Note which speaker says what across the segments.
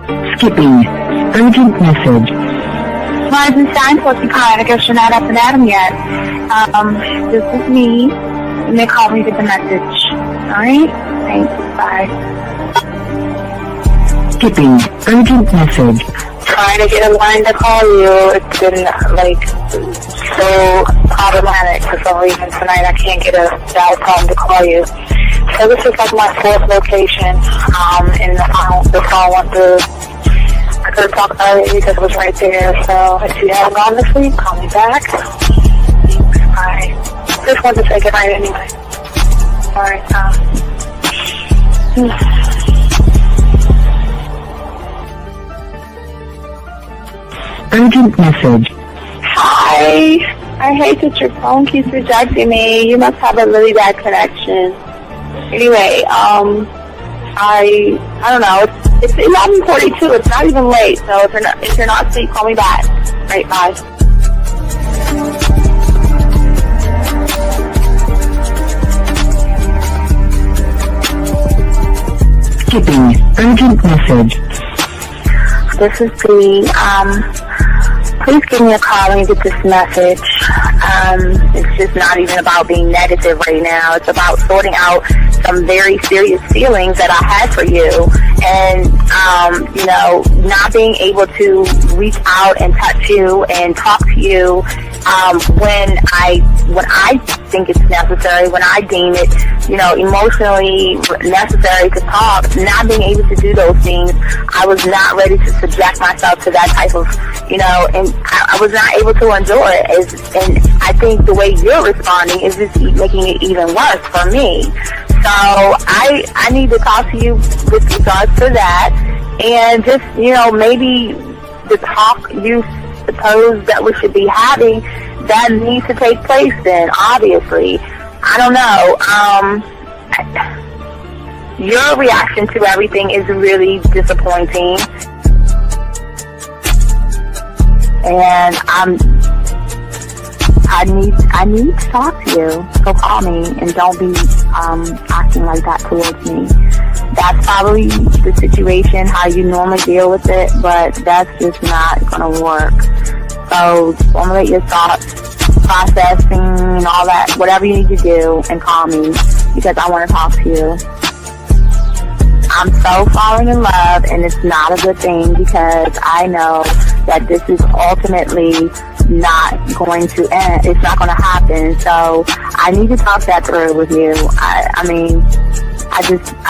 Speaker 1: Skipping. Urgent message.
Speaker 2: Rising sign, what's the kind? I guess you're not up and at 'em yet. This is me. And they call me with the message. Alright? Thanks. Bye.
Speaker 1: Skipping. Urgent message.
Speaker 2: Trying to get a line to call you. It's been, so problematic for some reason tonight. I can't get a dial tone to call you. So this is like my fourth location, and the phone went through. I could have talked about it because it was right there. So if you haven't gone this week, call me back. Thanks. Bye. Just wanted to say goodnight anyway. Alright,
Speaker 1: Urgent message.
Speaker 2: Hi. I hate that your phone keeps rejecting me. You must have a really bad connection. Anyway, I don't know. It's 11:42. It's not even late. So if you're not asleep, call me back. Right, bye.
Speaker 1: Skipping. Urgent message.
Speaker 2: This is P. Please give me a call when you get this message. It's just not even about being negative right now. It's about sorting out some very serious feelings that I had for you. And, not being able to reach out and touch you and talk to you when I think it's necessary, when I deem it, emotionally necessary to talk. Not being able to do those things, I was not ready to subject myself to that type of, and I was not able to endure it. And I think the way you're responding is just making it even worse for me. So I need to talk to you with regards to that, and just, maybe the talk you suppose that we should be having, that needs to take place then, obviously. I don't know. Your reaction to everything is really disappointing. And I need to talk to you. So call me and don't be acting like that towards me. That's probably the situation, how you normally deal with it, but that's just not gonna work. So formulate your thoughts, processing and all that, whatever you need to do, and call me because I want to talk to you. I'm so falling in love, and it's not a good thing because I know that this is ultimately not going to end. It's not going to happen. So I need to talk that through with you. I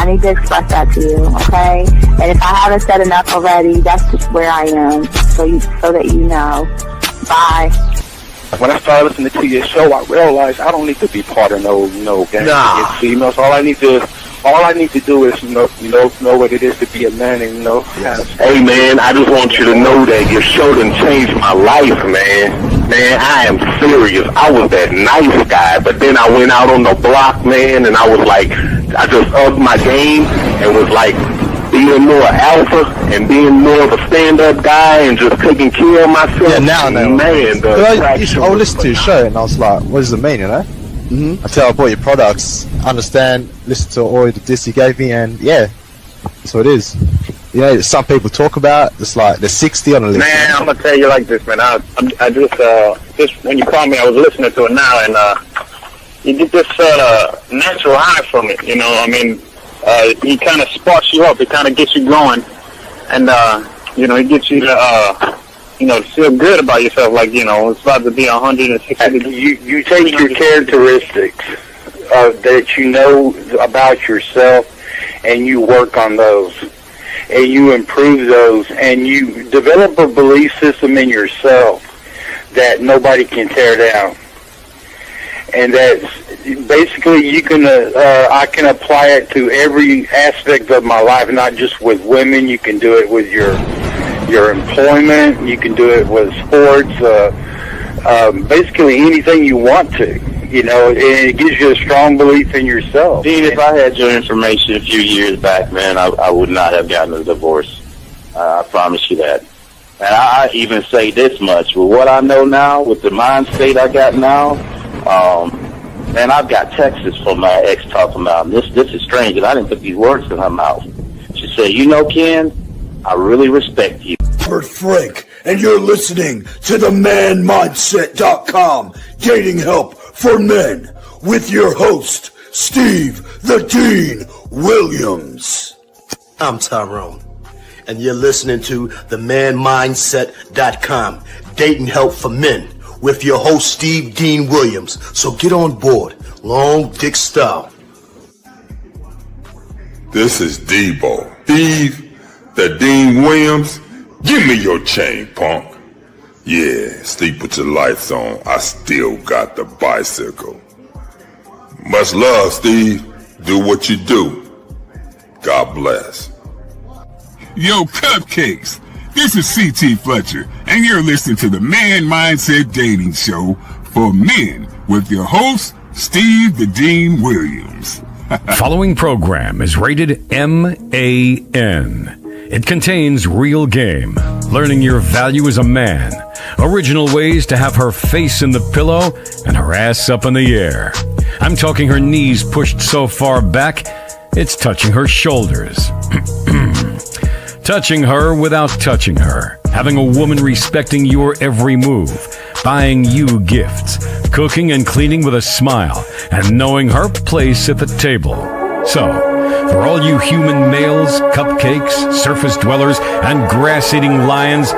Speaker 2: need to express that to you, okay? And if I haven't said enough already, that's just where I am, so that you know. Bye.
Speaker 3: When I started listening to your show, I realized I don't need to be part of no gang against females. All I need to do is know what it is to be a man and
Speaker 4: Hey man, I just want you to know that your show done changed my life, man. Man, I am serious. I was that nice guy, but then I went out on the block, man, and I was like, I just upped my game and was like being more alpha and being more of a stand-up guy and just taking care of myself.
Speaker 5: Yeah, now,
Speaker 4: man.
Speaker 5: I listened to your show and I was like, what does it mean, Mm-hmm. Until I bought your products, understand, listen to all the diss you gave me, and yeah, that's what it is. Some people talk about it's like they're 60 on the list.
Speaker 3: Man, I'm gonna tell you like this, man. I just when you called me, I was listening to it now, and you get this natural high from it. It kind of sparks you up. It kind of gets you going, and it gets you to feel good about yourself, like, it's about to be 160.
Speaker 4: You take your characteristics that you know about yourself and you work on those and you improve those and you develop a belief system in yourself that nobody can tear down. And that's basically I can apply it to every aspect of my life, not just with women. You can do it with your employment, you can do it with sports, basically anything you want to, and it gives you a strong belief in yourself.
Speaker 6: Dean, if I had your information a few years back, man, I would not have gotten a divorce. I promise you that. And I even say this much, with what I know now, with the mind state I got now, man, I've got texts from my ex talking about, this is strange, and I didn't put these words in her mouth. She said, Ken, I really respect you.
Speaker 7: Robert Frank, and you're listening to the manmindset.com dating help for men with your host, Steve the Dean Williams.
Speaker 8: I'm Tyrone, and you're listening to the manmindset.com dating help for men with your host, Steve Dean Williams. So get on board, long dick style.
Speaker 9: This is Debo. Steve the Dean Williams. Give me your chain, punk. Yeah, sleep with your lights on. I still got the bicycle. Much love, Steve. Do what you do. God bless.
Speaker 10: Yo, cupcakes. This is C.T. Fletcher, and you're listening to the Man Mindset Dating Show for men with your host, Steve the Dean Williams.
Speaker 11: Following program is rated MAN. It contains real game, learning your value as a man, original ways to have her face in the pillow and her ass up in the air. I'm talking her knees pushed so far back, it's touching her shoulders. Touching her without touching her. Having a woman respecting your every move. Buying you gifts. Cooking and cleaning with a smile. And knowing her place at the table. So, for all you human males, cupcakes, surface dwellers, and grass-eating lions,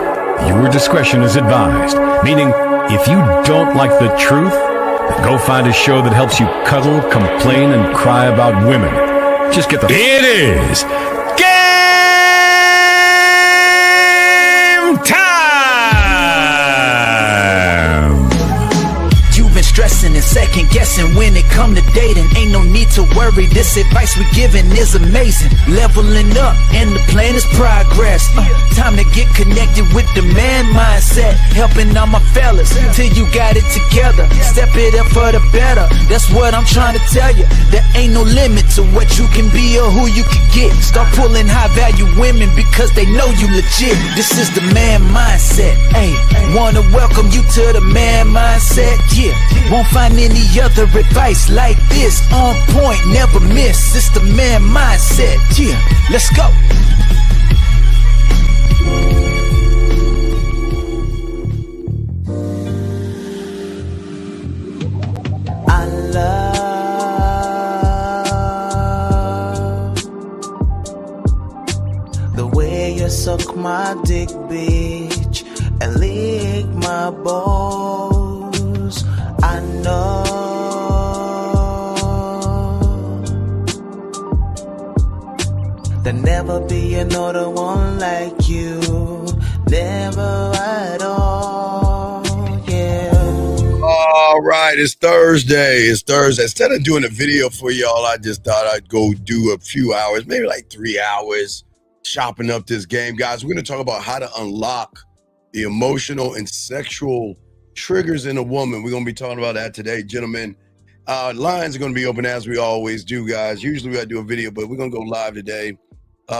Speaker 11: your discretion is advised. Meaning, if you don't like the truth, then go find a show that helps you cuddle, complain, and cry about women. Just get the... It is game time!
Speaker 12: You've been stressing and second guessing when it come to dating. Ain't no need to worry, this advice we giving is amazing. Leveling up and the plan is progress. Time to get connected with the man mindset. Helping all my fellas till you got it together. Step it up for the better, that's what I'm trying to tell you. There ain't no limit to what you can be or who you can get. Start pulling high value women because they know you legit. This is the man mindset, ayy. Wanna welcome you to the man mindset, yeah. Won't find any other advice like this. On point, never miss. It's the man mindset. Yeah, let's go. I love the way you suck my dick, bitch, and lick my balls. I know there'll never be another one like you, never at all, yeah.
Speaker 7: All right, it's Thursday. Instead of doing a video for y'all, I just thought I'd go do a few hours, maybe like 3 hours, chopping up this game. Guys, we're going to talk about how to unlock the emotional and sexual triggers in a woman. We're going to be talking about that today, gentlemen. Lines are going to be open as we always do, guys. Usually we got to do a video, but we're going to go live today.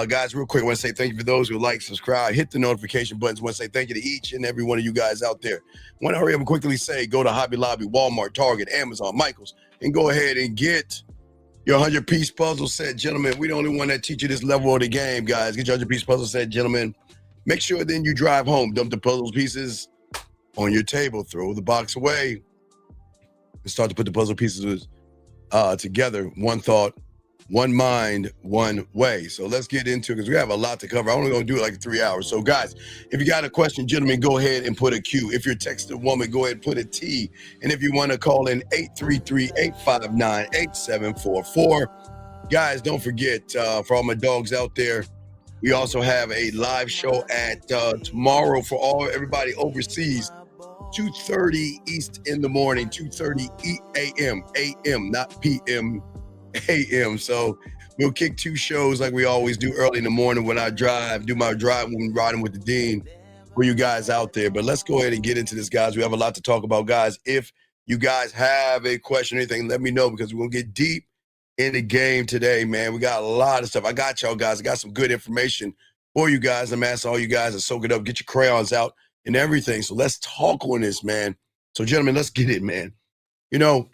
Speaker 7: Guys, real quick, I want to say thank you for those who like, subscribe, hit the notification buttons. I want to say thank you to each and every one of you guys out there. I want to hurry up and quickly say, go to Hobby Lobby, Walmart, Target, Amazon, Michael's, and go ahead and get your 100-piece puzzle set. Gentlemen, we the only one that teach you this level of the game, guys. Get your 100-piece puzzle set, gentlemen. Make sure then you drive home, dump the puzzle pieces on your table, throw the box away, and start to put the puzzle pieces together. One thought, one mind, one way. So let's get into it because we have a lot to cover. I'm only going to do it like 3 hours. So guys, if you got a question, gentlemen, go ahead and put a Q. If you're texting a woman, go ahead and put a T. And if you want to call in 833-859-8744. Guys, don't forget, for all my dogs out there, we also have a live show at tomorrow for everybody overseas, 2:30 East in the morning, 2:30 a.m., not p.m., a.m. So we'll kick 2 shows like we always do early in the morning when I do my drive when riding with the Dean for you guys out there. But let's go ahead and get into this, guys. We have a lot to talk about, guys. If you guys have a question or anything, let me know because we're going to get deep in the game today, man. We got a lot of stuff. I got y'all guys. I got some good information for you guys. I'm asking all you guys to soak it up, get your crayons out and everything. So let's talk on this, man. So, gentlemen, let's get it, man. You know,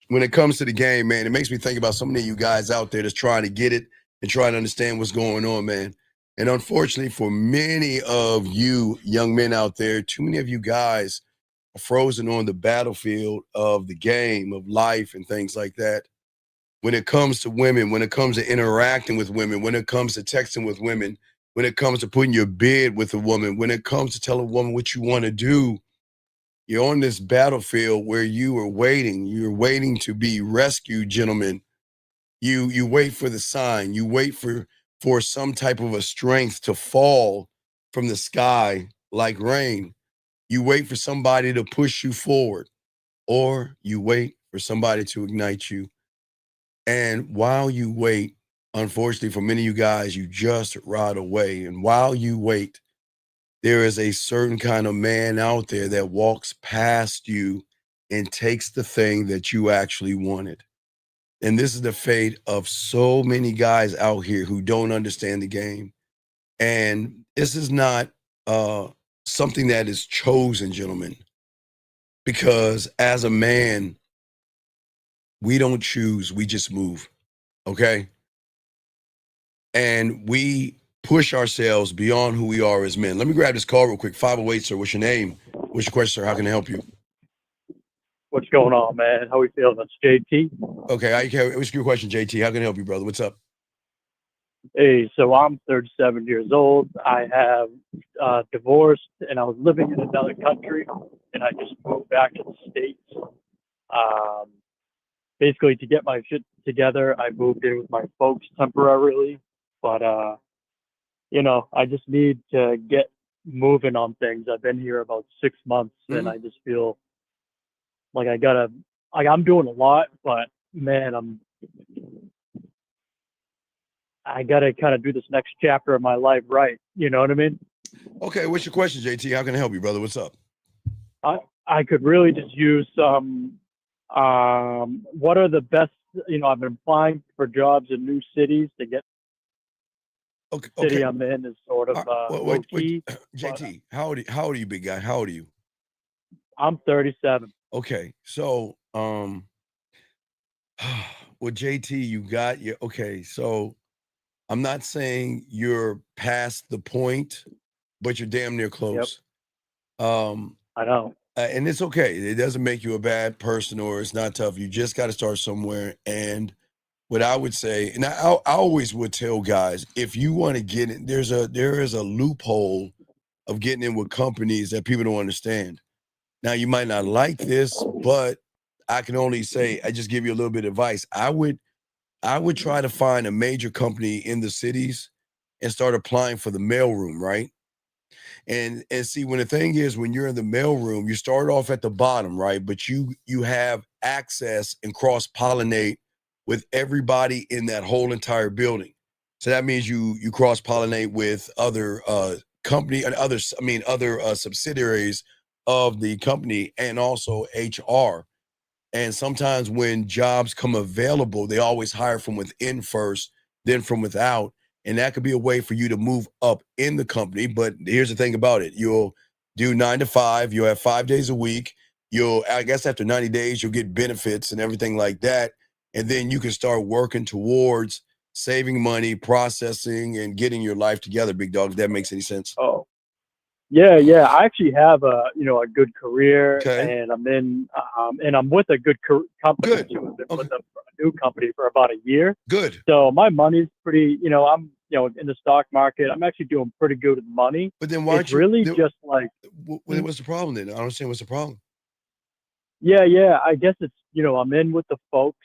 Speaker 7: when it comes to the game, man, it makes me think about so many of you guys out there that's trying to get it and trying to understand what's going on, man. And unfortunately for many of you young men out there, too many of you guys are frozen on the battlefield of the game, of life and things like that. When it comes to women, when it comes to interacting with women, when it comes to texting with women, when it comes to putting your bid with a woman, when it comes to telling a woman what you want to do, you're on this battlefield where you are waiting. You're waiting to be rescued, gentlemen. You wait for the sign. You wait for some type of a strength to fall from the sky like rain. You wait for somebody to push you forward, or you wait for somebody to ignite you. And while you wait, unfortunately for many of you guys, you just ride away. And while you wait, there is a certain kind of man out there that walks past you and takes the thing that you actually wanted. And this is the fate of so many guys out here who don't understand the game. And this is not something that is chosen, gentlemen, because as a man, we don't choose, we just move. Okay. And we push ourselves beyond who we are as men. Let me grab this call real quick. 508, sir. What's your name? What's your question, sir? How can I help you?
Speaker 13: What's going on, man? How we feeling? That's JT.
Speaker 7: Okay. What's your question, JT? How can I help you, brother? What's up?
Speaker 13: Hey, so I'm 37 years old. I have divorced, and I was living in another country, and I just moved back to the States. Basically, to get my shit together, I moved in with my folks temporarily, but I just need to get moving on things. I've been here about 6 months, and I just feel like I'm doing a lot, but man, I gotta kind of do this next chapter of my life right. You know what I mean?
Speaker 7: Okay, what's your question, JT? How can I help you, brother? What's up?
Speaker 13: I could really just use some. What are the best? I've been applying for jobs in new cities to get.
Speaker 7: Okay.
Speaker 13: City I'm in is sort of low key.
Speaker 7: JT, how old are you, big guy? How old are you?
Speaker 13: I'm 37.
Speaker 7: Okay, so well, JT, you got your okay. So I'm not saying you're past the point, but you're damn near close.
Speaker 13: I know.
Speaker 7: And it's okay. It doesn't make you a bad person or it's not tough. You just got to start somewhere. And what I would say, and I always would tell guys, if you want to get in, there is a loophole of getting in with companies that people don't understand. Now, you might not like this, but I can only say, I just give you a little bit of advice. I would try to find a major company in the cities and start applying for the mailroom, right? And see, when the thing is, when you're in the mailroom, you start off at the bottom, right? But you have access and cross-pollinate with everybody in that whole entire building. So that means you cross-pollinate with other company and other subsidiaries of the company and also HR. And sometimes when jobs come available, they always hire from within first, then from without. And that could be a way for you to move up in the company. But here's the thing about it. You'll do 9 to 5. You'll have 5 days a week. I guess after 90 days, you'll get benefits and everything like that. And then you can start working towards saving money, processing, and getting your life together, big dog, if that makes any sense.
Speaker 13: Oh, yeah. I actually have a good career, and I'm in, and I'm with a good company too. I've been with a new company for about a year.
Speaker 7: Good.
Speaker 13: So my money's pretty. I'm in the stock market. I'm actually doing pretty good with money.
Speaker 7: But then why
Speaker 13: it's really just like.
Speaker 7: What's the problem then? I don't understand what's the problem.
Speaker 13: Yeah. I guess it's I'm in with the folks.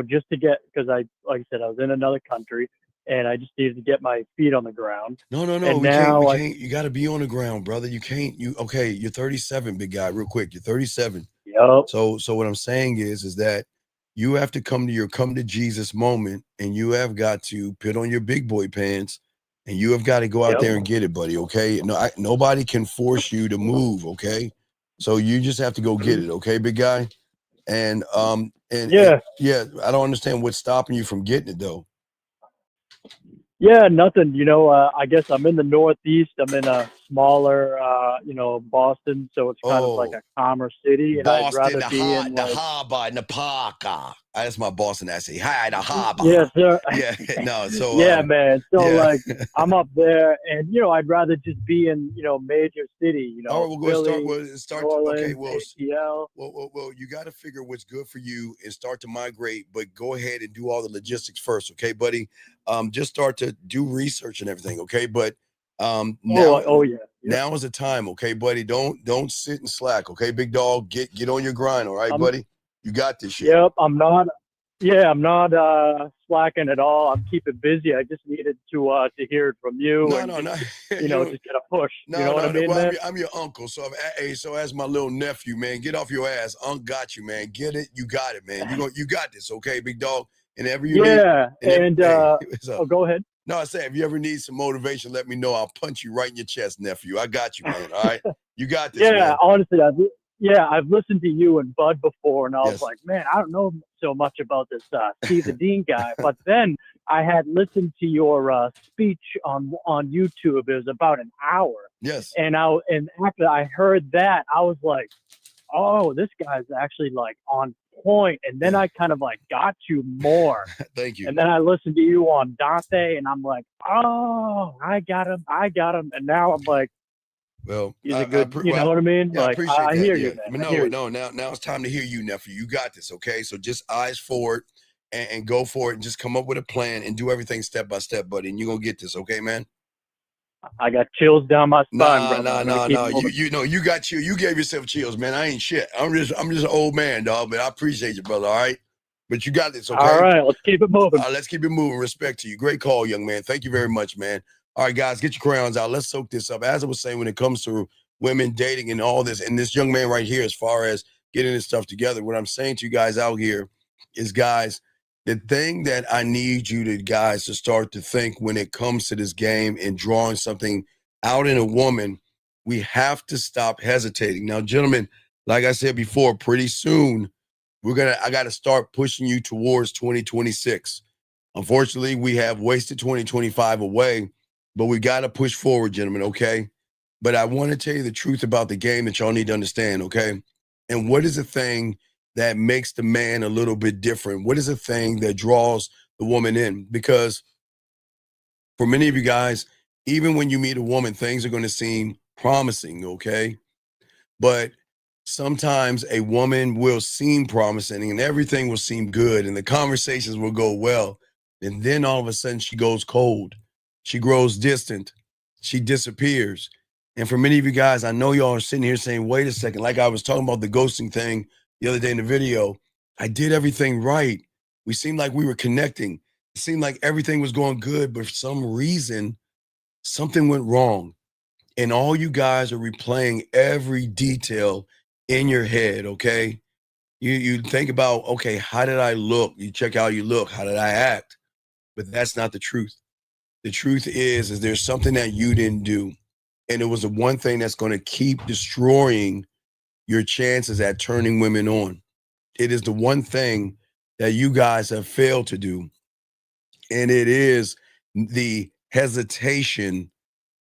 Speaker 13: Just to get, because like I said, I was in another country and I just needed to get my feet on the ground.
Speaker 7: No.
Speaker 13: And
Speaker 7: we
Speaker 13: now
Speaker 7: can't. You got to be on the ground, brother. You can't. Okay, you're 37, big guy. Real quick, you're 37.
Speaker 13: Yep.
Speaker 7: So what I'm saying is that you have to come to Jesus moment, and you have got to put on your big boy pants, and you have got to go out there and get it, buddy. Okay. No, nobody can force you to move. Okay. So you just have to go get it. Okay, big guy. And I don't understand what's stopping you from getting it though.
Speaker 13: Yeah, nothing. I guess I'm in the Northeast. I'm in a smaller, Boston, so it's kind of like
Speaker 7: Oh,
Speaker 13: a calmer city, and I'd
Speaker 7: Boston,
Speaker 13: rather be in
Speaker 7: the
Speaker 13: like,
Speaker 7: harbor, in the park. That's my Boston accent. Hi, the harbor.
Speaker 13: yes, sir.
Speaker 7: Yeah, no, so,
Speaker 13: Yeah, man. So
Speaker 7: yeah.
Speaker 13: like, I'm up there, and I'd rather just be in major city,
Speaker 7: All right, we'll go start.
Speaker 13: Philly,
Speaker 7: We'll
Speaker 13: New
Speaker 7: start. Okay,
Speaker 13: Orleans,
Speaker 7: well,
Speaker 13: ATL.
Speaker 7: well, you got to figure what's good for you and start to migrate, but go ahead and do all the logistics first, okay, buddy? Just start to do research and everything, okay? But
Speaker 13: Oh yeah. Yep.
Speaker 7: now is the time, okay, buddy? Don't sit and slack, okay, big dog? Get on your grind, all right,
Speaker 13: I'm
Speaker 7: buddy? You got this shit.
Speaker 13: Yep, I'm not. Yeah, I'm not slacking at all. I'm keeping busy. I just needed to hear it from you
Speaker 7: No,
Speaker 13: and
Speaker 7: no, no.
Speaker 13: just get a push.
Speaker 7: No,
Speaker 13: You know what I mean,
Speaker 7: well,
Speaker 13: man?
Speaker 7: I'm your uncle, so so as my little nephew, man, get off your ass. Unc got you, man. Get it, you got it, man. You got this, okay, big dog. And ever you need,
Speaker 13: Yeah, and
Speaker 7: what's up?
Speaker 13: oh, go ahead.
Speaker 7: No, I say if you ever need some motivation, let me know. I'll punch you right in your chest, nephew. I got you, man. All right, you got this,
Speaker 13: Yeah,
Speaker 7: man.
Speaker 13: honestly, I've listened to you and Bud before, and I was
Speaker 7: Yes.
Speaker 13: like, man, I don't know so much about this Steve the Dean guy. But then I had listened to your speech on YouTube. It was about an hour.
Speaker 7: Yes.
Speaker 13: And after I heard that, I was like, oh, this guy's actually like on point. And then I kind of like got you more.
Speaker 7: Thank you.
Speaker 13: And then I listened to you on Dante, and I'm like, oh, I got him. And now I'm like,
Speaker 7: Well,
Speaker 13: he's a good, you know what I mean?
Speaker 7: Yeah, I
Speaker 13: Like,
Speaker 7: appreciate
Speaker 13: I
Speaker 7: that.
Speaker 13: hear
Speaker 7: Yeah.
Speaker 13: you, man.
Speaker 7: But
Speaker 13: I hear you.
Speaker 7: now it's time to hear you, nephew. You got this, okay? So just eyes forward and go for it and just come up with a plan and do everything step by step, buddy. And you're gonna get this, okay, man?
Speaker 13: I got chills down my spine,
Speaker 7: Nah,
Speaker 13: brother. I'm gonna keep moving.
Speaker 7: You got chill. You gave yourself chills, man. I ain't shit. I'm just an old man, dog. But I appreciate you, brother. All right. But you got this, okay?
Speaker 13: All right, let's keep it moving.
Speaker 7: Let's keep it moving. Respect to you. Great call, young man. Thank you very much, man. All right, guys, get your crayons out. Let's soak this up. As I was saying, when it comes to women dating and all this, and this young man right here, as far as getting this stuff together, what I'm saying to you guys out here is, guys, the thing that I need you to guys to start to think when it comes to this game and drawing something out in a woman, we have to stop hesitating. Now, gentlemen, like I said before, pretty soon I got to start pushing you towards 2026. Unfortunately, we have wasted 2025 away, but we got to push forward, gentlemen, okay? But I want to tell you the truth about the game that y'all need to understand, okay? And what is the thing that makes the man a little bit different? What is the thing that draws the woman in? Because for many of you guys, even when you meet a woman, things are going to seem promising, okay? But sometimes a woman will seem promising and everything will seem good and the conversations will go well. And then all of a sudden she goes cold. She grows distant. She disappears. And for many of you guys, I know y'all are sitting here saying, wait a second, like I was talking about the ghosting thing the other day in the video. I did everything right. We seemed like we were connecting. It seemed like everything was going good, but for some reason, something went wrong. And all you guys are replaying every detail in your head, okay? You think about, okay, how did I look? You check how you look. How did I act? But that's not the truth. The truth is there's something that you didn't do. And it was the one thing that's going to keep destroying your chances at turning women on. It is the one thing that you guys have failed to do. And it is the hesitation,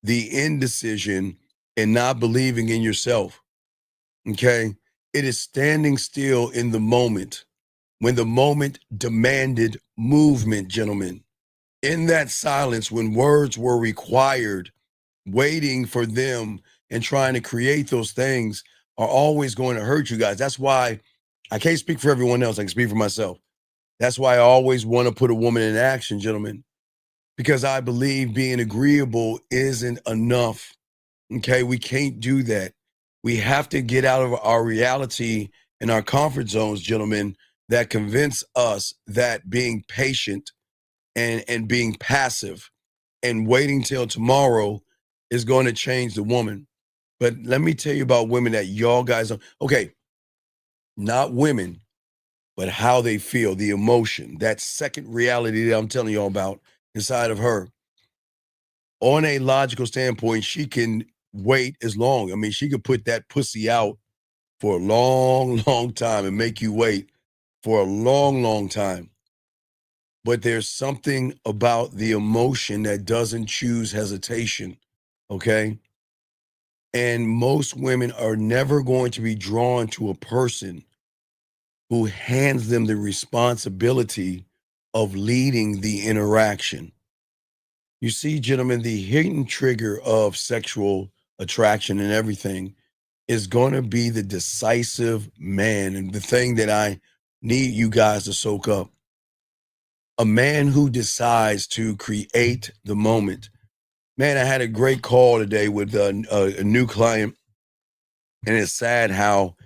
Speaker 7: the indecision, and not believing in yourself. Okay? It is standing still in the moment when the moment demanded movement, gentlemen. In that silence, when words were required, waiting for them and trying to create those things are always going to hurt you guys. That's why I can't speak for everyone else. I can speak for myself. That's why I always want to put a woman in action, gentlemen, because I believe being agreeable isn't enough. Okay, we can't do that. We have to get out of our reality and our comfort zones, gentlemen, that convince us that being patient and being passive and waiting till tomorrow is going to change the woman. But let me tell you about women that y'all guys are, okay, not women, but how they feel, the emotion, that second reality that I'm telling y'all about inside of her. On a logical standpoint, she can wait as long. I mean, she could put that pussy out for a long, long time and make you wait for a long, long time. But there's something about the emotion that doesn't choose hesitation, okay? And most women are never going to be drawn to a person who hands them the responsibility of leading the interaction. You see, gentlemen, the hidden trigger of sexual attraction and everything is going to be the decisive man. And the thing that I need you guys to soak up, a man who decides to create the moment. Man, I had a great call today with a new client, and it's sad how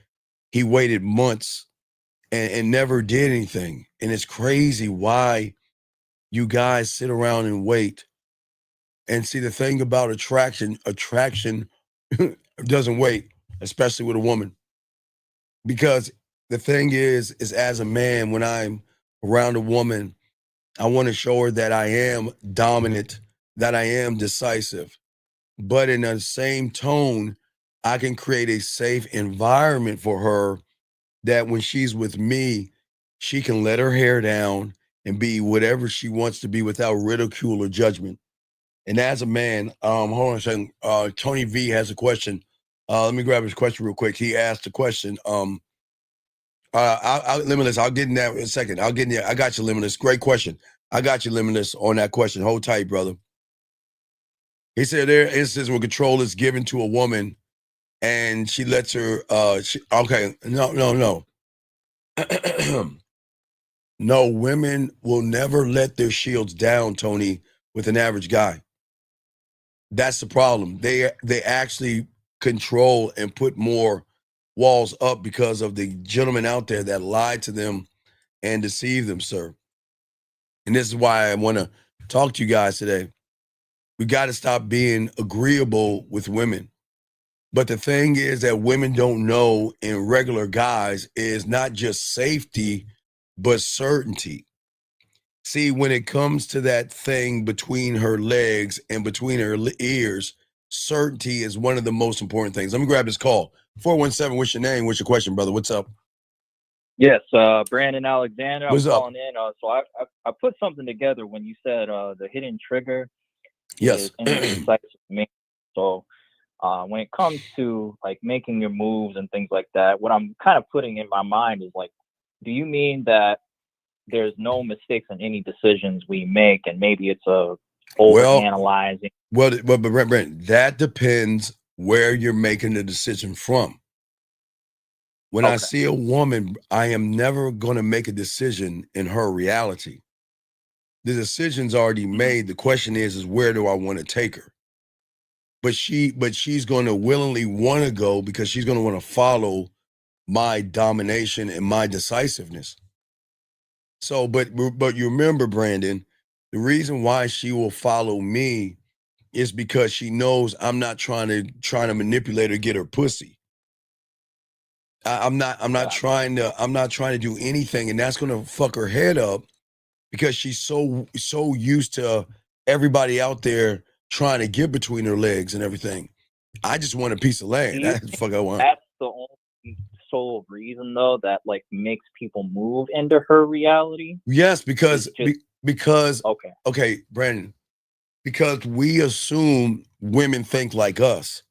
Speaker 7: he waited months and never did anything. And it's crazy why you guys sit around and wait. And see, the thing about attraction doesn't wait, especially with a woman. Because the thing is as a man, when I'm around a woman, I want to show her that I am dominant, that I am decisive. But in the same tone, I can create a safe environment for her that when she's with me, she can let her hair down and be whatever she wants to be without ridicule or judgment. And as a man, hold on a second. Tony V has a question. Let me grab his question real quick. He asked a question. I'll Limitless. I'll get in that in a second. I'll get in there. I got you, Limitless. Great question. I got you, Limitless, on that question. Hold tight, brother. He said there are instances where control is given to a woman and she lets her no. No, women will never let their shields down, Tony, with an average guy. That's the problem. They actually control and put more walls up because of the gentlemen out there that lied to them and deceived them, sir. And this is why I want to talk to you guys today. We got to stop being agreeable with women. But the thing is that women don't know in regular guys is not just safety, but certainty. See, when it comes to that thing between her legs and between her ears, certainty is one of the most important things. Let me grab this call. 417, what's your name? What's your question, brother? What's up?
Speaker 14: Yes, Brandon Alexander.
Speaker 7: What's
Speaker 14: I'm
Speaker 7: up?
Speaker 14: calling in. So I put something together when you said the hidden trigger
Speaker 7: Yes.
Speaker 14: is indecisive to me. So when it comes to like making your moves and things like that, what I'm kind of putting in my mind is like, do you mean that there's no mistakes in any decisions we make, and maybe it's overanalyzing?
Speaker 7: But Brent, that depends where you're making the decision from. When I see a woman, I am never going to make a decision in her reality. The decision's already made. The question is where do I want to take her? But she's going to willingly want to go because she's going to want to follow my domination and my decisiveness. So, but you remember, Brandon, the reason why she will follow me is because she knows I'm not trying to manipulate her, get her pussy. I'm not trying to do anything, and that's gonna fuck her head up because she's so used to everybody out there trying to get between her legs and everything. I just want a piece of land. That's the fuck I want.
Speaker 14: That's the only sole reason though that like makes people move into her reality?
Speaker 7: Yes, because okay, Brandon, because we assume women think like us.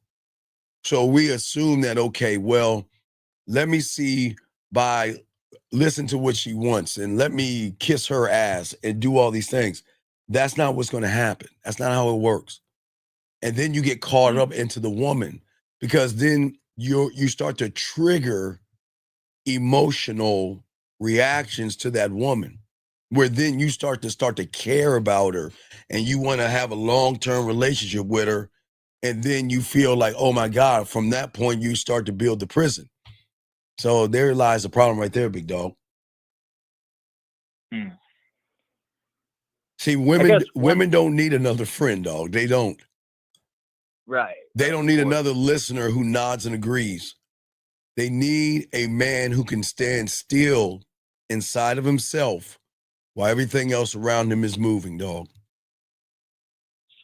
Speaker 7: So we assume that, okay, well, let me see by listen to what she wants and let me kiss her ass and do all these things. That's not what's going to happen. That's not how it works. And then you get caught up into the woman because then you start to trigger emotional reactions to that woman, where then you start to care about her and you want to have a long-term relationship with her. And then you feel like, oh my God, from that point, you start to build the prison. So there lies the problem right there, big dog. See, women don't need another friend, dog. They don't.
Speaker 14: Right.
Speaker 7: They don't need another listener who nods and agrees. They need a man who can stand still inside of himself while everything else around him is moving, dog.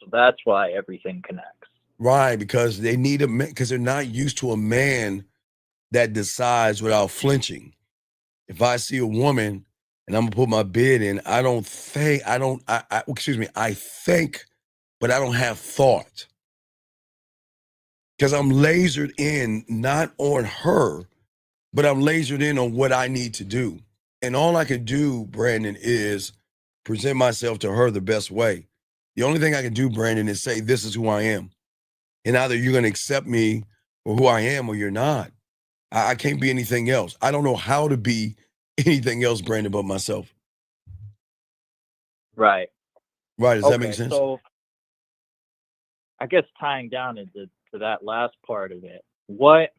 Speaker 14: So that's why everything connects.
Speaker 7: Right, because they need a man, because they're not used to a man that decides without flinching. If I see a woman and I'm gonna put my bid in, I think, but I don't have thought. because I'm lasered in not on her, but I'm lasered in on what I need to do. And all I can do, Brandon, is present myself to her the best way. The only thing I can do, Brandon, is say, this is who I am. And either you're going to accept me for who I am or you're not. I can't be anything else. I don't know how to be anything else, Brandon, but myself.
Speaker 14: Right.
Speaker 7: Right. Does that make sense?
Speaker 14: So I guess tying down into that last part of it, when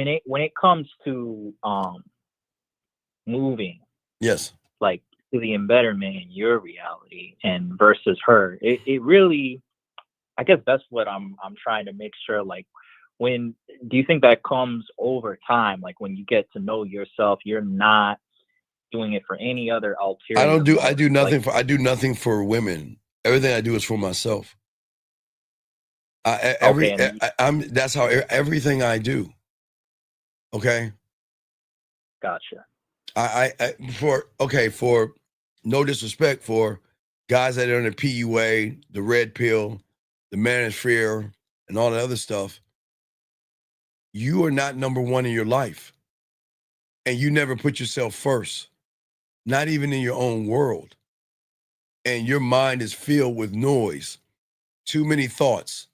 Speaker 14: it comes to moving,
Speaker 7: yes,
Speaker 14: like to the embetterment in your reality and versus her, it really, I guess that's what I'm trying to make sure. Like, when do you think that comes over time? Like when you get to know yourself, you're not doing it for any other ulterior.
Speaker 7: I do nothing for women. Everything I do is for myself. That's how everything I do. Okay.
Speaker 14: Gotcha.
Speaker 7: For no disrespect, for guys that are on the PUA, the red pill, the manosphere, and all that other stuff, you are not number one in your life. And you never put yourself first, not even in your own world. And your mind is filled with noise, too many thoughts,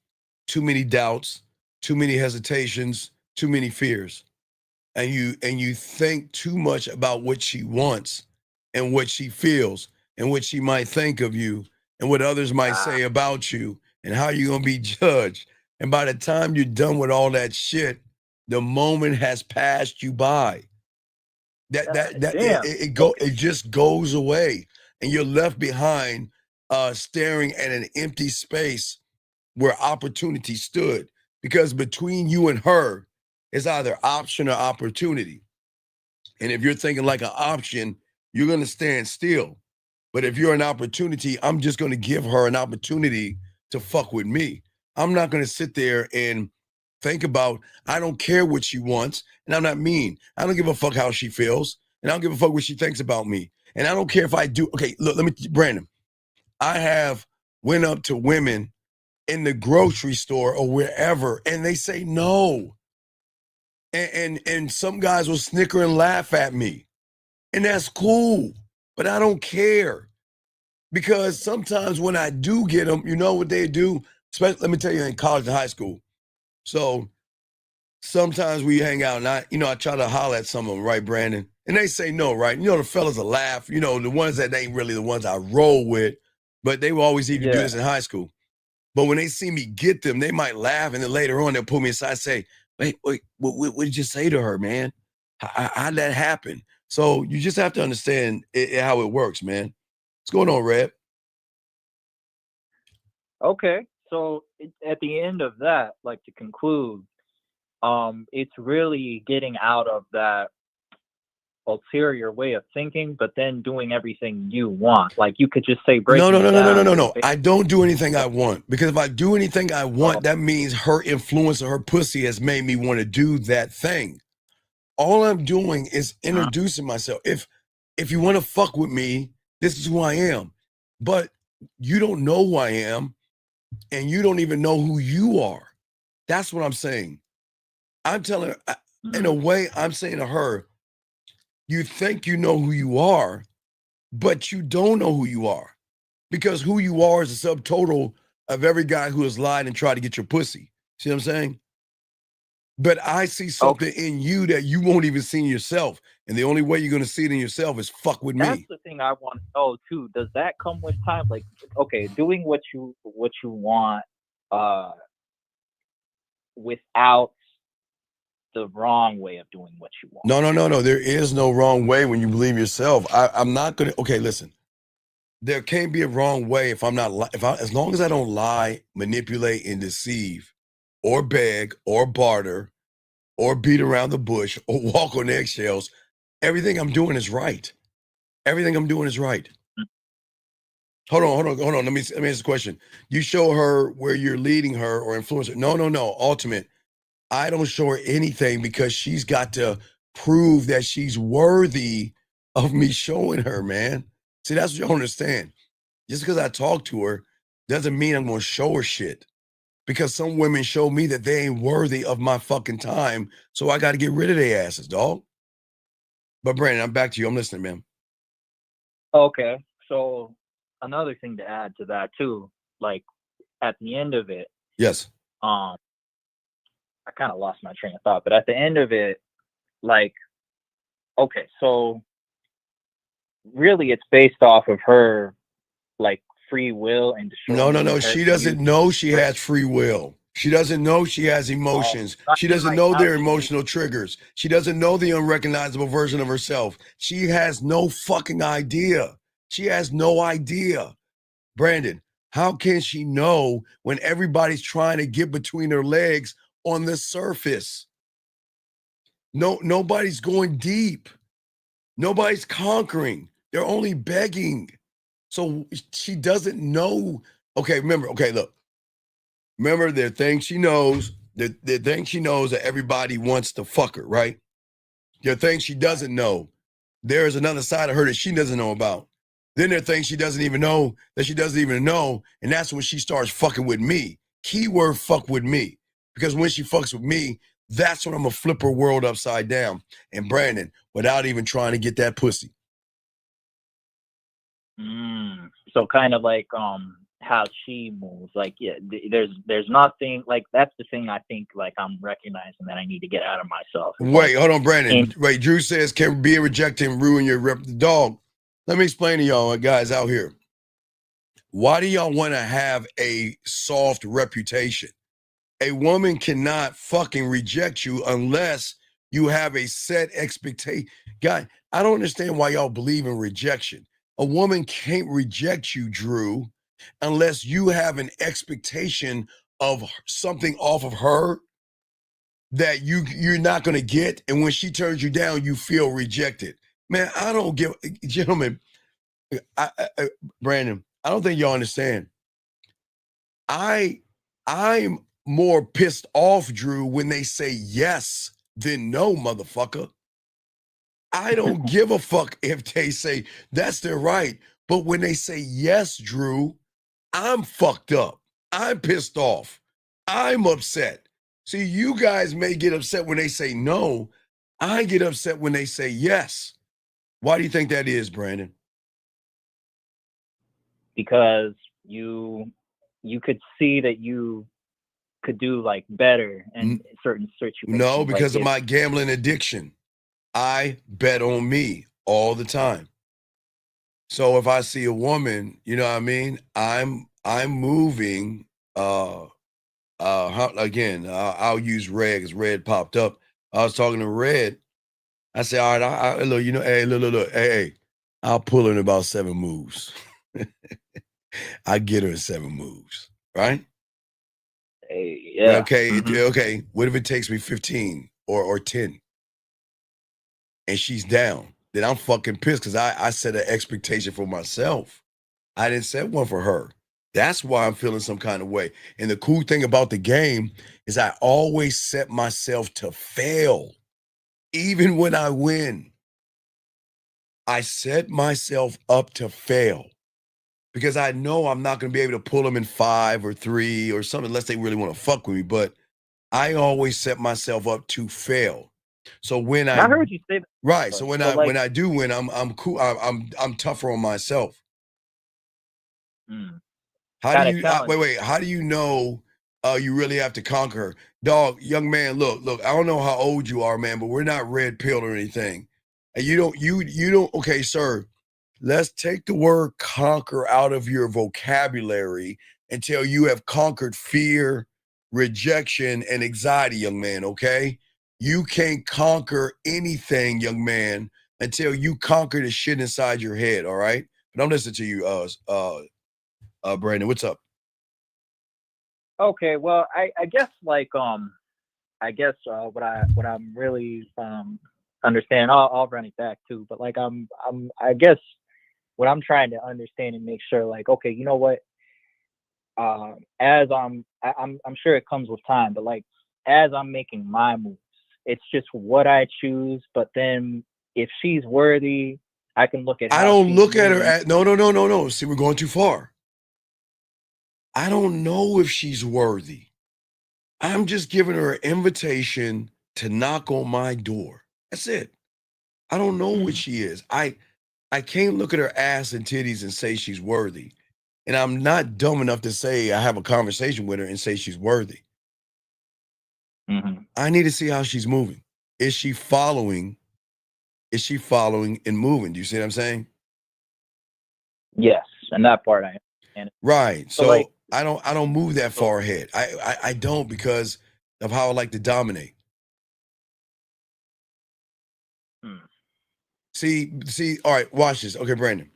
Speaker 7: too many doubts, too many hesitations, too many fears. And you think too much about what she wants and what she feels and what she might think of you and what others might say about you and how you're going to be judged. And by the time you're done with all that shit, the moment has passed you by. It just goes away, and you're left behind staring at an empty space where opportunity stood, because between you and her is either option or opportunity. And if you're thinking like an option, you're going to stand still. But if you're an opportunity, I'm just going to give her an opportunity to fuck with me. I'm not going to sit there and think about, I don't care what she wants, and I'm not mean. I don't give a fuck how she feels, and I don't give a fuck what she thinks about me. And I don't care if I do. Okay, look, Brandon, I have went up to women in the grocery store or wherever, and they say no. And some guys will snicker and laugh at me. And that's cool, but I don't care. Because sometimes when I do get them, you know what they do? Especially, let me tell you, in college and high school. So sometimes we hang out and I try to holler at some of them, right, Brandon? And they say no, right? The fellas will laugh, the ones that ain't really the ones I roll with, but they will always even do this in high school. But when they see me get them, they might laugh, and then later on they'll pull me aside and say, wait, what did you say to her, man? How'd that happen? So you just have to understand how it works, man. What's going on, Red?
Speaker 14: Okay, so at the end of that, like to conclude, it's really getting out of that ulterior way of thinking, but then doing everything you want. Like you could just say,
Speaker 7: no. I don't do anything I want, because if I do anything I want, that means her influence or her pussy has made me want to do that thing. All I'm doing is introducing myself. If you want to fuck with me, this is who I am. But you don't know who I am, and you don't even know who you are. That's what I'm saying. I'm telling her, in a way, I'm saying to her, you think you know who you are, but you don't know who you are, because who you are is a subtotal of every guy who has lied and tried to get your pussy. See what I'm saying? But I see something in you that you won't even see in yourself. And the only way you're going to see it in yourself is fuck with me.
Speaker 14: That's the thing I want to know too. Does that come with time? Like, okay, doing what you want without the wrong way of doing what you want.
Speaker 7: No. There is no wrong way when you believe yourself. I'm not going to, okay, listen. There can't be a wrong way if I'm not, as long as I don't lie, manipulate, and deceive, or beg, or barter, or beat around the bush, or walk on eggshells, everything I'm doing is right. Everything I'm doing is right. Hold on. Let me ask this question. You show her where you're leading her or influence her. No. Ultimate. I don't show her anything, because she's got to prove that she's worthy of me showing her, man. See, that's what you don't understand. Just because I talk to her doesn't mean I'm going to show her shit. because some women show me that they ain't worthy of my fucking time. So I got to get rid of their asses, dog. But Brandon, I'm back to you. I'm listening, man.
Speaker 14: Okay. So another thing to add to that too, like at the end of it,
Speaker 7: yes.
Speaker 14: I kind of lost my train of thought, but at the end of it, like, okay, so really it's based off of her like free will and
Speaker 7: No. She doesn't know she has free will. She doesn't know she has emotions. She doesn't know their emotional triggers. She doesn't know the unrecognizable version of herself. She has no fucking idea. She has no idea. Brandon, how can she know when everybody's trying to get between her legs on the surface? Nobody's going deep. Nobody's conquering. They're only begging. So she doesn't know. Okay, look. Remember, there are things she knows. There are things she knows that everybody wants to fuck her, right? There are things she doesn't know. There is another side of her that she doesn't know about. Then there are things she doesn't even know that she doesn't even know. And that's when she starts fucking with me. Keyword fuck with me. Because when she fucks with me, that's when I'm going to flip her world upside down. And Brandon, without even trying to get that pussy.
Speaker 14: So kind of like how she moves. Like, yeah, there's nothing like that's the thing I think like I'm recognizing that I need to get out of myself.
Speaker 7: Wait, hold on, Brandon. Wait, Drew says, can being rejected and ruin your rep? Dog, let me explain to y'all guys out here. Why do y'all want to have a soft reputation? A woman cannot fucking reject you unless you have a set expectation. God, I don't understand why y'all believe in rejection. A woman can't reject you, Drew, unless you have an expectation of something off of her that you're not going to get. And when she turns you down, you feel rejected. Man, I don't give, gentlemen, Brandon, I don't think y'all understand. I'm more pissed off, Drew, when they say yes than no, motherfucker. I don't give a fuck if they say that's their right. But when they say yes, Drew, I'm fucked up. I'm pissed off. I'm upset. See, you guys may get upset when they say no. I get upset when they say yes. Why do you think that is, Brandon?
Speaker 14: Because you could see that you could do like better in certain situations.
Speaker 7: No, because of my gambling addiction. I bet on me all the time. So if I see a woman, you know what I mean? I'm moving. Again, I'll use Red because Red popped up. I was talking to Red. I said, all right, look, you know, hey, look, hey, I'll pull her in about 7 moves. I get her in 7 moves, right?
Speaker 14: Hey, yeah.
Speaker 7: Okay, okay. What if it takes me 15 or 10? And she's down, then I'm fucking pissed because I set an expectation for myself. I didn't set one for her. That's why I'm feeling some kind of way. And the cool thing about the game is I always set myself to fail. Even when I win, I set myself up to fail because I know I'm not going to be able to pull them in 5 or 3 or something unless they really want to fuck with me. But I always set myself up to fail. So when I
Speaker 14: heard you say that.
Speaker 7: Right. So when I do win, I'm cool. I'm tougher on myself. How do you wait? How do you know you really have to conquer her? Dog, young man, look, I don't know how old you are, man, but we're not red pill or anything. And you don't, okay, sir. Let's take the word conquer out of your vocabulary until you have conquered fear, rejection, and anxiety, young man, okay? You can't conquer anything, young man, until you conquer the shit inside your head, all right? But I'm listening to you, Brandon. What's up?
Speaker 14: Okay, well, I guess like I guess what I'm really understanding, I'll run it back too, but like I guess what I'm trying to understand and make sure, like, okay, you know what? As I'm sure it comes with time, but like as I'm making my moves, it's just what I choose. But then if she's worthy, I can look at.
Speaker 7: I don't look at her at no. See, we're going too far. I don't know if she's worthy. I'm just giving her an invitation to knock on my door. That's it. I don't know what she is. I can't look at her ass and titties and say she's worthy. And I'm not dumb enough to say I have a conversation with her and say she's worthy. I need to see how she's moving. Is she following? Is she following and moving? Do you see what I'm saying?
Speaker 14: Yes, and that part I understand.
Speaker 7: Right. So
Speaker 14: like,
Speaker 7: I don't move that far ahead. I don't, because of how I like to dominate. See, all right, watch this. Okay, Brandon.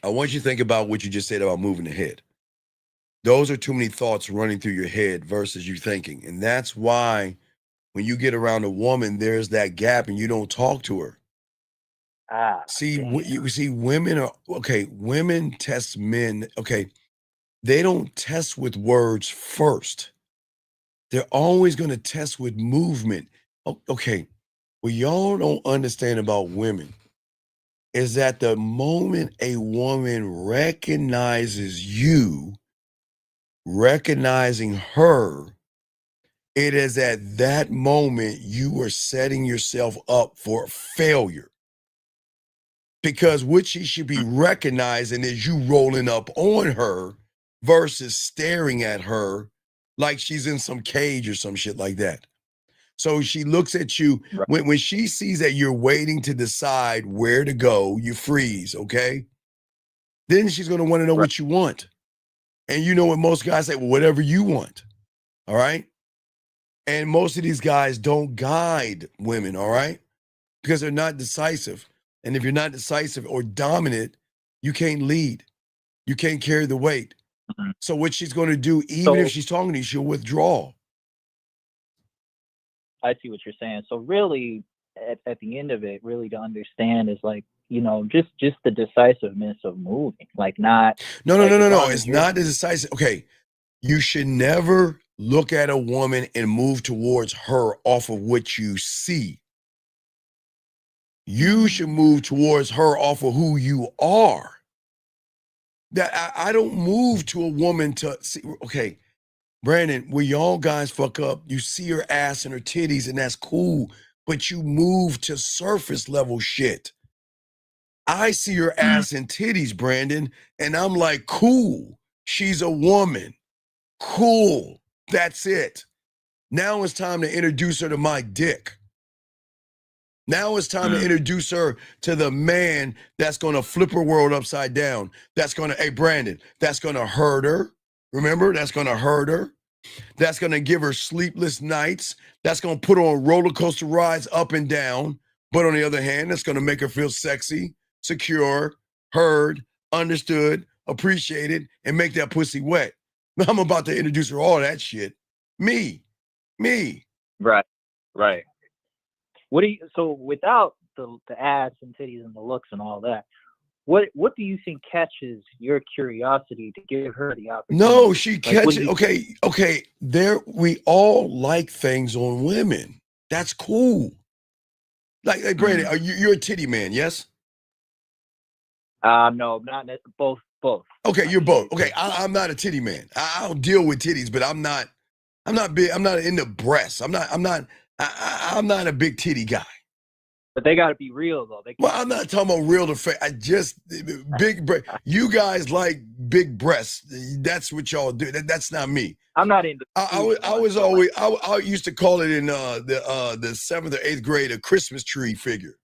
Speaker 7: I want you to think about what you just said about moving ahead. Those are too many thoughts running through your head versus you thinking. And that's why when you get around a woman, there's that gap and you don't talk to her. See, you see, women are okay. Women test men. Okay, they don't test with words first. They're always going to test with movement. Okay, what y'all don't understand about women is that the moment a woman recognizes you, recognizing her, it is at that moment you are setting yourself up for failure. Because what she should be recognizing is you rolling up on her versus staring at her like she's in some cage or some shit like that. So she looks at you when she sees that you're waiting to decide where to go, you freeze, okay? Then she's going to want to know what you want. And you know what most guys say, well, whatever you want. All right? And most of these guys don't guide women, all right? Because they're not decisive. And if you're not decisive or dominant, you can't lead. You can't carry the weight. So what she's going to do, even if she's talking to you, she'll withdraw.
Speaker 14: I see what you're saying. So really, at the end of it, really to understand is like, you know, just the decisiveness of moving, like not.
Speaker 7: No. It's not the decisive. Okay, you should never look at a woman and move towards her off of what you see. You should move towards her off of who you are. That I don't move to a woman to see. Okay, Brandon, where y'all guys fuck up, you see her ass and her titties, and that's cool, but you move to surface level shit. I see her ass and titties, Brandon, and I'm like, cool, she's a woman. Cool, that's it. Now it's time to introduce her to my dick. Now it's time to introduce her to the man that's going to flip her world upside down. That's going to, hey, Brandon, that's going to hurt her. Remember, that's going to hurt her. That's going to give her sleepless nights. That's going to put her on roller coaster rides up and down. But on the other hand, that's going to make her feel sexy, secure, heard, understood, appreciated, and make that pussy wet. I'm about to introduce her all that shit. Me.
Speaker 14: Right. What do you, so without the ass and titties and the looks and all that, what do you think catches your curiosity to give her the opportunity?
Speaker 7: No, she catches. Okay. There, we all like things on women. That's cool. Like Brandon, you're a titty man, yes?
Speaker 14: No, not both.
Speaker 7: Okay, you're both. Okay, I'm not a titty man. I don't deal with titties, but I'm not big. I'm not into breasts. I'm not a big titty guy.
Speaker 14: But they got to be real though.
Speaker 7: Well, I'm not talking about real to fake. I just big breast. You guys like big breasts. That's what y'all do. That's not me.
Speaker 14: I'm not into.
Speaker 7: I was always. I used to call it in the 7th or 8th grade a Christmas tree figure.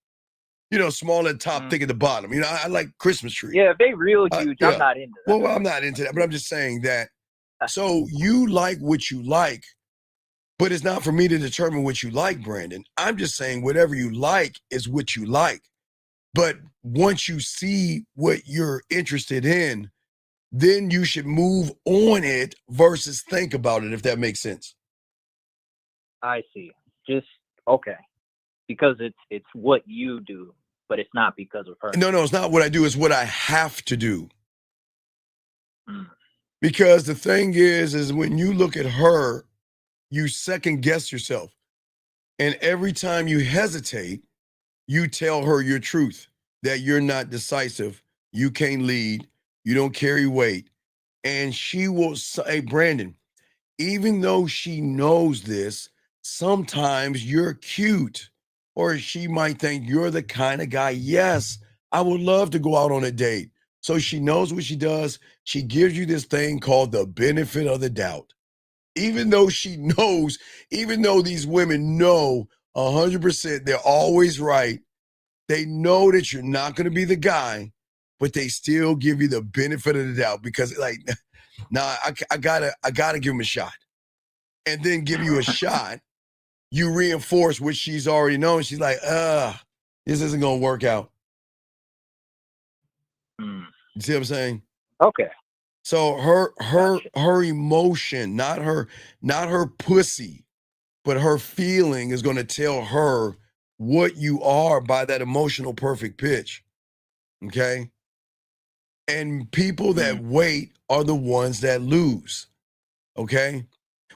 Speaker 7: You know, small at the top, thick at the bottom. You know, I like Christmas tree.
Speaker 14: Yeah, if they real huge, I'm not into that.
Speaker 7: Well, I'm not into that, but I'm just saying that. So you like what you like, but it's not for me to determine what you like, Brandon. I'm just saying whatever you like is what you like. But once you see what you're interested in, then you should move on it versus think about it, if that makes sense.
Speaker 14: I see. Just, okay. Because it's what you do, but it's not because of her.
Speaker 7: No, it's not what I do. It's what I have to do. Because the thing is when you look at her, you second guess yourself. And every time you hesitate, you tell her your truth, that you're not decisive, you can't lead, you don't carry weight. And she will say, Brandon, even though she knows this, sometimes you're cute, or she might think you're the kind of guy. Yes, I would love to go out on a date. So she knows what she does. She gives you this thing called the benefit of the doubt. Even though she knows, even though these women know 100% they're always right, they know that you're not going to be the guy, but they still give you the benefit of the doubt because, like, nah, I gotta give him a shot, and then give you a shot. You reinforce what she's already known. She's like, this isn't gonna work out. You see what I'm saying?
Speaker 14: Okay.
Speaker 7: So her emotion, not her pussy, but her feeling is gonna tell her what you are by that emotional perfect pitch. Okay. And people that wait are the ones that lose. Okay.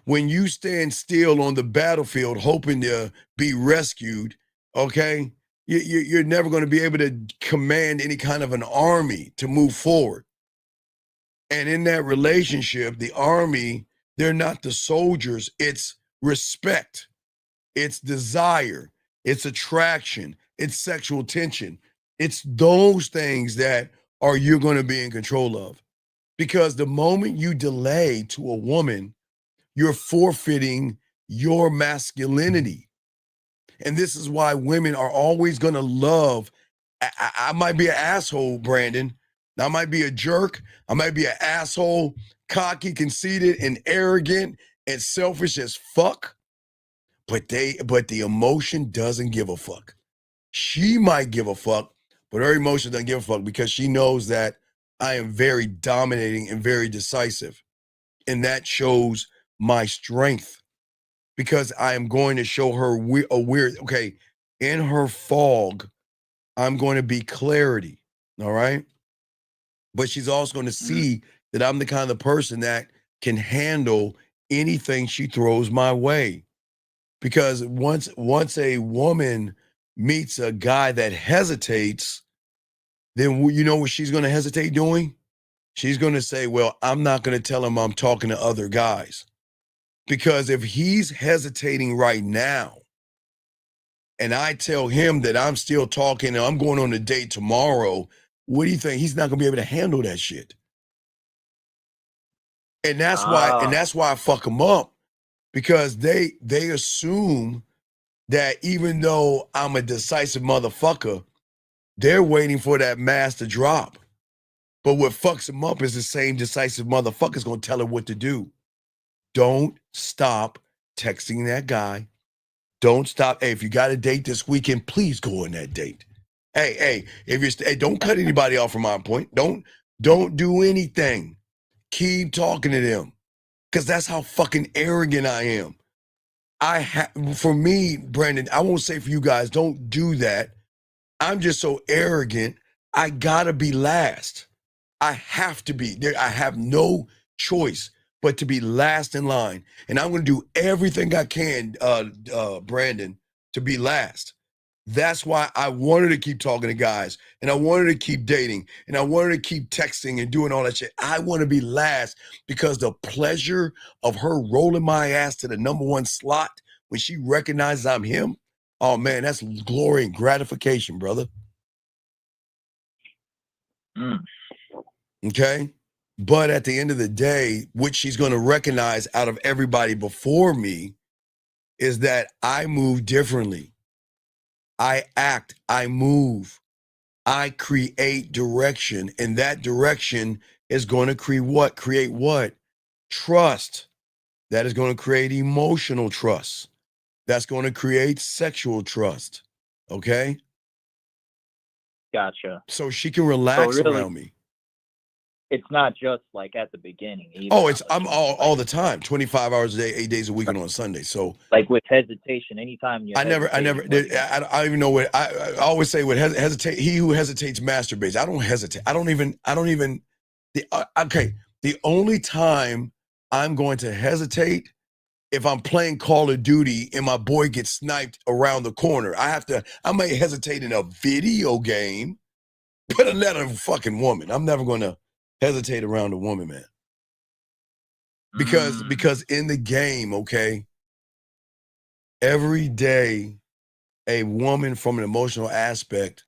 Speaker 7: When you stand still on the battlefield hoping to be rescued, okay, you're never going to be able to command any kind of an army to move forward. And in that relationship, the army, they're not the soldiers. It's respect, it's desire, it's attraction, it's sexual tension. It's those things that are you're going to be in control of. Because the moment you delay to a woman, you're forfeiting your masculinity. And this is why women are always going to love. I might be an asshole, Brandon. I might be a jerk. I might be an asshole, cocky, conceited, and arrogant, and selfish as fuck. But the emotion doesn't give a fuck. She might give a fuck, but her emotion doesn't give a fuck because she knows that I am very dominating and very decisive. And that shows my strength because I am going to show her okay, in her fog, I'm going to be clarity. All right. But she's also going to see that I'm the kind of person that can handle anything she throws my way. Because once a woman meets a guy that hesitates, then you know what she's going to hesitate doing? She's going to say, well, I'm not going to tell him I'm talking to other guys. Because if he's hesitating right now, and I tell him that I'm still talking and I'm going on a date tomorrow, what do you think? He's not going to be able to handle that shit. And that's why I fuck them up. Because they assume that even though I'm a decisive motherfucker, they're waiting for that mask to drop. But what fucks them up is the same decisive motherfucker's going to tell her what to do. Don't stop texting that guy. Don't stop. Hey, if you got a date this weekend, please go on that date. Hey, if you're don't cut anybody off from my point. Don't do anything. Keep talking to them. Because that's how fucking arrogant I am. For me, Brandon, I won't say for you guys, don't do that. I'm just so arrogant. I gotta be last. I have to be there. I have no choice but to be last in line. And I'm going to do everything I can, Brandon, to be last. That's why I wanted to keep talking to guys, and I wanted to keep dating, and I wanted to keep texting and doing all that shit. I want to be last because the pleasure of her rolling my ass to the number one slot when she recognizes I'm him, oh man, that's glory and gratification, brother. Okay? But at the end of the day, what she's going to recognize out of everybody before me is that I move differently. I act, I move, I create direction, and that direction is going to create what? Create what? Trust. That is going to create emotional trust. That's going to create sexual trust. Okay?
Speaker 14: Gotcha.
Speaker 7: So she can relax around me.
Speaker 14: It's not just like at the beginning either.
Speaker 7: Oh, I'm all the time, 25 hours a day, 8 days a week, and on Sunday. So
Speaker 14: like with hesitation, anytime you
Speaker 7: I don't even know what I always say. What hesitate? He who hesitates masturbates. I don't hesitate. I don't even. The only time I'm going to hesitate if I'm playing Call of Duty and my boy gets sniped around the corner. I may hesitate in a video game, but not a fucking woman. I'm never going to hesitate around a woman, man. Because in the game, okay, every day a woman from an emotional aspect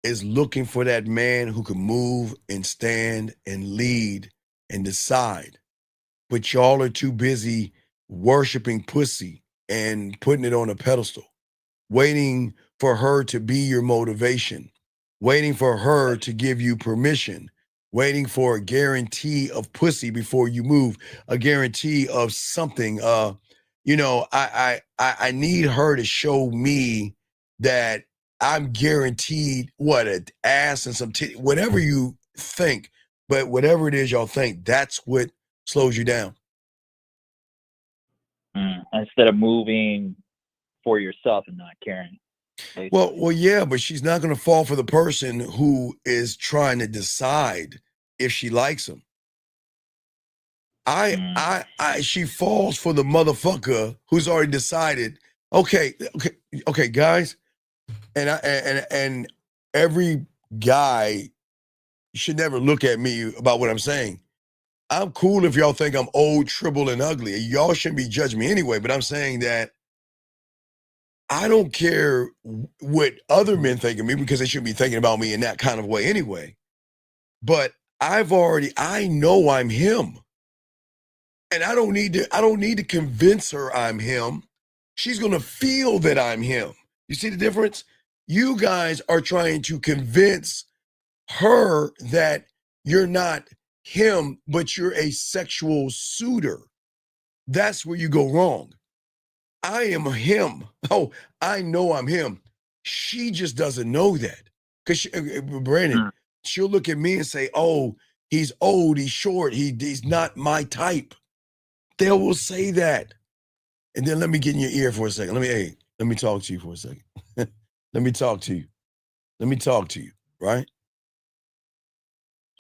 Speaker 7: is looking for that man who can move and stand and lead and decide. But y'all are too busy worshiping pussy and putting it on a pedestal, waiting for her to be your motivation, waiting for her to give you permission, waiting for a guarantee of pussy before you move, a guarantee of something. I need her to show me that I'm guaranteed what, an ass and some titty, whatever you think, but whatever it is y'all think, that's what slows you down.
Speaker 14: Instead of moving for yourself and not caring.
Speaker 7: Well, yeah, but she's not going to fall for the person who is trying to decide if she likes him. She falls for the motherfucker who's already decided. Okay, guys, and every guy should never look at me about what I'm saying. I'm cool if y'all think I'm old, triple, and ugly. Y'all shouldn't be judging me anyway. But I'm saying that I don't care what other men think of me because they shouldn't be thinking about me in that kind of way anyway. But I know I'm him. And I don't need to convince her I'm him. She's going to feel that I'm him. You see the difference? You guys are trying to convince her that you're not him, but you're a sexual suitor. That's where you go wrong. I am him. Oh, I know I'm him. She just doesn't know that. Because Brandon, she'll look at me and say, oh, he's old, he's short, he's not my type. They will say that. And then let me get in your ear for a second. Let me talk to you for a second. Let me talk to you, right?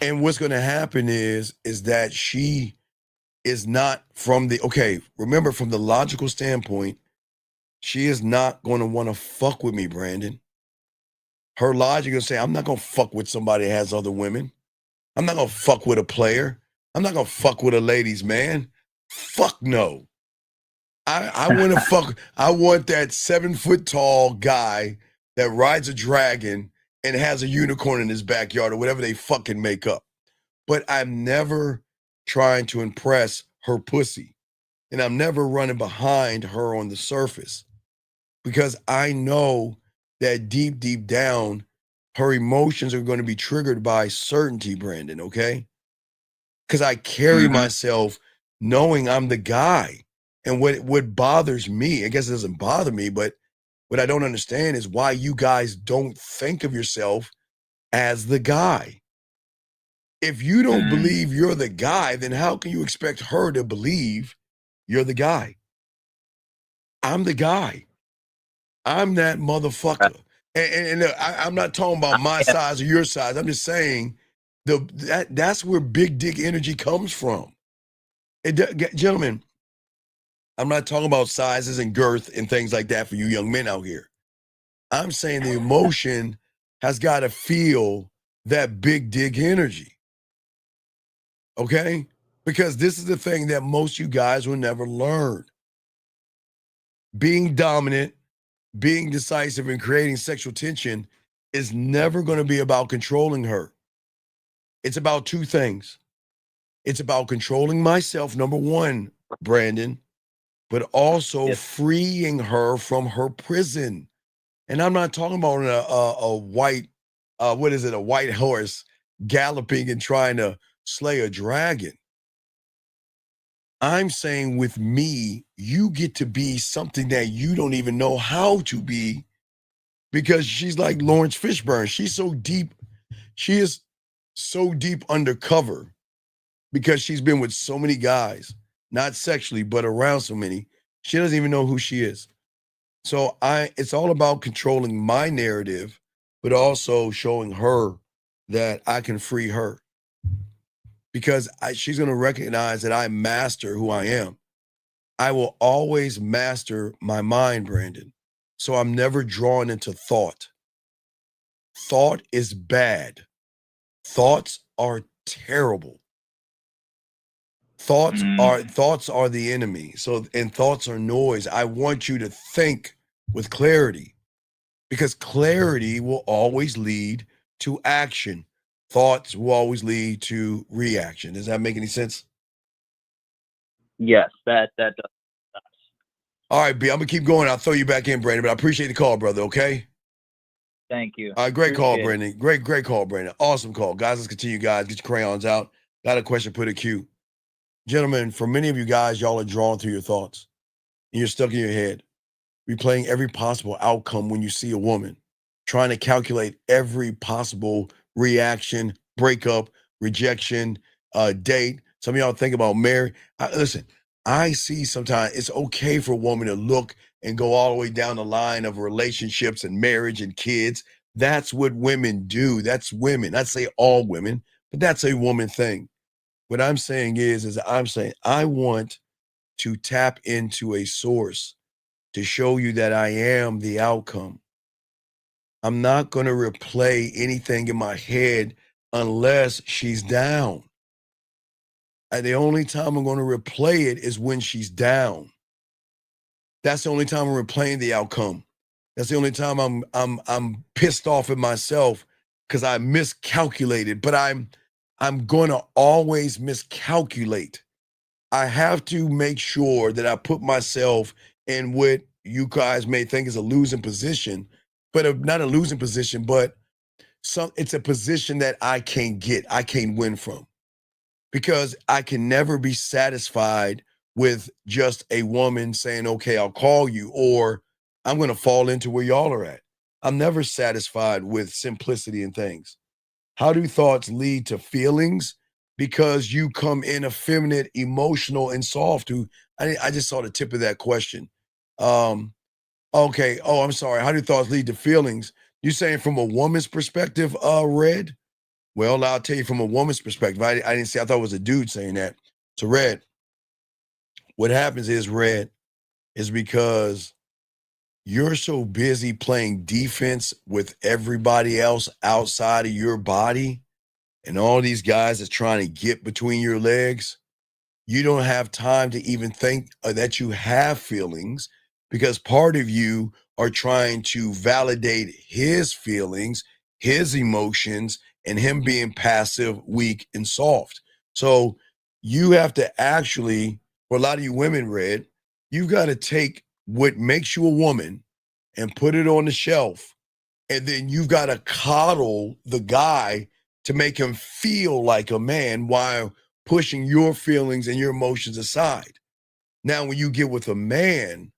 Speaker 7: And what's going to happen is that she is not remember from the logical standpoint, she is not going to want to fuck with me, Brandon. Her logic is say, I'm not going to fuck with somebody that has other women. I'm not going to fuck with a player. I'm not going to fuck with a ladies' man. Fuck no. I want to fuck. I want that 7-foot tall guy that rides a dragon and has a unicorn in his backyard or whatever they fucking make up. But I'm never trying to impress her pussy. And I'm never running behind her on the surface because I know that deep, deep down, her emotions are going to be triggered by certainty, Brandon, okay? Because I carry myself knowing I'm the guy. And what bothers me, I guess it doesn't bother me, but what I don't understand is why you guys don't think of yourself as the guy. If you don't believe you're the guy, then how can you expect her to believe you're the guy? I'm the guy. I'm that motherfucker. And I'm not talking about my size or your size. I'm just saying that's where big dick energy comes from. Gentlemen, I'm not talking about sizes and girth and things like that for you young men out here. I'm saying the emotion has got to feel that big dick energy. Okay? Because this is the thing that most you guys will never learn. Being dominant, being decisive, and creating sexual tension is never going to be about controlling her. It's about two things. It's about controlling myself, number one, Brandon, but also freeing her from her prison. And I'm not talking about a white, a white horse galloping and trying to slay a dragon. I'm saying with me, you get to be something that you don't even know how to be because she's like Lawrence Fishburne. She is so deep undercover because she's been with so many guys, not sexually, but around so many. She doesn't even know who she is. So it's all about controlling my narrative, but also showing her that I can free her. Because she's going to recognize that I master who I am. I will always master my mind, Brandon. So I'm never drawn into thought. Thought is bad. Thoughts are terrible. Thoughts are the enemy. So, and thoughts are noise. I want you to think with clarity, because clarity will always lead to action. Thoughts will always lead to reaction. Does that make any sense?
Speaker 14: Yes, that does.
Speaker 7: All right, B, I'm gonna keep going. I'll throw you back in, Brandon, but I appreciate the call, brother. Okay.
Speaker 14: Thank you.
Speaker 7: All right, great call,
Speaker 14: Appreciate it.
Speaker 7: Brandon. Great call, Brandon. Awesome call. Guys, let's continue, guys. Get your crayons out. Got a question, put a cue. Gentlemen, for many of you guys, y'all are drawn through your thoughts. And you're stuck in your head, replaying every possible outcome when you see a woman, trying to calculate every possible reaction, breakup, rejection, date. Some of y'all think about marriage. Listen, I see sometimes it's okay for a woman to look and go all the way down the line of relationships and marriage and kids. That's what women do. That's women. I'd say all women, but that's a woman thing. What I'm saying is I'm saying I want to tap into a source to show you that I am the outcome. I'm not going to replay anything in my head unless she's down. And the only time I'm going to replay it is when she's down. That's the only time I'm replaying the outcome. That's the only time I'm pissed off at myself because I miscalculated. But I'm going to always miscalculate. I have to make sure that I put myself in what you guys may think is a losing position, but not a losing position, but it's a position that I can't get, I can't win from, because I can never be satisfied with just a woman saying, okay, I'll call you, or I'm going to fall into where y'all are at. I'm never satisfied with simplicity in things. How do thoughts lead to feelings? Because you come in effeminate, emotional, and soft. I just saw the tip of that question. Okay. Oh, I'm sorry. How do thoughts lead to feelings? You saying from a woman's perspective, Red? Well, I'll tell you from a woman's perspective. I didn't see. I thought it was a dude saying that. So, Red, what happens is, Red, is because you're so busy playing defense with everybody else outside of your body, and all these guys that's trying to get between your legs, you don't have time to even think that you have feelings, because part of you are trying to validate his feelings, his emotions, and him being passive, weak, and soft. So you have to actually, for a lot of you women, Red, you've got to take what makes you a woman and put it on the shelf. And then you've got to coddle the guy to make him feel like a man while pushing your feelings and your emotions aside. Now, when you get with a man,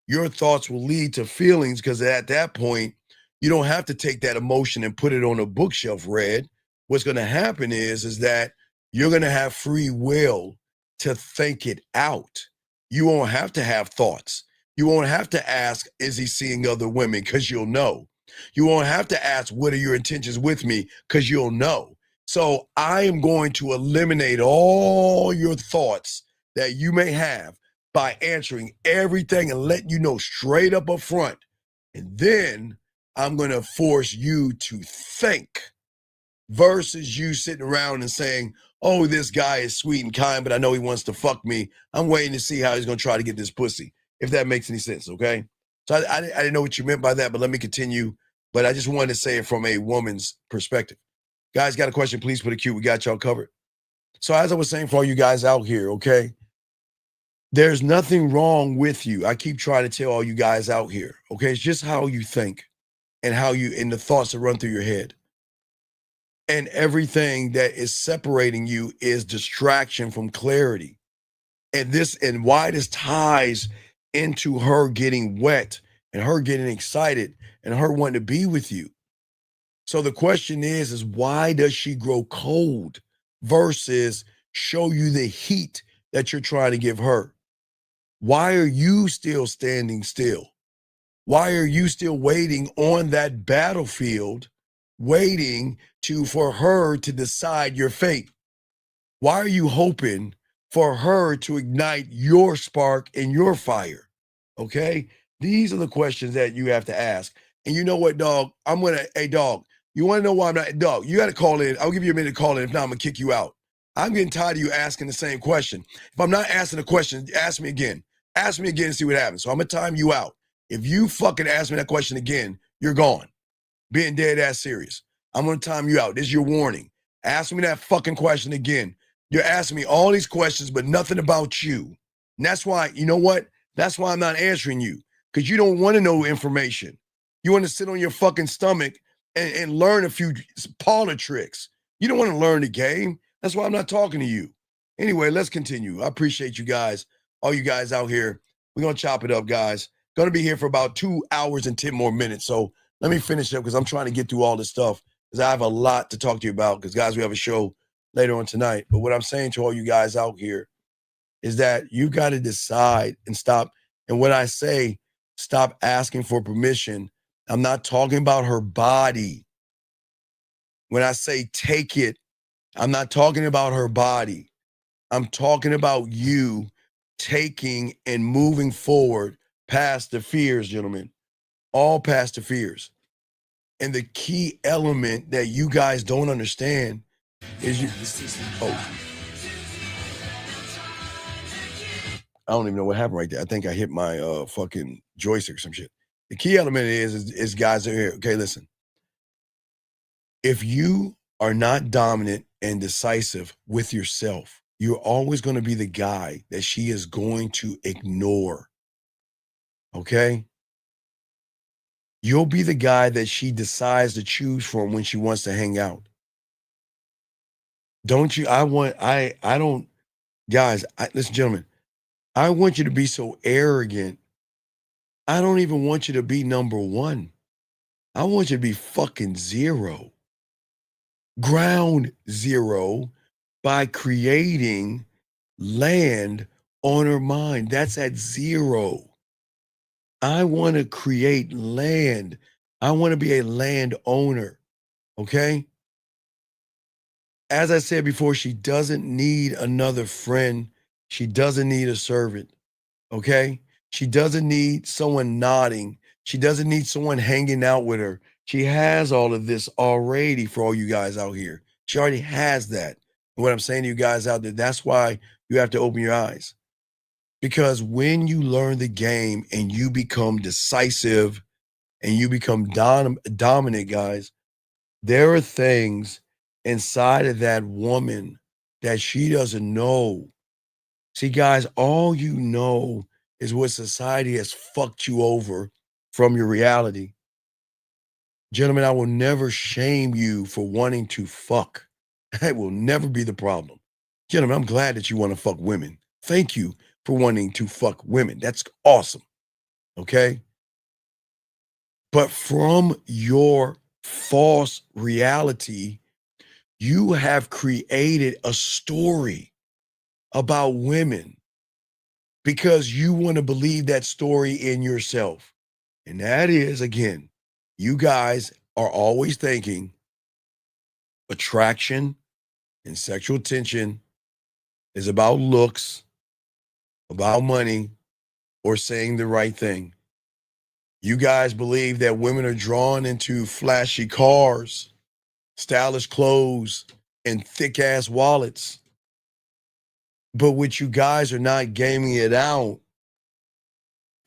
Speaker 7: your thoughts will lead to feelings, because at that point, you don't have to take that emotion and put it on a bookshelf, Red. What's going to happen is that you're going to have free will to think it out. You won't have to have thoughts. You won't have to ask, is he seeing other women? Because you'll know. You won't have to ask, what are your intentions with me? Because you'll know. So I am going to eliminate all your thoughts that you may have by answering everything and letting you know straight up front. And then I'm going to force you to think, versus you sitting around and saying, oh, this guy is sweet and kind, but I know he wants to fuck me. I'm waiting to see how he's going to try to get this pussy, if that makes any sense, okay? So I didn't know what you meant by that, but let me continue. But I just wanted to say it from a woman's perspective. Guys, got a question, please put a Q. We got y'all covered. So as I was saying, for all you guys out here, okay, there's nothing wrong with you. I keep trying to tell all you guys out here, okay? It's just how you think and the thoughts that run through your head. And everything that is separating you is distraction from clarity. And why this ties into her getting wet and her getting excited and her wanting to be with you. So the question is why does she grow cold versus show you the heat that you're trying to give her? Why are you still standing still? Why are you still waiting on that battlefield, waiting for her to decide your fate? Why are you hoping for her to ignite your spark and your fire? Okay? These are the questions that you have to ask. And you know what, dog? Hey, dog, you want to know why I'm not, dog, you got to call in. I'll give you a minute to call in. If not, I'm going to kick you out. I'm getting tired of you asking the same question. If I'm not asking a question, ask me again. Ask me again and see what happens. So I'm gonna time you out. If you fucking ask me that question again, you're gone. Being dead ass serious. I'm gonna time you out. This is your warning. Ask me that fucking question again. You're asking me all these questions, but nothing about you. And that's why, you know what? That's why I'm not answering you. Because you don't want to know information. You want to sit on your fucking stomach and learn a few parlor tricks. You don't want to learn the game. That's why I'm not talking to you. Anyway, let's continue. I appreciate you guys, all you guys out here. We're going to chop it up, guys. Going to be here for about 2 hours and 10 more minutes. So let me finish up because I'm trying to get through all this stuff because I have a lot to talk to you about because, guys, we have a show later on tonight. But what I'm saying to all you guys out here is that you got to decide and stop. And when I say stop asking for permission, I'm not talking about her body. When I say take it, I'm not talking about her body. I'm talking about you taking and moving forward past the fears, gentlemen, all past the fears. And the key element that you guys don't understand is you. Oh, I don't even know what happened right there. I think I hit my fucking joystick or some shit. The key element is guys are here. Okay, listen. If you are not dominant and decisive with yourself, you're always going to be the guy that she is going to ignore. Okay? You'll be the guy that she decides to choose from when she wants to hang out. Don't you? Listen, gentlemen, I want you to be so arrogant. I don't even want you to be number one. I want you to be fucking zero. Ground zero by creating land on her mind. That's at zero. I want to create land. I want to be a land owner. Okay? As I said before, she doesn't need another friend. She doesn't need a servant. Okay? She doesn't need someone nodding. She doesn't need someone hanging out with her. She has all of this already for all you guys out here. She already has that. And what I'm saying to you guys out there, that's why you have to open your eyes. Because when you learn the game and you become decisive and you become dominant, guys, there are things inside of that woman that she doesn't know. See, guys, all you know is what society has fucked you over from your reality. Gentlemen, I will never shame you for wanting to fuck. That will never be the problem. Gentlemen, I'm glad that you want to fuck women. Thank you for wanting to fuck women. That's awesome. Okay? But from your false reality, you have created a story about women because you want to believe that story in yourself. And that is, again, you guys are always thinking attraction and sexual tension is about looks, about money, or saying the right thing. You guys believe that women are drawn into flashy cars, stylish clothes, and thick-ass wallets. But what you guys are not gaming it out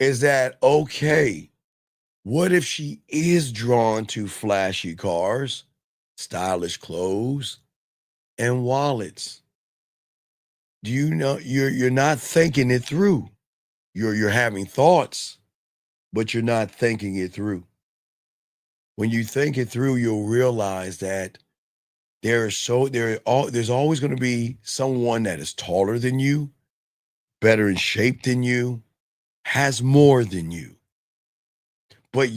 Speaker 7: is that, okay, what if she is drawn to flashy cars, stylish clothes, and wallets? Do you know you're not thinking it through? You're having thoughts, but you're not thinking it through. When you think it through, you'll realize that there's always going to be someone that is taller than you, better in shape than you, has more than you. But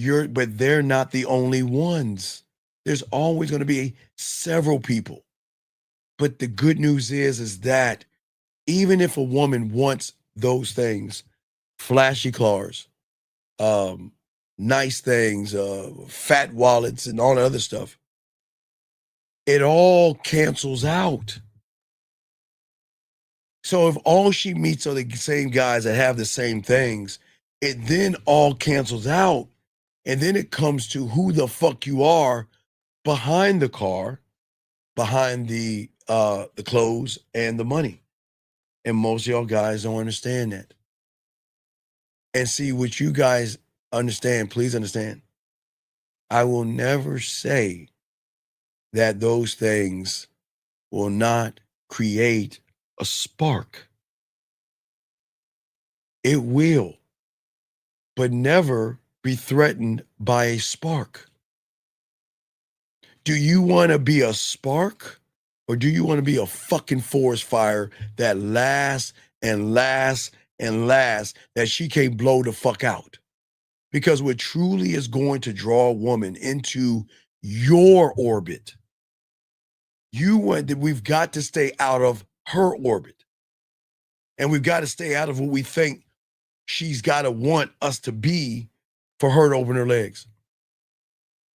Speaker 7: they're not the only ones. There's always going to be several people. But the good news is that even if a woman wants those things, flashy cars, nice things, fat wallets, and all the other stuff, it all cancels out. So if all she meets are the same guys that have the same things, it then all cancels out. And then it comes to who the fuck you are behind the car, behind the the clothes and the money. And most of y'all guys don't understand that. And see, what you guys understand, please understand, I will never say that those things will not create a spark. It will, but never be threatened by a spark. Do you want to be a spark, or do you want to be a fucking forest fire that lasts and lasts and lasts, that she can't blow the fuck out? Because what truly is going to draw a woman into your orbit, we've got to stay out of her orbit. And we've got to stay out of what we think she's got to want us to be for her to open her legs.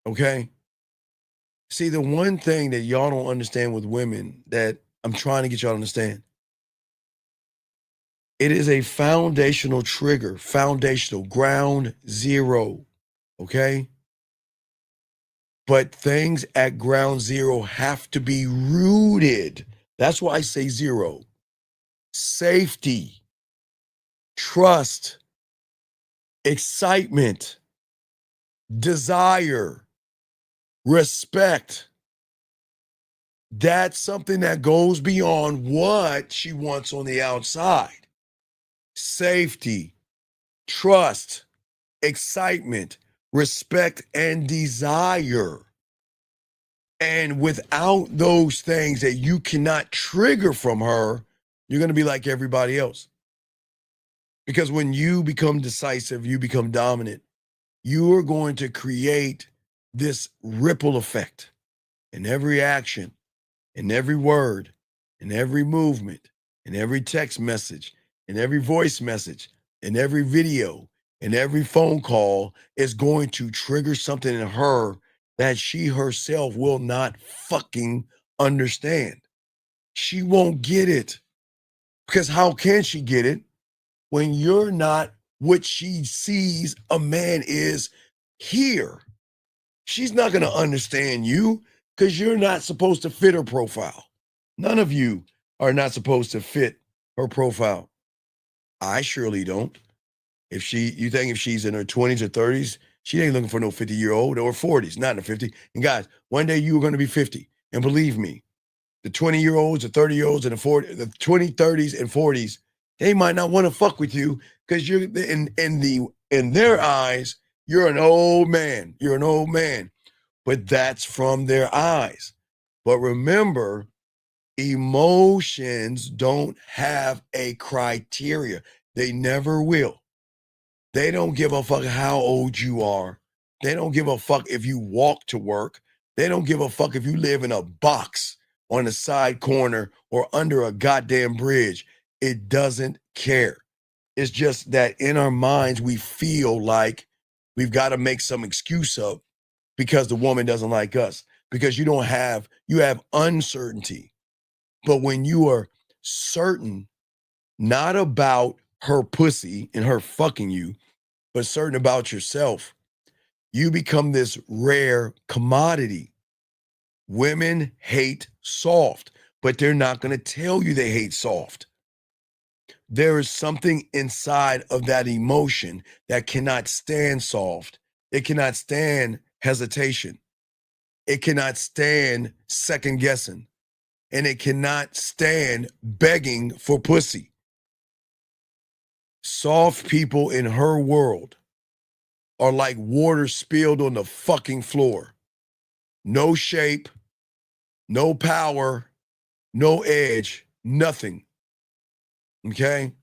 Speaker 7: Okay? See, the one thing that y'all don't understand with women that I'm trying to get y'all to understand, it is a foundational trigger, foundational, ground zero, okay? But things at ground zero have to be rooted. That's why I say zero. Safety, trust, excitement, desire, respect. That's something that goes beyond what she wants on the outside. Safety, trust, excitement, respect, and desire. And without those things that you cannot trigger from her, you're going to be like everybody else. Because when you become decisive, you become dominant, you are going to create this ripple effect in every action, in every word, in every movement, in every text message, in every voice message, in every video, in every phone call is going to trigger something in her that she herself will not fucking understand. She won't get it. Because how can she get it when you're not what she sees a man is here? She's not going to understand you because you're not supposed to fit her profile. None of you are not supposed to fit her profile. I surely don't. You think if she's in her 20s or 30s, she ain't looking for no 50-year-old, or 40s, not in the 50. And guys, one day you are going to be 50. And believe me, the 20-year-olds, the 30-year-olds, and the 20, 30s, and 40s, they might not want to fuck with you because you're in their eyes, you're an old man. You're an old man. But that's from their eyes. But remember, emotions don't have a criteria. They never will. They don't give a fuck how old you are. They don't give a fuck if you walk to work. They don't give a fuck if you live in a box on a side corner or under a goddamn bridge. It doesn't care. It's just that in our minds, we feel like we've got to make some excuse up because the woman doesn't like us, because you have uncertainty. But when you are certain, not about her pussy and her fucking you, but certain about yourself, you become this rare commodity. Women hate soft, but they're not going to tell you they hate soft. There is something inside of that emotion that cannot stand soft. It cannot stand hesitation. It cannot stand second guessing. And it cannot stand begging for pussy. Soft people in her world are like water spilled on the fucking floor. No shape, no power, no edge, nothing. Okay?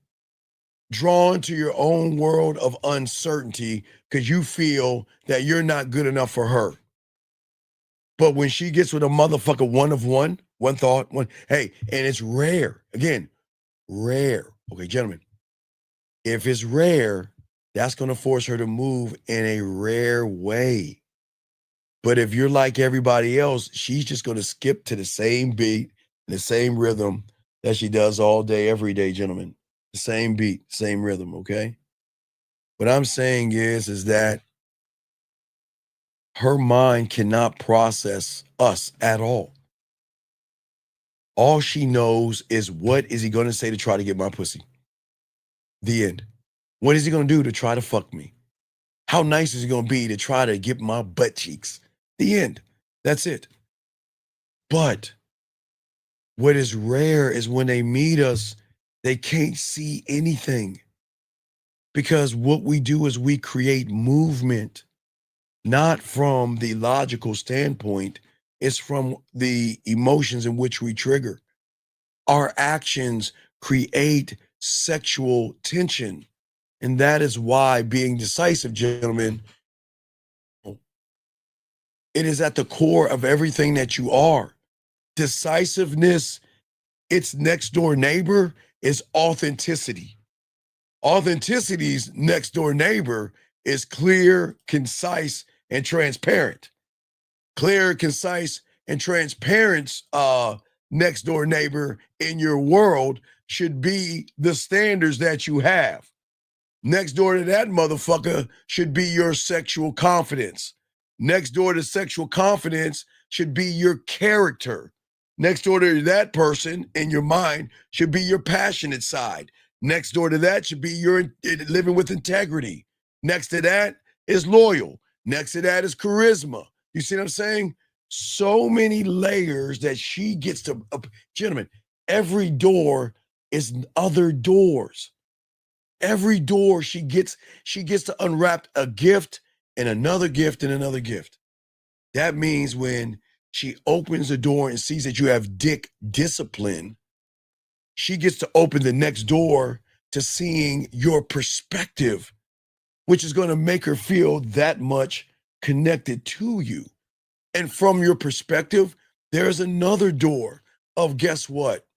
Speaker 7: Drawn to your own world of uncertainty because you feel that you're not good enough for her. But when she gets with a motherfucker one of one thought, hey, and it's rare. Again, rare. Okay, gentlemen, if it's rare, that's going to force her to move in a rare way. But if you're like everybody else, she's just going to skip to the same beat and the same rhythm that she does all day, every day, gentlemen. The same beat, same rhythm, okay? What I'm saying is that her mind cannot process us at all. All she knows is what is he going to say to try to get my pussy? The end. What is he going to do to try to fuck me? How nice is he going to be to try to get my butt cheeks? The end. That's it. But what is rare is when they meet us, they can't see anything. Because what we do is we create movement, not from the logical standpoint, it's from the emotions in which we trigger. Our actions create sexual tension. And that is why being decisive, gentlemen, it is at the core of everything that you are. Decisiveness, its next door neighbor is authenticity. Authenticity's next door neighbor is clear, concise, and transparent. Clear, concise, and transparent next door neighbor in your world should be the standards that you have. Next door to that motherfucker should be your sexual confidence. Next door to sexual confidence should be your character. Next door to that person in your mind should be your passionate side. Next door to that should be your living with integrity. Next to that is loyal. Next to that is charisma. You see what I'm saying? So many layers that she gets to, gentlemen, every door is other doors. Every door she gets to unwrap a gift and another gift and another gift. That means when she opens the door and sees that you have dick discipline, she gets to open the next door to seeing your perspective, which is going to make her feel that much connected to you. And from your perspective, there's another door of, guess what?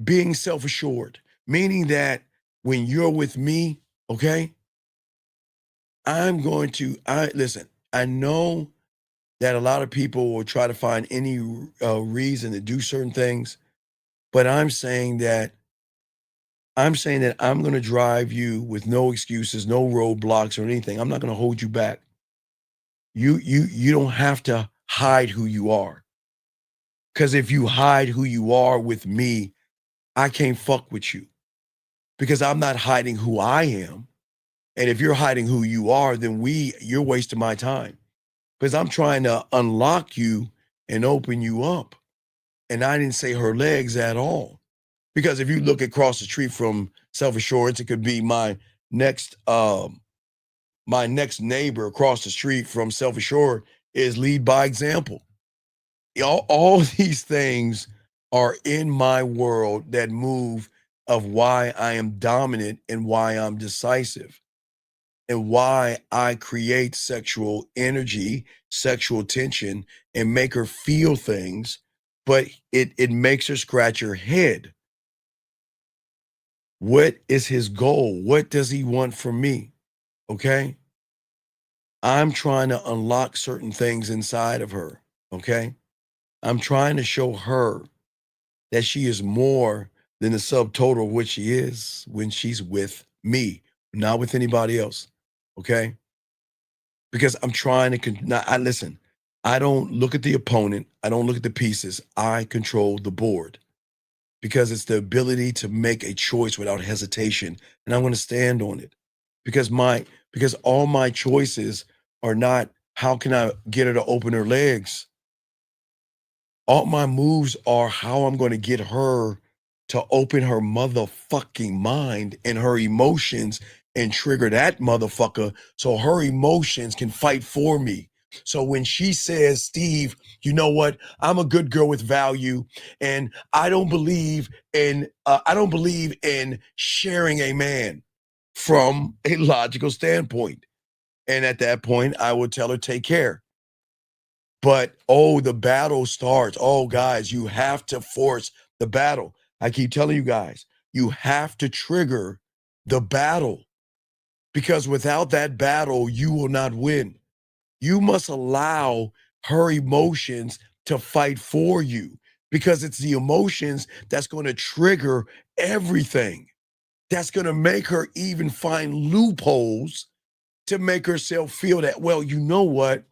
Speaker 7: Being self-assured, meaning that when you're with me, okay, listen, I know that a lot of people will try to find any reason to do certain things, but I'm saying that I'm going to drive you with no excuses, no roadblocks or anything. I'm not going to hold you back. You don't have to hide who you are. Because if you hide who you are with me, I can't fuck with you. Because I'm not hiding who I am. And if you're hiding who you are, then you're wasting my time. Because I'm trying to unlock you and open you up. And I didn't say her legs at all. Because if you look across the street from Self-Assurance, it could be my next neighbor across the street from Self-Assured is Lead by Example. All these things are in my world that move of why I am dominant and why I'm decisive and why I create sexual energy, sexual tension, and make her feel things, but it makes her scratch her head. What is his goal? What does he want from me? Okay? I'm trying to unlock certain things inside of her. Okay? I'm trying to show her that she is more than the subtotal of what she is when she's with me, not with anybody else. Okay? Because I'm trying to, listen, I don't look at the opponent. I don't look at the pieces. I control the board because it's the ability to make a choice without hesitation. And I'm going to stand on it because all my choices are not, how can I get her to open her legs? All my moves are how I'm going to get her to open her motherfucking mind and her emotions and trigger that motherfucker so her emotions can fight for me. So when she says, Steve, you know what? I'm a good girl with value and I don't believe in sharing a man from a logical standpoint. And at that point, I would tell her, take care. But, the battle starts. Oh, guys, you have to force the battle. I keep telling you guys, you have to trigger the battle because without that battle, you will not win. You must allow her emotions to fight for you because it's the emotions that's going to trigger everything. That's going to make her even find loopholes to make herself feel that, well, you know what?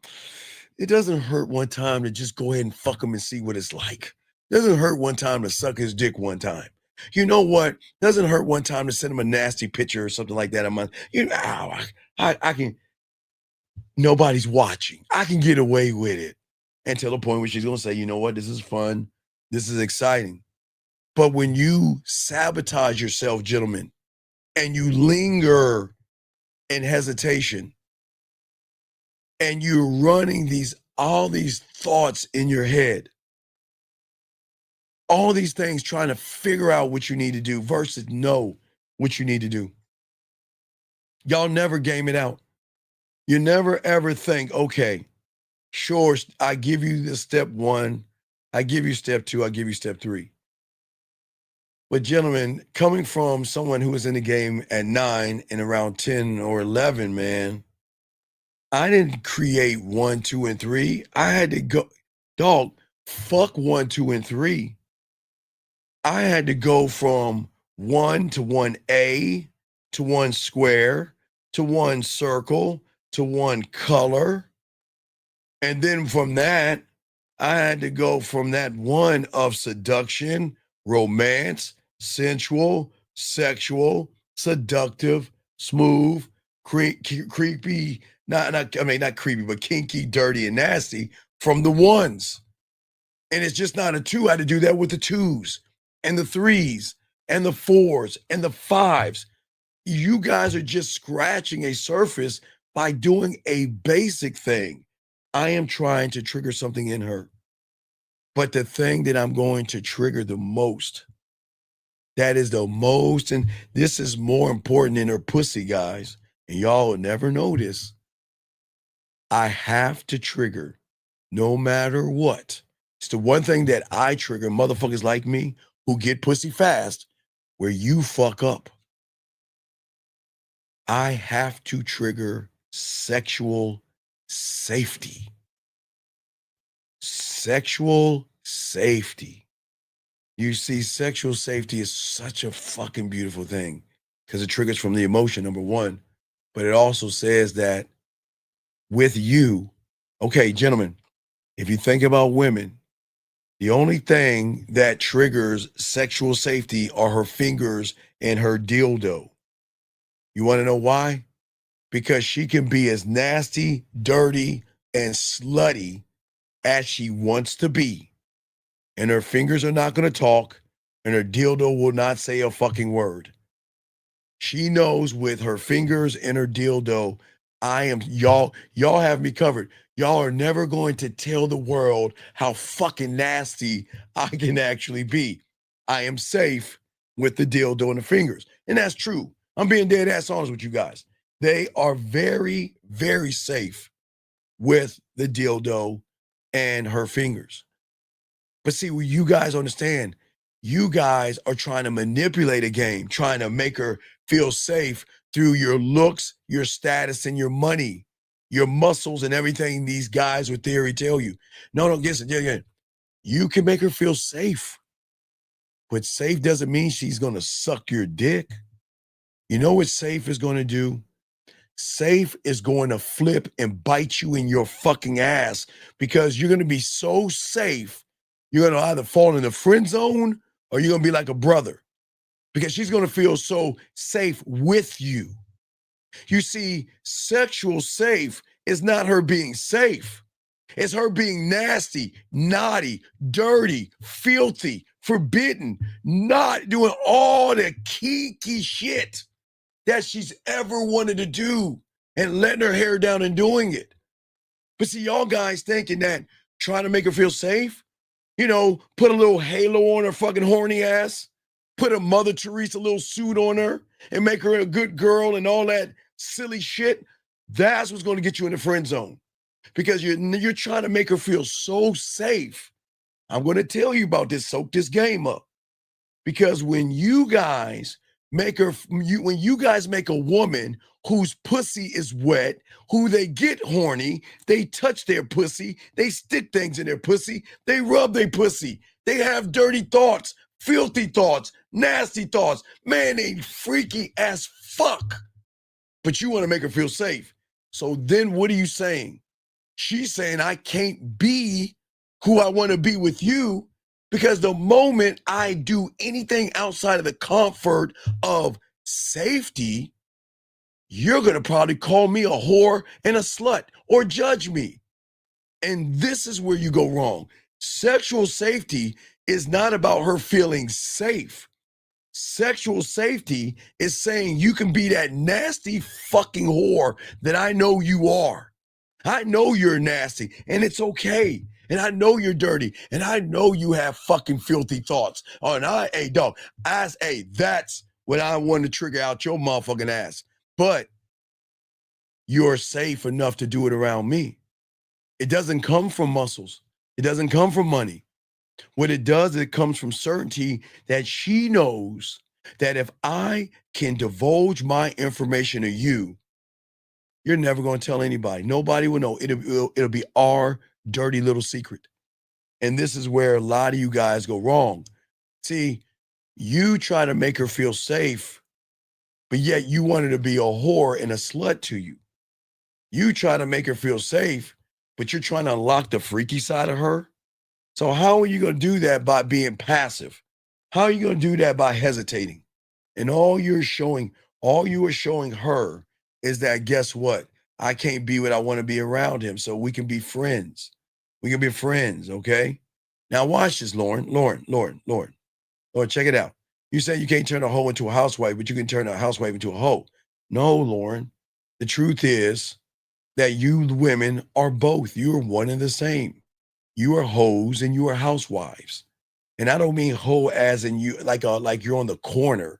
Speaker 7: It doesn't hurt one time to just go ahead and fuck them and see what it's like. Doesn't hurt one time to suck his dick one time. You know what? Doesn't hurt one time to send him a nasty picture or something like that a month. You know, I can, nobody's watching. I can get away with it until the point where she's going to say, you know what? This is fun. This is exciting. But when you sabotage yourself, gentlemen, and you linger in hesitation, and you're running all these thoughts in your head, all these things trying to figure out what you need to do versus know what you need to do. Y'all never game it out. You never ever think, okay, sure, I give you the step 1, I give you step 2, I give you step 3. But gentlemen, coming from someone who was in the game at 9 and around 10 or 11, man, I didn't create 1, 2, and 3. I had to go, dog, fuck 1, 2, and 3. I had to go from 1 to 1A to 1 square to 1 circle to 1 color. And then from that, I had to go from that 1 of seduction, romance, sensual, sexual, seductive, smooth, creepy, not creepy, but kinky, dirty, and nasty from the 1s. And it's just not a 2. I had to do that with the 2s and the 3s and the 4s and the 5s. You guys are just scratching a surface by doing a basic thing. I am trying to trigger something in her. But the thing that I'm going to trigger the most, that is the most, and this is more important than her pussy, guys, and y'all will never know this. I have to trigger no matter what. It's the one thing that I trigger motherfuckers like me who get pussy fast, where you fuck up. I have to trigger sexual safety. Sexual safety. You see, sexual safety is such a fucking beautiful thing because it triggers from the emotion, number 1. But it also says that with you, okay, gentlemen, if you think about women, the only thing that triggers sexual safety are her fingers and her dildo. You want to know why? Because she can be as nasty, dirty, and slutty as she wants to be. And her fingers are not going to talk, and her dildo will not say a fucking word. She knows with her fingers and her dildo, y'all have me covered. Y'all are never going to tell the world how fucking nasty I can actually be. I am safe with the dildo and the fingers. And that's true. I'm being dead ass honest with you guys. They are very, very safe with the dildo and her fingers. But see, what you guys understand, you guys are trying to manipulate a game, trying to make her feel safe through your looks, your status, and your money, your muscles, and everything these guys with theory tell you. No, guess it. Yeah. You can make her feel safe. But safe doesn't mean she's going to suck your dick. You know what safe is going to do? Safe is going to flip and bite you in your fucking ass because you're going to be so safe. You're going to either fall in the friend zone or you're going to be like a brother because she's going to feel so safe with you. You see, sexual safe is not her being safe. It's her being nasty, naughty, dirty, filthy, forbidden, not doing all the kinky shit that she's ever wanted to do and letting her hair down and doing it. But see, y'all guys thinking that trying to make her feel safe, put a little halo on her fucking horny ass, put a Mother Teresa little suit on her and make her a good girl and all that silly shit. That's what's going to get you in the friend zone because you're trying to make her feel so safe. I'm going to tell you about this, soak this game up. Because when you guys make a woman whose pussy is wet, who they get horny, they touch their pussy, they stick things in their pussy, they rub their pussy, they have dirty thoughts, filthy thoughts, nasty thoughts. Man, they freaky as fuck. But you want to make her feel safe. So then what are you saying? She's saying, I can't be who I want to be with you Because the moment I do anything outside of the comfort of safety, you're going to probably call me a whore and a slut or judge me. And this is where you go wrong. Sexual safety is not about her feeling safe. Sexual safety is saying you can be that nasty fucking whore that I know you are. I know you're nasty and it's okay. And I know you're dirty and I know you have fucking filthy thoughts. Oh, and hey, dog, that's what I want to trigger out your motherfucking ass. But you're safe enough to do it around me. It doesn't come from muscles. It doesn't come from money. What it does, it comes from certainty that she knows that if I can divulge my information to you, you're never going to tell anybody. Nobody will know. It'll be our dirty little secret. And this is where a lot of you guys go wrong. See, you try to make her feel safe, but yet you want her to be a whore and a slut to you. You try to make her feel safe, but you're trying to unlock the freaky side of her. So how are you going to do that by being passive? How are you going to do that by hesitating? And all you are showing her is that, guess what? I can't be what I want to be around him, so we can be friends. We can be friends, okay? Now watch this, Lauren, check it out. You say you can't turn a hoe into a housewife, but you can turn a housewife into a hoe. No, Lauren. The truth is that you women are both. You are one and the same. You are hoes and you are housewives. And I don't mean hoe as in you like you're on the corner,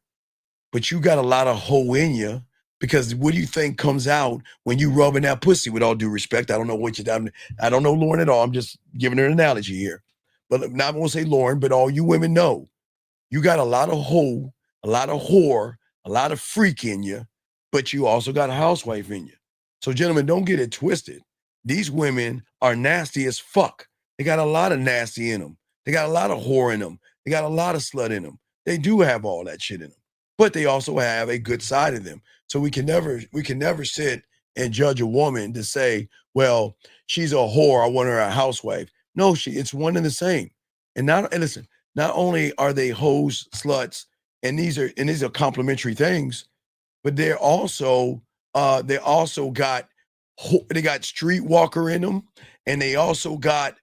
Speaker 7: but you got a lot of hoe in you, because what do you think comes out when you rubbing that pussy? With all due respect, I don't know what you're doing. I don't know Lauren at all. I'm just giving her an analogy here. But now I'm gonna say Lauren, but all you women know, you got a lot of hoe, a lot of whore, a lot of freak in you, but you also got a housewife in you. So gentlemen, don't get it twisted. These women are nasty as fuck. They got a lot of nasty in them. They got a lot of whore in them. They got a lot of slut in them. They do have all that shit in them, but they also have a good side of them. So we can never sit and judge a woman to say, well, she's a whore, I want her a housewife. No, it's one and the same. And listen, not only are they hoes, sluts, and these are complementary things, but they also got streetwalker in them, and they also got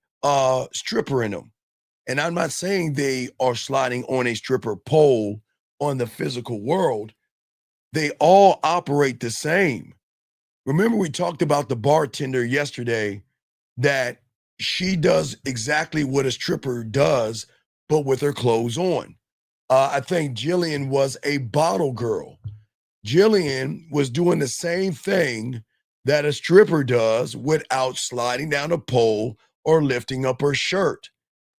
Speaker 7: stripper in them. And I'm not saying they are sliding on a stripper pole on the physical world. They all operate the same. Remember, we talked about the bartender yesterday, that she does exactly what a stripper does, but with her clothes on. I think Jillian was a bottle girl. Jillian was doing the same thing that a stripper does without sliding down a pole or lifting up her shirt.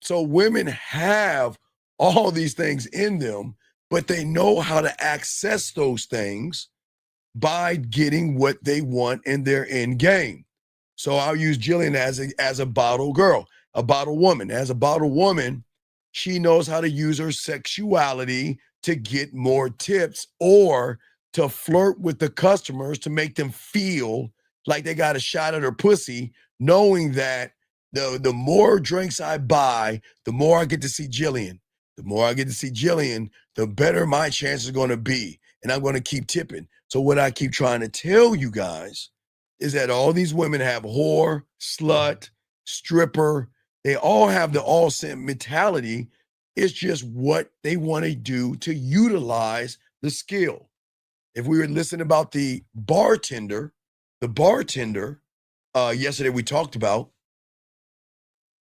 Speaker 7: So women have all these things in them, but they know how to access those things by getting what they want in their end game. So I'll use Jillian as a bottle girl, a bottle woman. As a bottle woman, she knows how to use her sexuality to get more tips or to flirt with the customers to make them feel like they got a shot at her pussy, knowing that the more drinks I buy, the more I get to see Jillian. The more I get to see Jillian, the better my chance is going to be. And I'm going to keep tipping. So what I keep trying to tell you guys is that all these women have whore, slut, stripper. They all have the all-same mentality. It's just what they want to do to utilize the skill. If we were listening about the bartender yesterday we talked about,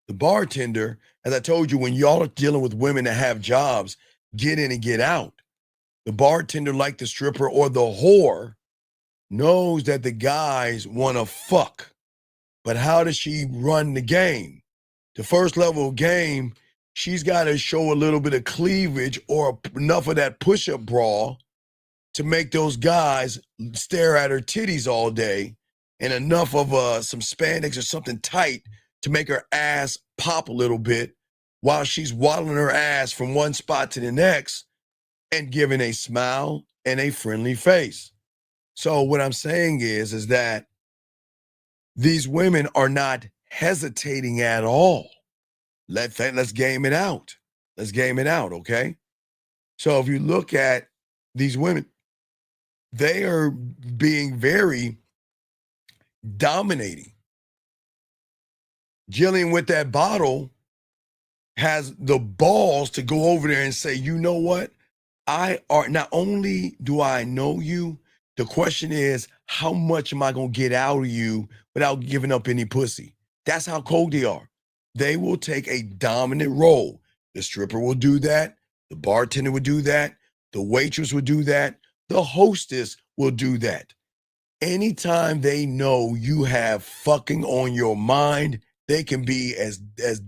Speaker 7: the bartender, as I told you, when y'all are dealing with women that have jobs, get in and get out. The bartender, like the stripper or the whore, knows that the guys want to fuck. But how does she run the game? The first level of game, she's got to show a little bit of cleavage or enough of that push-up bra to make those guys stare at her titties all day, and enough of some spandex or something tight to make her ass pop a little bit while she's waddling her ass from one spot to the next and giving a smile and a friendly face. So what I'm saying is that these women are not hesitating at all. Let's game it out. Let's game it out, okay? So if you look at these women, they are being very dominating. Jillian with that bottle has the balls to go over there and say, you know what? Not only do I know you, the question is, how much am I going to get out of you without giving up any pussy? That's how cold they are. They will take a dominant role. The stripper will do that. The bartender will do that. The waitress will do that. The hostess will do that. Anytime they know you have fucking on your mind, they can be as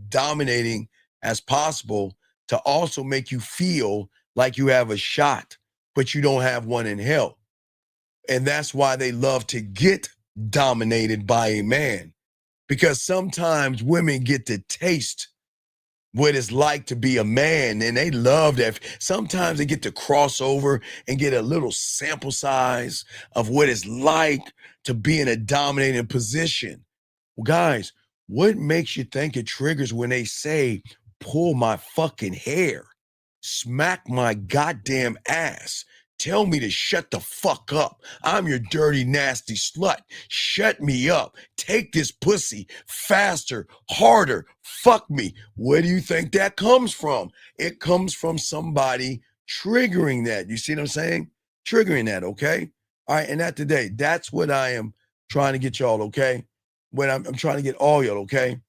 Speaker 7: dominating as possible to also make you feel like you have a shot, but you don't have one in hell. And that's why they love to get dominated by a man, because sometimes women get to taste what it's like to be a man, and they love that. Sometimes they get to cross over and get a little sample size of what it's like to be in a dominating position. Well, guys, what makes you think it triggers when they say, pull my fucking hair, smack my goddamn ass, tell me to shut the fuck up? I'm your dirty, nasty slut. Shut me up. Take this pussy faster, harder. Fuck me. Where do you think that comes from? It comes from somebody triggering that. You see what I'm saying? Triggering that, okay? All right, and that today, that's what I am trying to get y'all, okay? When I'm trying to get all y'all, okay?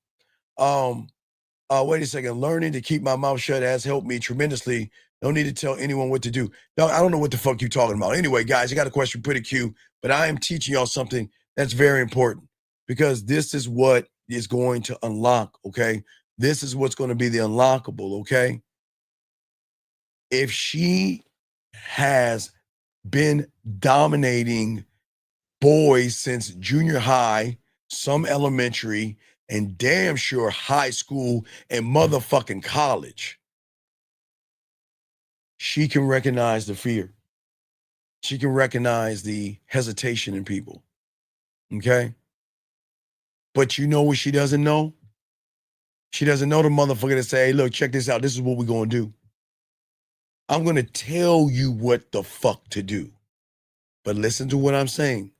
Speaker 7: Wait a second. Learning to keep my mouth shut has helped me tremendously. No need to tell anyone what to do. No, I don't know what the fuck you're talking about. Anyway, guys, I got a question, put a Q, but I am teaching y'all something that's very important, because this is what is going to unlock, okay? This is what's going to be the unlockable, okay? If she has been dominating boys since junior high, some elementary, and damn sure high school and motherfucking college, she can recognize the fear. She can recognize the hesitation in people, okay? But you know what she doesn't know? She doesn't know the motherfucker to say, hey, look, check this out. This is what we're going to do. I'm going to tell you what the fuck to do. But listen to what I'm saying.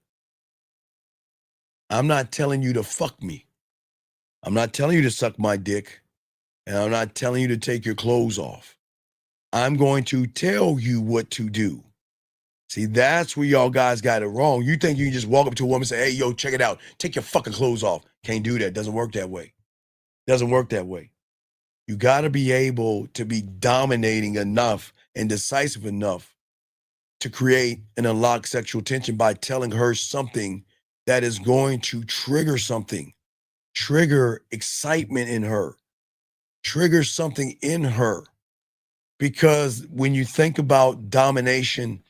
Speaker 7: I'm not telling you to fuck me. I'm not telling you to suck my dick. And I'm not telling you to take your clothes off. I'm going to tell you what to do. See, that's where y'all guys got it wrong. You think you can just walk up to a woman and say, hey, yo, check it out. Take your fucking clothes off. Can't do that. Doesn't work that way. Doesn't work that way. You got to be able to be dominating enough and decisive enough to create and unlock sexual tension by telling her something that is going to trigger something, trigger excitement in her, trigger something in her. Because when you think about domination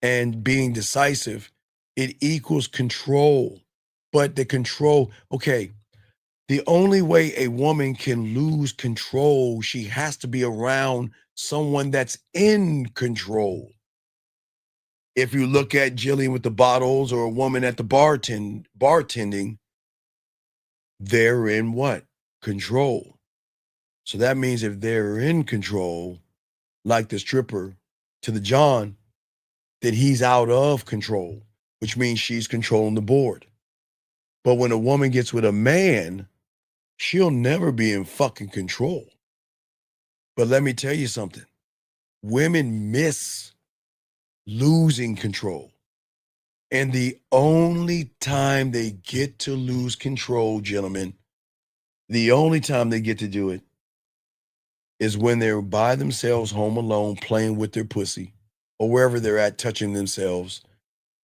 Speaker 7: and being decisive, it equals control. But the control, okay, the only way a woman can lose control, she has to be around someone that's in control. If you look at Jillian with the bottles or a woman at the bartending, they're in what? Control. So that means if they're in control, like the stripper to the John, that he's out of control, which means she's controlling the board. But when a woman gets with a man, she'll never be in fucking control. But let me tell you something. Women miss losing control. And the only time they get to lose control, gentlemen, the only time they get to do it is when they're by themselves home alone playing with their pussy, or wherever they're at touching themselves,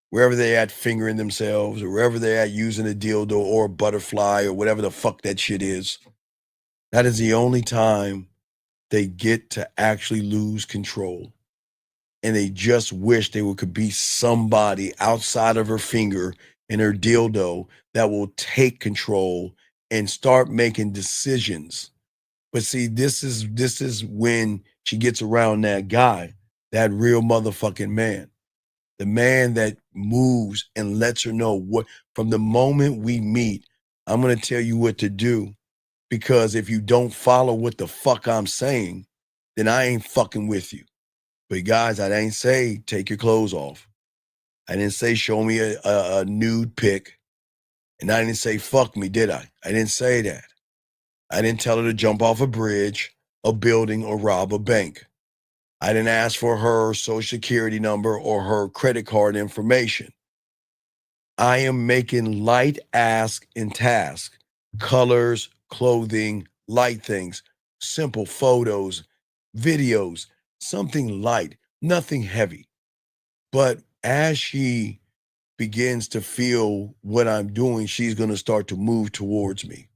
Speaker 7: wherever they're at fingering themselves, or wherever they're at using a dildo or a butterfly or whatever the fuck that shit is. That is the only time they get to actually lose control. And they just wish they could be somebody outside of her finger and her dildo that will take control and start making decisions. But see, this is when she gets around that guy, that real motherfucking man, the man that moves and lets her know what, from the moment we meet, I'm going to tell you what to do, because if you don't follow what the fuck I'm saying, then I ain't fucking with you. But guys, I didn't say take your clothes off. I didn't say show me a nude pic. And I didn't say fuck me, did I? I didn't say that. I didn't tell her to jump off a bridge, a building, or rob a bank. I didn't ask for her social security number or her credit card information. I am making light ask and task, colors, clothing, light things, simple photos, videos, something light, nothing heavy. But as she begins to feel what I'm doing, she's going to start to move towards me.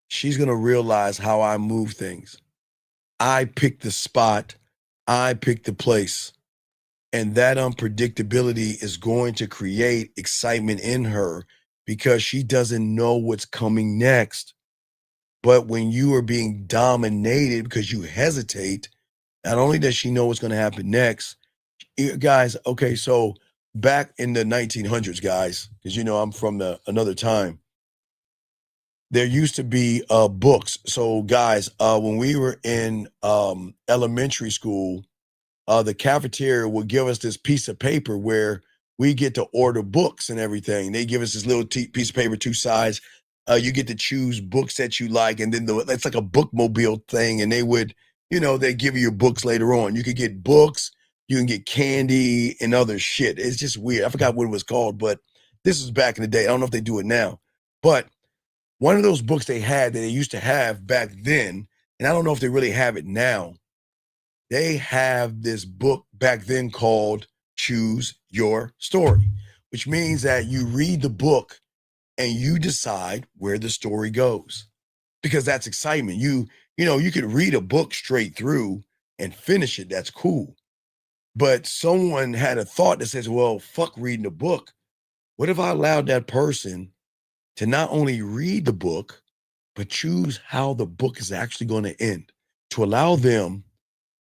Speaker 7: She's going to realize how I move things. I pick the spot. I pick the place. And that unpredictability is going to create excitement in her because she doesn't know what's coming next. But when you are being dominated because you hesitate, not only does she know what's going to happen next, guys, okay, so back in the 1900s, guys, because I'm from another time, there used to be books. So guys, when we were in elementary school, the cafeteria would give us this piece of paper where we get to order books and everything. They give us this little piece of paper, 2 sides. You get to choose books that you like, and then it's like a bookmobile thing, and they would, they give you your books later on. You could get books, you can get candy and other shit. It's just weird. I forgot what it was called, but this was back in the day. I don't know if they do it now. But one of those books they had that they used to have back then, and I don't know if they really have it now, they have this book back then called Choose Your Story, which means that you read the book and you decide where the story goes, because that's excitement. You could read a book straight through and finish it. That's cool. But someone had a thought that says, well, fuck reading a book. What if I allowed that person to not only read the book, but choose how the book is actually going to end, to allow them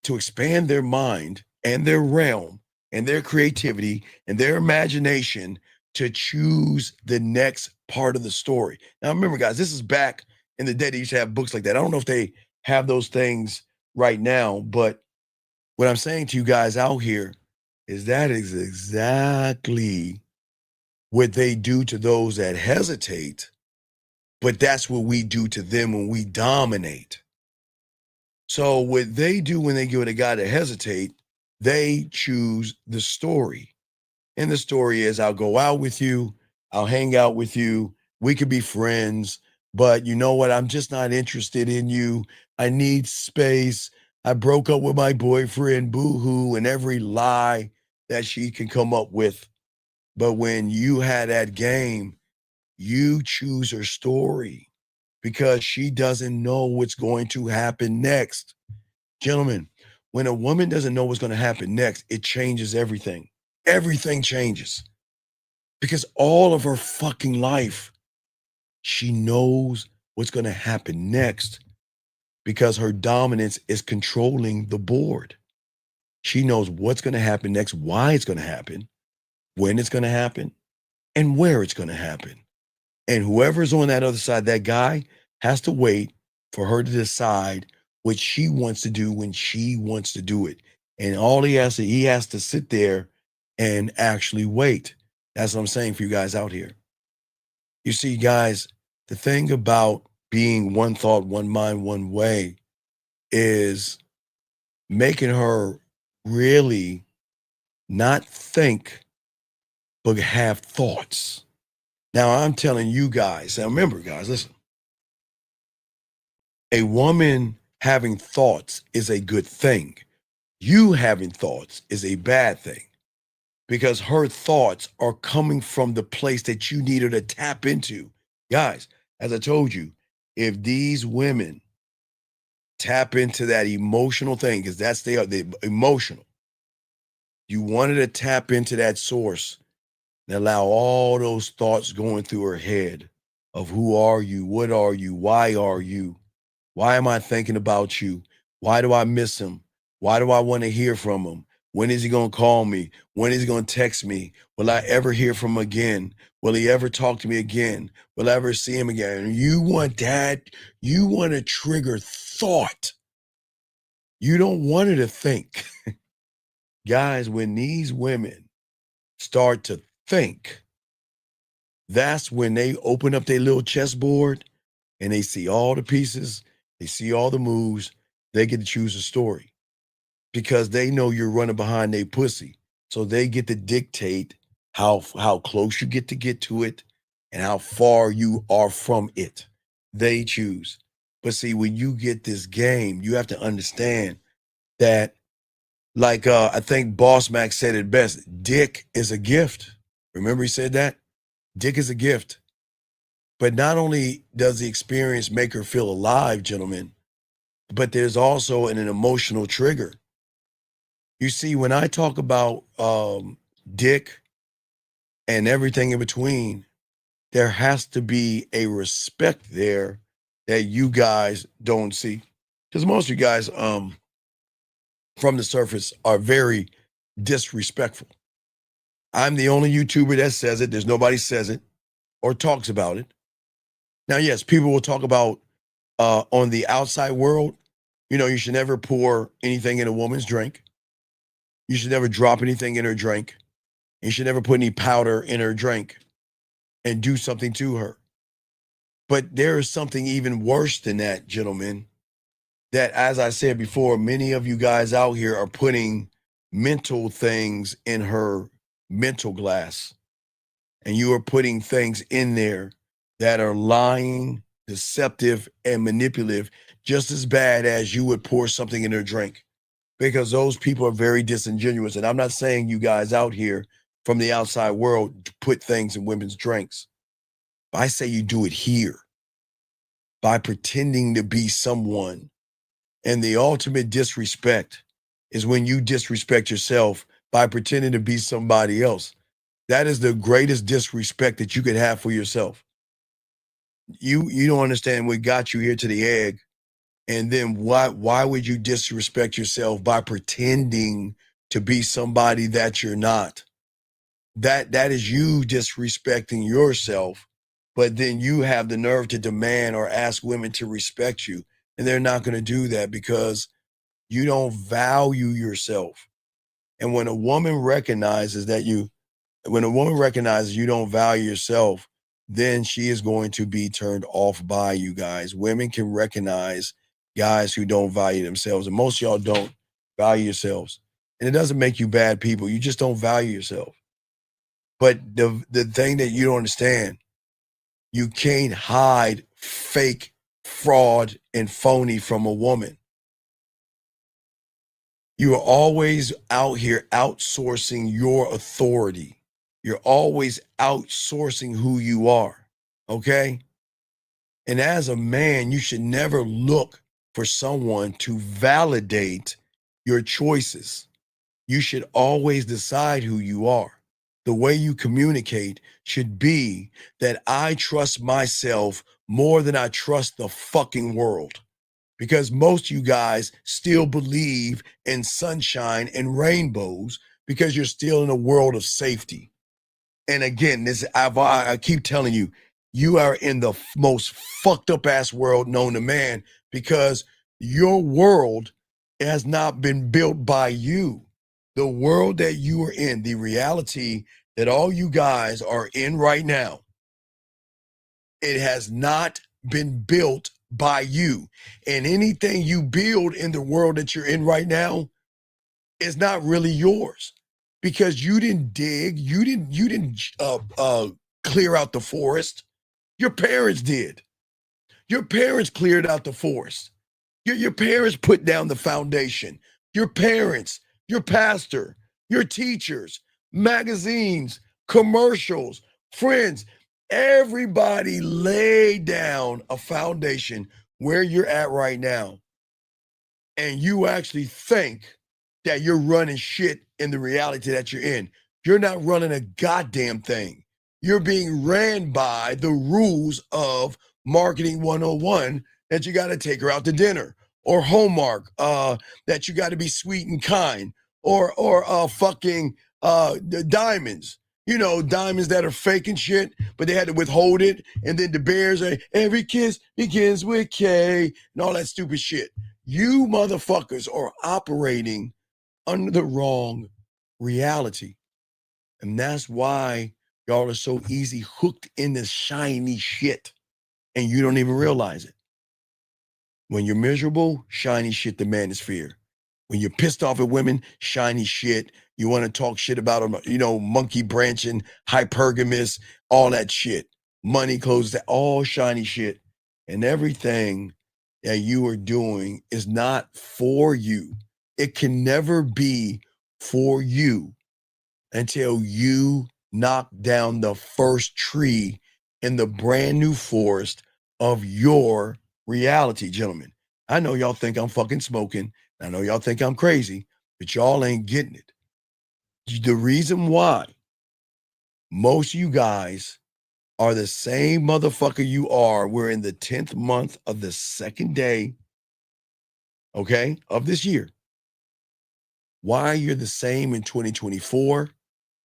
Speaker 7: to expand their mind and their realm and their creativity and their imagination to choose the next part of the story. Now, remember, guys, this is back in the day they used to have books like that. I don't know if they have those things right now, but what I'm saying to you guys out here is that is exactly what they do to those that hesitate, but that's what we do to them when we dominate. So what they do when they give a guy to hesitate, they choose the story. And the story is, I'll go out with you, I'll hang out with you, we could be friends, but you know what? I'm just not interested in you. I need space. I broke up with my boyfriend, boo-hoo, and every lie that she can come up with. But when you had that game, you choose her story because she doesn't know what's going to happen next. Gentlemen, when a woman doesn't know what's going to happen next, it changes everything. Everything changes. Because all of her fucking life, she knows what's going to happen next because her dominance is controlling the board. She knows what's going to happen next, why it's going to happen, when it's going to happen, and where it's going to happen. And whoever's on that other side, that guy has to wait for her to decide what she wants to do when she wants to do it. And all he has to sit there and actually wait. That's what I'm saying for you guys out here. You see, guys, the thing about being one thought, one mind, one way is making her really not think, but have thoughts. Now, I'm telling you guys, now remember, guys, listen. A woman having thoughts is a good thing. You having thoughts is a bad thing because her thoughts are coming from the place that you need her to tap into. Guys, as I told you, if these women tap into that emotional thing, because that's the emotional, you wanted to tap into that source and allow all those thoughts going through her head of who are you, what are you, why are you, why am I thinking about you, why do I miss him, why do I want to hear from him, when is he going to call me, when is he going to text me, will I ever hear from him again, will he ever talk to me again, will I ever see him again? You want that, you want to trigger thought. You don't want her to think. Guys, when these women start to think, that's when they open up their little chessboard and they see all the pieces, they see all the moves, they get to choose a story because they know you're running behind their pussy. So they get to dictate how close you get to it and how far you are from it. They choose. But see, when you get this game, you have to understand that, like I think Boss Mac said it best, dick is a gift. Remember he said that? Dick is a gift. But not only does the experience make her feel alive, gentlemen, but there's also an emotional trigger. You see, when I talk about dick and everything in between, there has to be a respect there that you guys don't see. Because most of you guys from the surface are very disrespectful. I'm the only YouTuber that says it. There's nobody says it or talks about it. Now, yes, people will talk about on the outside world, you know, you should never pour anything in a woman's drink. You should never drop anything in her drink. You should never put any powder in her drink and do something to her. But there is something even worse than that, gentlemen, that, as I said before, many of you guys out here are putting mental things in her mental glass. And you are putting things in there that are lying, deceptive, and manipulative, just as bad as you would pour something in her drink. Because those people are very disingenuous. And I'm not saying you guys out here from the outside world put things in women's drinks. I say you do it here by pretending to be someone. And the ultimate disrespect is when you disrespect yourself by pretending to be somebody else. That is the greatest disrespect that you could have for yourself. You don't understand what got you here to the egg. And then why would you disrespect yourself by pretending to be somebody that you're not? That is you disrespecting yourself, but then you have the nerve to demand or ask women to respect you. And they're not going to do that because you don't value yourself. And when a woman recognizes you don't value yourself, then she is going to be turned off by you guys. Women can recognize guys who don't value themselves, and most of y'all don't value yourselves. And it doesn't make you bad people. You just don't value yourself. But the thing that you don't understand, you can't hide fake, fraud, and phony from a woman. You are always out here outsourcing your authority. You're always outsourcing who you are, okay? And as a man, you should never look for someone to validate your choices. You should always decide who you are. The way you communicate should be that I trust myself more than I trust the fucking world. Because most of you guys still believe in sunshine and rainbows because you're still in a world of safety. And again, I keep telling you, you are in the most fucked up ass world known to man because your world has not been built by you. The world that you are in, the reality that all you guys are in right now, it has not been built by you. And anything you build in the world that you're in right now is not really yours because you didn't dig, you didn't clear out the forest. Your parents did. Your parents cleared out the forest. Your parents put down the foundation. Your parents, your pastor, your teachers, magazines, commercials, friends, everybody laid down a foundation where you're at right now. And you actually think that you're running shit in the reality that you're in. You're not running a goddamn thing. You're being ran by the rules of Marketing 101 that you got to take her out to dinner, or Hallmark, that you got to be sweet and kind, or fucking the diamonds. You know, diamonds that are fake and shit, but they had to withhold it. And then the bears are, every kiss begins with K, and all that stupid shit. You motherfuckers are operating under the wrong reality. And that's why y'all are so easy hooked in this shiny shit. And you don't even realize it. When you're miserable, shiny shit the manosphere. When you're pissed off at women, shiny shit. You want to talk shit about them, you know, monkey branching, hypergamous, all that shit. Money, clothes, that all shiny shit. And everything that you are doing is not for you. It can never be for you until you knock down the first tree in the brand new forest of your reality, gentlemen. I know y'all think I'm fucking smoking. I know y'all think I'm crazy, but y'all ain't getting it. The reason why most of you guys are the same motherfucker you are, we're in the 10th month of the second day, okay, of this year. Why you're the same in 2024,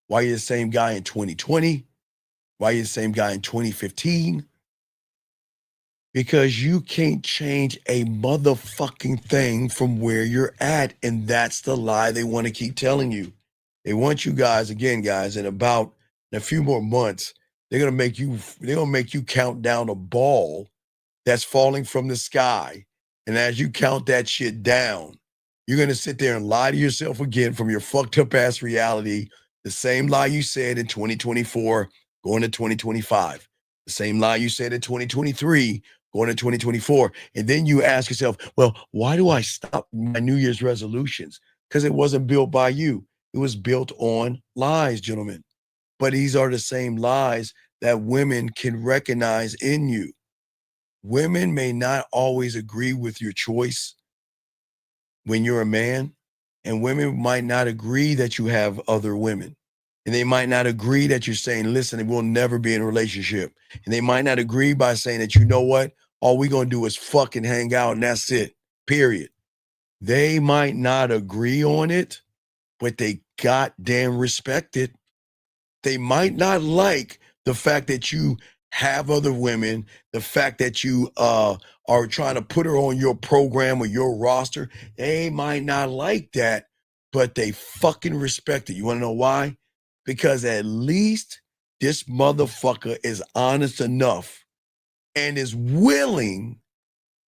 Speaker 7: why you're the same guy in 2020, why you're the same guy in 2015, because you can't change a motherfucking thing from where you're at. And that's the lie they want to keep telling you. They want you guys, again, guys, in a few more months, they're gonna make you count down a ball that's falling from the sky. And as you count that shit down, you're gonna sit there and lie to yourself again from your fucked up ass reality. The same lie you said in 2024, going to 2025. The same lie you said in 2023, going to 2024. And then you ask yourself, well, why do I stop my New Year's resolutions? Because it wasn't built by you. It was built on lies, gentlemen. But these are the same lies that women can recognize in you. Women may not always agree with your choice when you're a man, and women might not agree that you have other women. And they might not agree that you're saying, listen, we'll never be in a relationship. And they might not agree by saying that, you know what? All we're going to do is fucking hang out and that's it, period. They might not agree on it, but they goddamn respect it. They might not like the fact that you have other women, the fact that you are trying to put her on your program or your roster. They might not like that, but they fucking respect it. You want to know why? Because at least this motherfucker is honest enough and is willing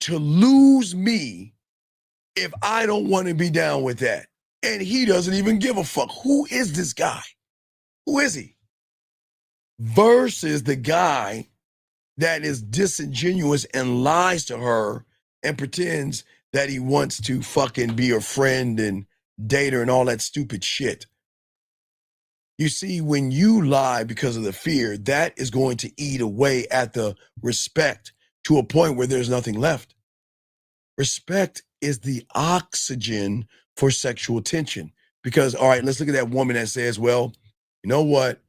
Speaker 7: to lose me if I don't want to be down with that. And he doesn't even give a fuck. Who is this guy? Who is he? Versus the guy that is disingenuous and lies to her and pretends that he wants to fucking be her friend and date her and all that stupid shit. You see, when you lie because of the fear, that is going to eat away at the respect to a point where there's nothing left. Respect is the oxygen for sexual tension. Because, all right, let's look at that woman that says, well, you know what?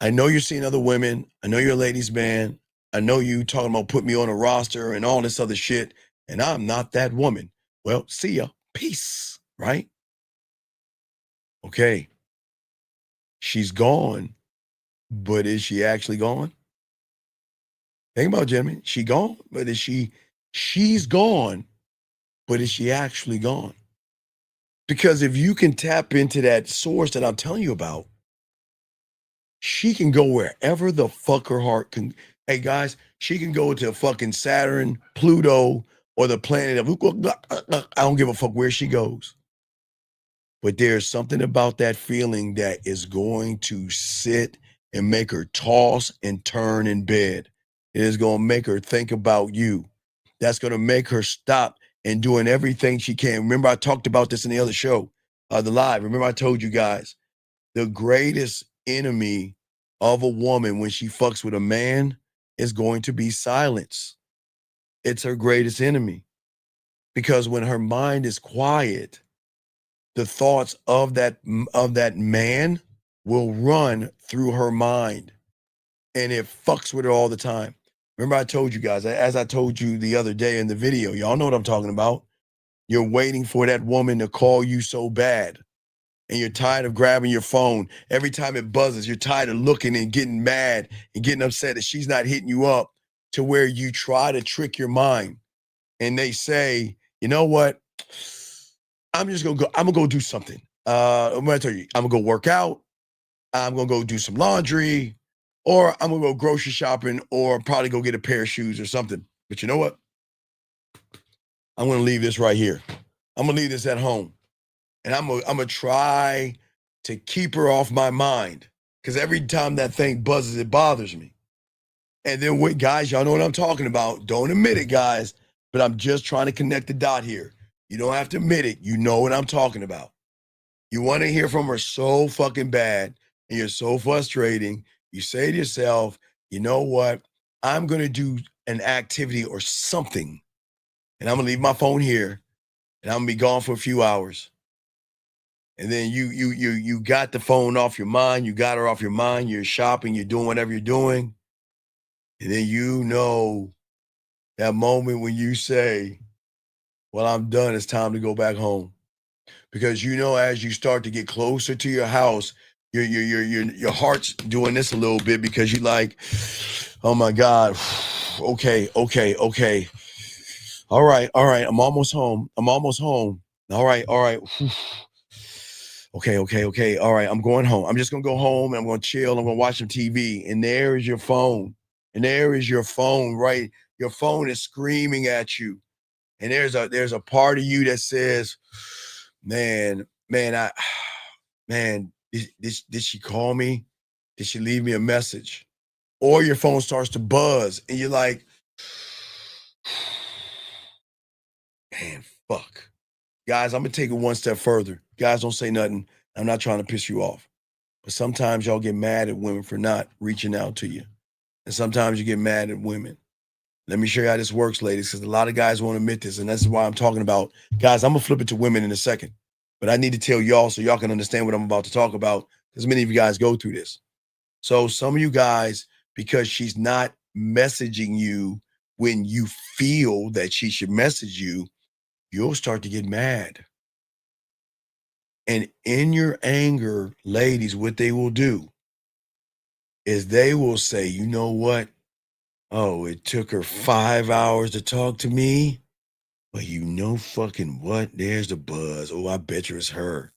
Speaker 7: I know you're seeing other women. I know you're a ladies' man. I know you talking about putting me on a roster and all this other shit, and I'm not that woman. Well, see ya. Peace, right? Okay. She's gone, but is she actually gone? Think about it, gentlemen. She gone, but she's gone, but is she actually gone? Because if you can tap into that source that I'm telling you about, she can go wherever the fuck her heart can. Hey guys, she can go to fucking Saturn, Pluto, or the planet of, I don't give a fuck where she goes. But there's something about that feeling that is going to sit and make her toss and turn in bed. It is going to make her think about you. That's going to make her stop and doing everything she can. Remember, I talked about this in the other show, the live. Remember, I told you guys, the greatest enemy of a woman when she fucks with a man is going to be silence. It's her greatest enemy. Because when her mind is quiet, the thoughts of that man will run through her mind. And it fucks with her all the time. Remember, I told you guys, as I told you the other day in the video, y'all know what I'm talking about. You're waiting for that woman to call you so bad. And you're tired of grabbing your phone. Every time it buzzes, you're tired of looking and getting mad and getting upset that she's not hitting you up, to where you try to trick your mind. And they say, you know what? I'm gonna go do something. I'm gonna tell you, I'm gonna go work out, I'm gonna go do some laundry, or I'm gonna go grocery shopping, or probably go get a pair of shoes or something. But you know what? I'm gonna leave this right here. I'm gonna leave this at home. And I'm gonna try to keep her off my mind. Because every time that thing buzzes, it bothers me. And then wait, guys, y'all know what I'm talking about. Don't admit it, guys. But I'm just trying to connect the dot here. You don't have to admit it. You know what I'm talking about. You want to hear from her so fucking bad, and you're so frustrating. You say to yourself, you know what? I'm gonna do an activity or something, and I'm gonna leave my phone here, and I'm gonna be gone for a few hours. And then you got the phone off your mind, you got her off your mind, you're shopping, you're doing whatever you're doing. And then you know that moment when you say, well, I'm done, it's time to go back home. Because you know, as you start to get closer to your house, your heart's doing this a little bit because you're like, oh my God, okay. All right, I'm almost home. All right. Okay. All right, I'm going home. I'm just gonna go home and I'm gonna chill. I'm gonna watch some TV. And there is your phone. Right? Your phone is screaming at you. And there's a part of you that says, man, did she call me? Did she leave me a message? Or your phone starts to buzz and you're like, man, fuck. Guys, I'm gonna take it one step further. Guys, don't say nothing. I'm not trying to piss you off. But sometimes y'all get mad at women for not reaching out to you. And sometimes you get mad at women. Let me show you how this works, ladies, because a lot of guys won't admit this. And that's why I'm talking about, guys, I'm going to flip it to women in a second. But I need to tell y'all so y'all can understand what I'm about to talk about, because many of you guys go through this. So some of you guys, because she's not messaging you when you feel that she should message you, you'll start to get mad. And in your anger, ladies, what they will do is they will say, you know what? Oh, it took her 5 hours to talk to me. But you know fucking what? There's the buzz. Oh, I bet you it's her.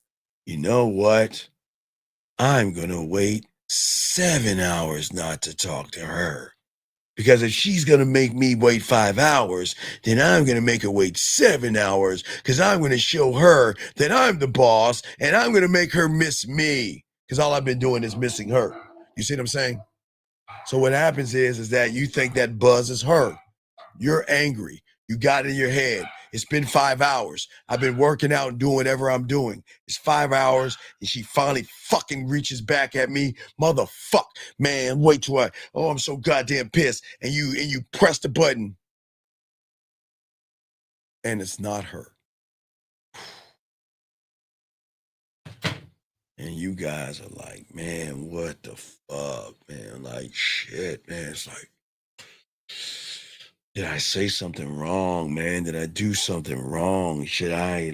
Speaker 7: You know what? I'm going to wait 7 hours not to talk to her. Because if she's going to make me wait 5 hours, then I'm going to make her wait 7 hours, because I'm going to show her that I'm the boss, and I'm going to make her miss me, because all I've been doing is missing her. You see what I'm saying? So what happens is that you think that buzz is her. You're angry. You got it in your head. It's been 5 hours. I've been working out and doing whatever I'm doing. It's 5 hours, and she finally fucking reaches back at me. Motherfuck, man, wait till I'm so goddamn pissed. And you press the button, and it's not her. And you guys are like, man, what the fuck, man? Like, shit, man. It's like, did I say something wrong, man? Did I do something wrong? Should I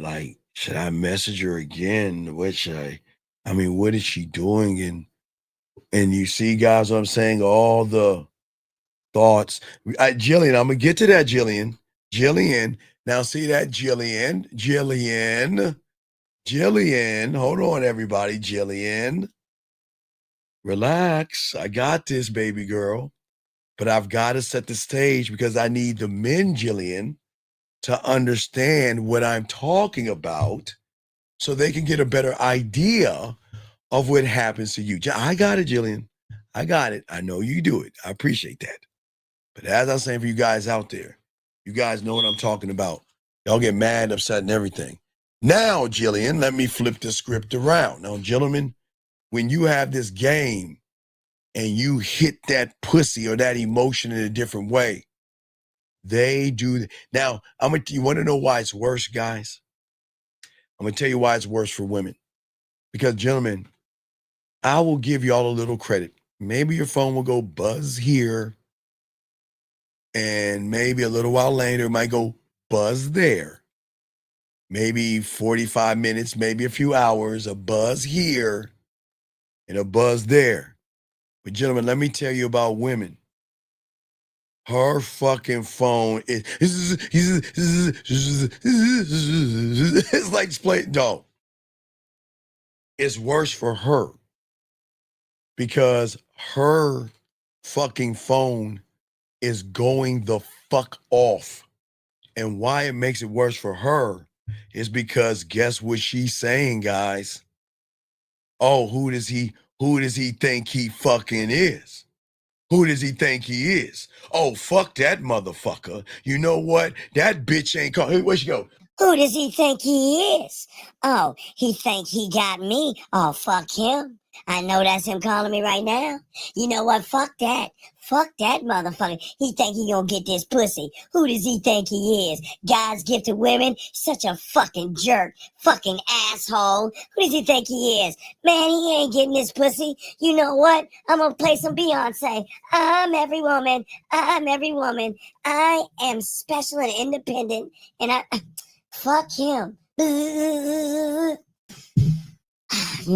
Speaker 7: message her again? What is she doing? And you see, guys, what I'm saying, all the thoughts. Jillian, I'm gonna get to that, Jillian. Now see that, Jillian. Hold on, everybody. Jillian. Relax. I got this, baby girl. But I've got to set the stage because I need the men, Jillian, to understand what I'm talking about so they can get a better idea of what happens to you. I got it, Jillian. I got it. I know you do it. I appreciate that. But as I'm saying for you guys out there, you guys know what I'm talking about. Y'all get mad and upset and everything. Now, Jillian, let me flip the script around. Now, gentlemen, when you have this game and you hit that pussy or that emotion in a different way, they do. Now, you want to know why it's worse, guys? I'm going to tell you why it's worse for women. Because, gentlemen, I will give y'all a little credit. Maybe your phone will go buzz here, and maybe a little while later it might go buzz there. Maybe 45 minutes, maybe a few hours, a buzz here and a buzz there. But, gentlemen, let me tell you about women. Her fucking phone is it's like explain. No, it's worse for her because her fucking phone is going the fuck off. And why it makes it worse for her is because guess what she's saying, guys? Oh, who does he think he fucking is? Who does he think he is? Oh, fuck that motherfucker. You know what? That bitch ain't called. Hey, where she go?
Speaker 15: Who does he think he is? Oh, he think he got me? Oh, fuck him. I know that's him calling me right now. You know what? Fuck that. Fuck that motherfucker. He think he gonna get this pussy. Who does he think he is? God's gift to women? Such a fucking jerk. Fucking asshole. Who does he think he is? Man, he ain't getting this pussy. You know what? I'm gonna play some Beyonce. I'm every woman. I'm every woman. I am special and independent. And fuck him. You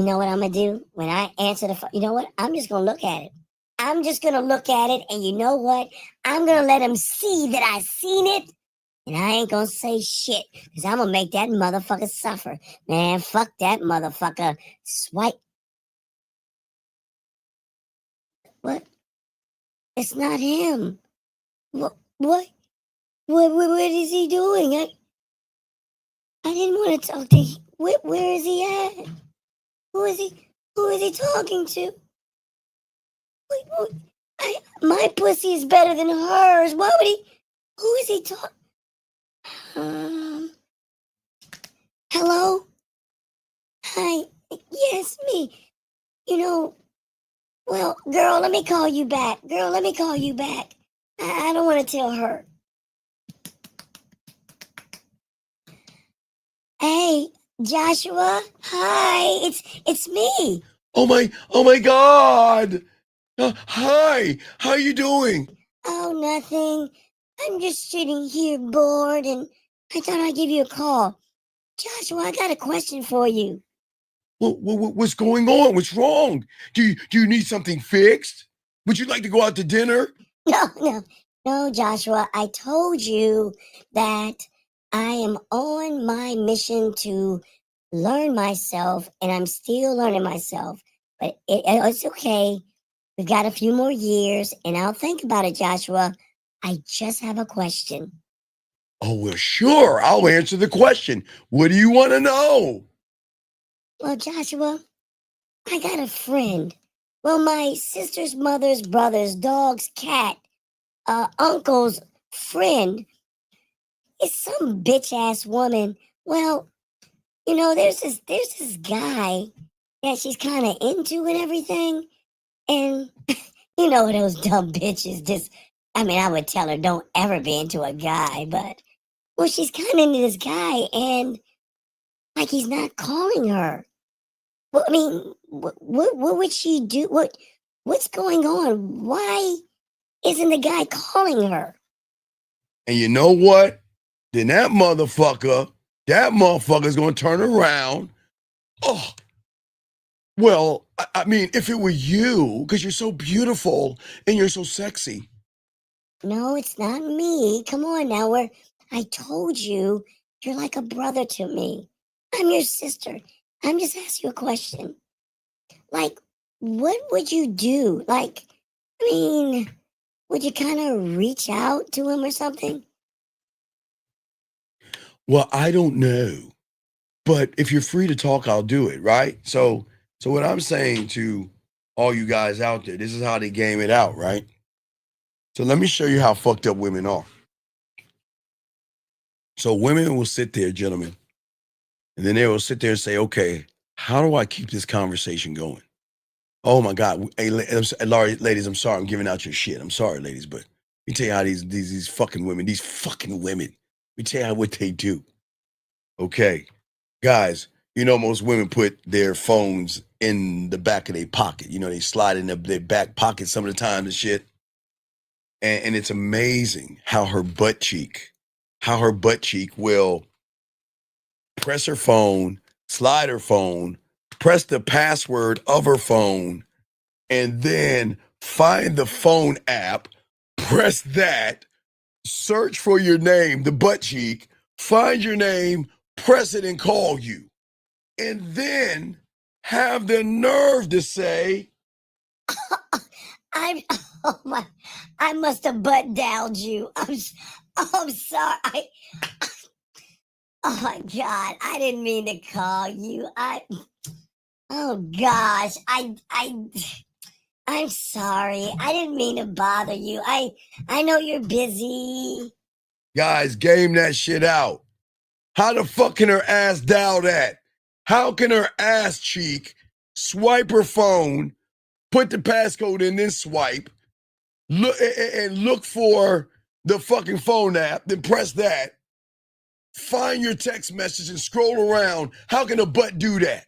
Speaker 15: know what I'm gonna do when I answer the phone? You know what? I'm just gonna look at it. I'm just gonna look at it, and you know what? I'm gonna let him see that I seen it, and I ain't gonna say shit because I'm gonna make that motherfucker suffer. Man, fuck that motherfucker. Swipe. What? It's not him. What? What is he doing? I didn't want to talk to him. Where is he at? Who is he talking to? Wait, my pussy is better than hers. Why would he? Who is he talking? Hello? Hi. Yes, me. You know, well, girl, let me call you back. Girl, let me call you back. I don't want to tell her. Hey, Joshua. Hi. It's me.
Speaker 7: Oh my God. Hi. How you doing?
Speaker 15: Oh, nothing. I'm just sitting here bored, and I thought I'd give you a call. Joshua, I got a question for you.
Speaker 7: What's going on? What's wrong? Do you need something fixed? Would you like to go out to dinner?
Speaker 15: No, Joshua. I told you that I am on my mission to learn myself, and I'm still learning myself. But it's okay. We've got a few more years, and I'll think about it, Joshua. I just have a question.
Speaker 7: Oh, well, sure. I'll answer the question. What do you want to know?
Speaker 15: Well, Joshua, I got a friend. Well, my sister's mother's brother's dog's cat, uncle's friend is some bitch-ass woman. Well, you know, there's this guy that she's kind of into and everything. And you know those dumb bitches I would tell her don't ever be into a guy, but well, she's kind of into this guy, and like he's not calling her. Well, I mean, what would she do? What's going on? Why isn't the guy calling her?
Speaker 7: And you know what? Then that motherfucker's gonna turn around. Oh, well, I mean, if it were you, because you're so beautiful and you're so sexy.
Speaker 15: No, it's not me. Come on now. I told you, you're like a brother to me. I'm your sister. I'm just asking you a question. Like, what would you do? Like, I mean, would you kind of reach out to him or something?
Speaker 7: Well, I don't know. But if you're free to talk, I'll do it, right? So what I'm saying to all you guys out there, this is how they game it out, right? So let me show you how fucked up women are. So women will sit there, gentlemen, and then they will sit there and say, okay, how do I keep this conversation going? Oh my God. Hey, ladies, I'm sorry. I'm giving out your shit. I'm sorry, ladies, but let me tell you how these fucking women, let me tell you what they do. Okay. Guys, you know, most women put their phones in the back of their pocket. You know, they slide in their back pocket some of the time and shit. And it's amazing how her butt cheek will press her phone, slide her phone, press the password of her phone, and then find the phone app, press that, search for your name, the butt cheek, find your name, press it and call you. And then have the nerve to say,
Speaker 15: Oh my, I must have butt dialed you. I'm sorry. Oh my God, I didn't mean to call you. Oh gosh, I'm sorry. I didn't mean to bother you. I know you're busy.
Speaker 7: guys, game that shit out. How the fuck can her ass dial that? How can her ass cheek swipe her phone, put the passcode in, then swipe, look for the fucking phone app, then press that, find your text message and scroll around? How can a butt do that?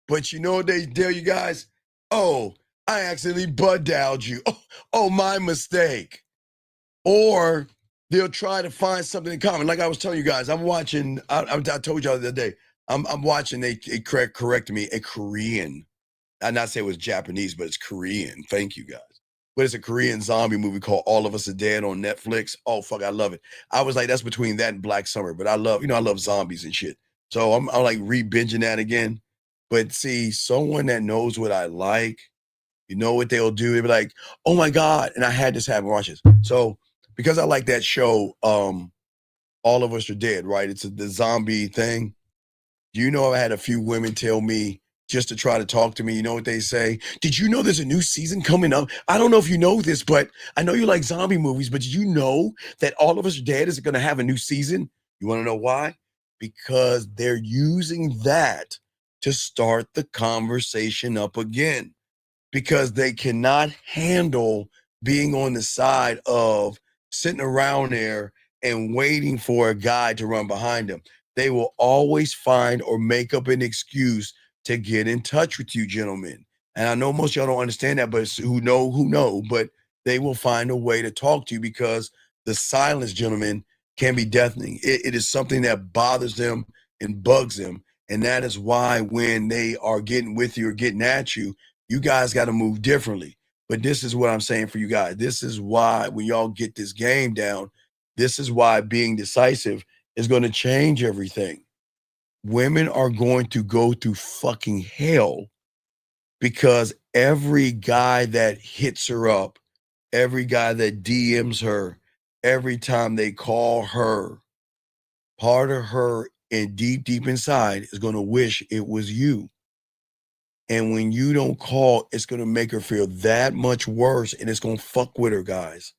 Speaker 7: But you know what they tell you guys? Oh, I accidentally butt dialed you. Oh, my mistake. Or they'll try to find something in common. Like I was telling you guys, I'm watching, I told y'all the other day, I'm watching, they corrected me, a Korean. I'd not say it was Japanese, but it's Korean. Thank you, guys. But it's a Korean zombie movie called All of Us Are Dead on Netflix. Oh, fuck, I love it. I was like, that's between that and Black Summer. But I love zombies and shit. So I'm like re-binging that again. But see, someone that knows what I like, you know what they'll do? They'll be like, oh my God. And I had this happen, watch this. So because I like that show, All of Us Are Dead, right? It's the zombie thing. You know, I had a few women tell me just to try to talk to me. You know what they say? Did you know there's a new season coming up? I don't know if you know this, but I know you like zombie movies, but did you know that All of Us Are Dead is going to have a new season? You want to know why? Because they're using that to start the conversation up again, because they cannot handle being on the side of sitting around there and waiting for a guy to run behind them. They will always find or make up an excuse to get in touch with you, gentlemen. And I know most of y'all don't understand that, but who know, but they will find a way to talk to you, because the silence, gentlemen, can be deafening. It is something that bothers them and bugs them. And that is why when they are getting with you or getting at you, you guys got to move differently. But this is what I'm saying for you guys. This is why when y'all get this game down, this is why being decisive is going to change everything. Women are going to go through fucking hell because every guy that hits her up, every guy that DMs her, every time they call her, part of her and deep inside is going to wish it was you. And when you don't call, it's going to make her feel that much worse, and it's going to fuck with her, guys,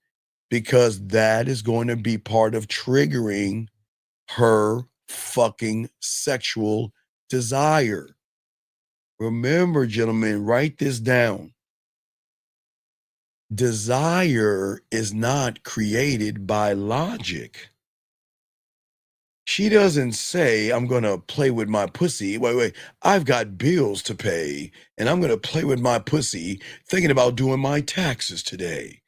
Speaker 7: because that is going to be part of triggering her fucking sexual desire. Remember, gentlemen, write this down. Desire is not created by logic. She doesn't say, I'm going to play with my pussy. Wait, I've got bills to pay, and I'm going to play with my pussy thinking about doing my taxes today.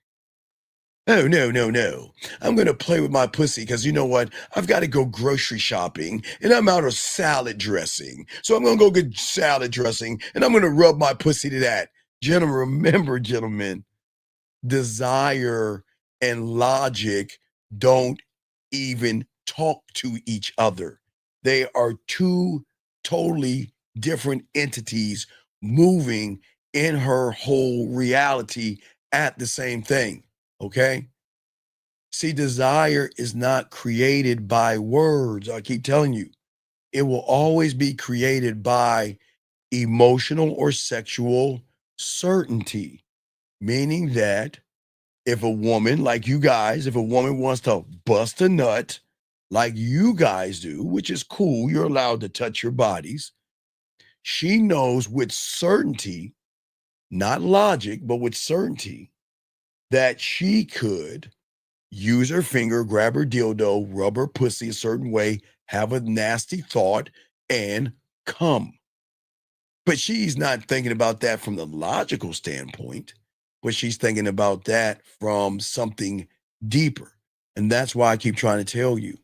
Speaker 7: Oh, no. I'm going to play with my pussy because you know what? I've got to go grocery shopping, and I'm out of salad dressing. So I'm going to go get salad dressing, and I'm going to rub my pussy to that. Gentlemen, remember, gentlemen, desire and logic don't even talk to each other. They are two totally different entities moving in her whole reality at the same thing. Okay? See, desire is not created by words. I keep telling you, it will always be created by emotional or sexual certainty, meaning that if a woman like you guys, if a woman wants to bust a nut like you guys do, which is cool, you're allowed to touch your bodies, she knows with certainty, not logic, but with certainty, that she could use her finger, grab her dildo, rub her pussy a certain way, have a nasty thought, and come. But she's not thinking about that from the logical standpoint, but she's thinking about that from something deeper. And that's why I keep trying to tell you.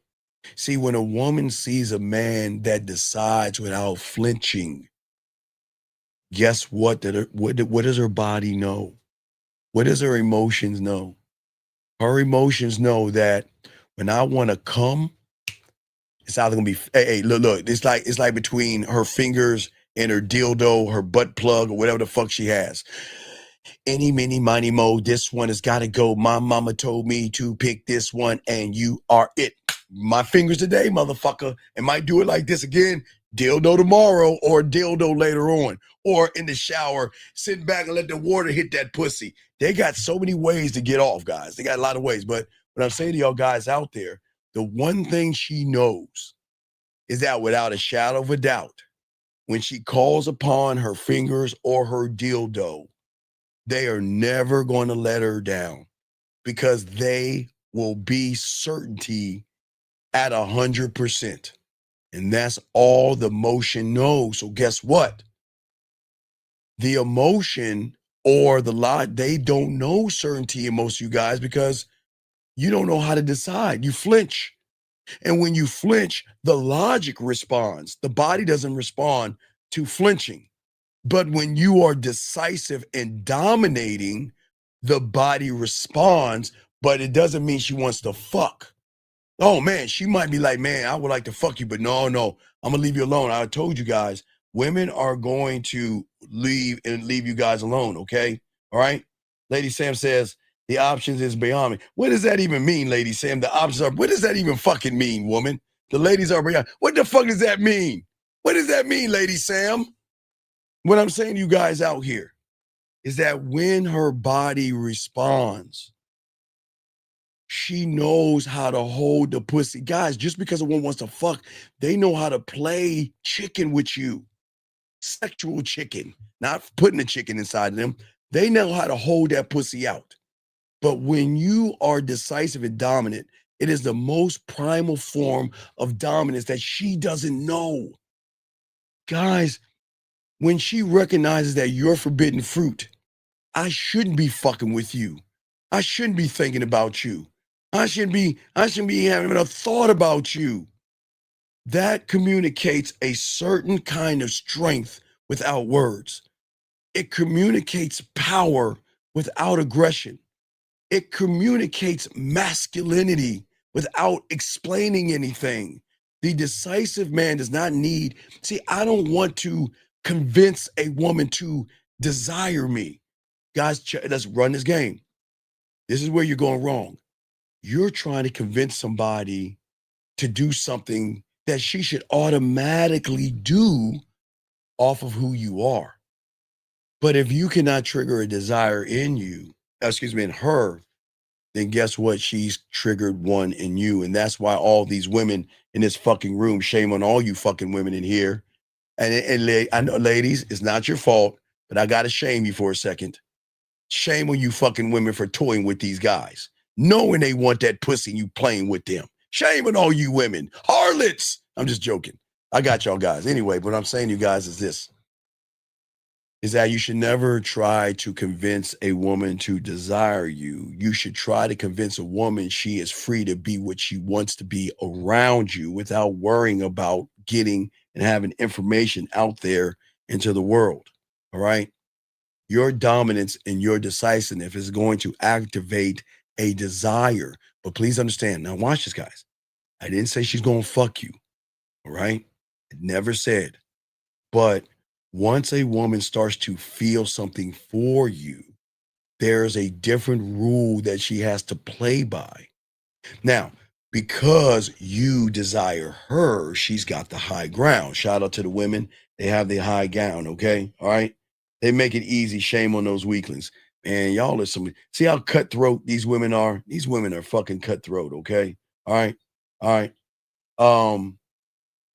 Speaker 7: See, when a woman sees a man that decides without flinching, guess what? What does her body know? What does her emotions know? Her emotions know that when I want to come, it's either gonna be hey, look. It's like between her fingers and her dildo, her butt plug, or whatever the fuck she has. Any, mini, miny, mo, this one has got to go. My mama told me to pick this one, and you are it. My fingers today, motherfucker. And might do it like this again, dildo tomorrow, or dildo later on, or in the shower, sitting back and let the water hit that pussy. They got so many ways to get off, guys. They got a lot of ways. But what I'm saying to y'all guys out there, the one thing she knows is that without a shadow of a doubt, when she calls upon her fingers or her dildo, they are never going to let her down because they will be certainty at 100%. And that's all the emotion knows. So guess what? The emotion or the lot, they don't know certainty in most of you guys because you don't know how to decide. You flinch. And when you flinch, the logic responds. The body doesn't respond to flinching. But when you are decisive and dominating, the body responds, but it doesn't mean she wants to fuck. Oh man, she might be like, man, I would like to fuck you, but no, I'm gonna leave you alone. I told you guys, women are going to leave you guys alone, okay? All right? Lady Sam says, the options is beyond me. What does that even mean, Lady Sam? The options are, what does that even fucking mean, woman? The ladies are beyond. What the fuck does that mean? What does that mean, Lady Sam? What I'm saying to you guys out here is that when her body responds, she knows how to hold the pussy. Guys, just because a woman wants to fuck, they know how to play chicken with you. Sexual chicken, not putting the chicken inside of them. They know how to hold that pussy out. But when you are decisive and dominant, it is the most primal form of dominance that she doesn't know. Guys, when she recognizes that you're forbidden fruit, I shouldn't be fucking with you. I shouldn't be thinking about you. I shouldn't be having a thought about you. That communicates a certain kind of strength without words. It communicates power without aggression. It communicates masculinity without explaining anything. The decisive man does not need, see, I don't want to convince a woman to desire me. Guys, let's run this game. This is where you're going wrong. You're trying to convince somebody to do something that she should automatically do off of who you are. But if you cannot trigger a desire in you, in her, then guess what? She's triggered one in you. And that's why all these women in this fucking room, shame on all you fucking women in here. And I know, ladies, it's not your fault, but I got to shame you for a second. Shame on you fucking women for toying with these guys, knowing they want that pussy and you playing with them. Shame on all you women. Harlots. I'm just joking. I got y'all guys. Anyway, what I'm saying to you guys is this, is that you should never try to convince a woman to desire you. You should try to convince a woman she is free to be what she wants to be around you without worrying about getting and having information out there into the world. All right? Your dominance and your decisiveness is going to activate a desire. But please understand, now watch this, guys. I didn't say she's going to fuck you. All right? I never said. But once a woman starts to feel something for you, there's a different rule that she has to play by. Now, because you desire her, she's got the high ground. Shout out to the women. They have the high ground, okay? All right? They make it easy. Shame on those weaklings. Man, y'all are some, see how cutthroat these women are? These women are fucking cutthroat, okay? All right? All right.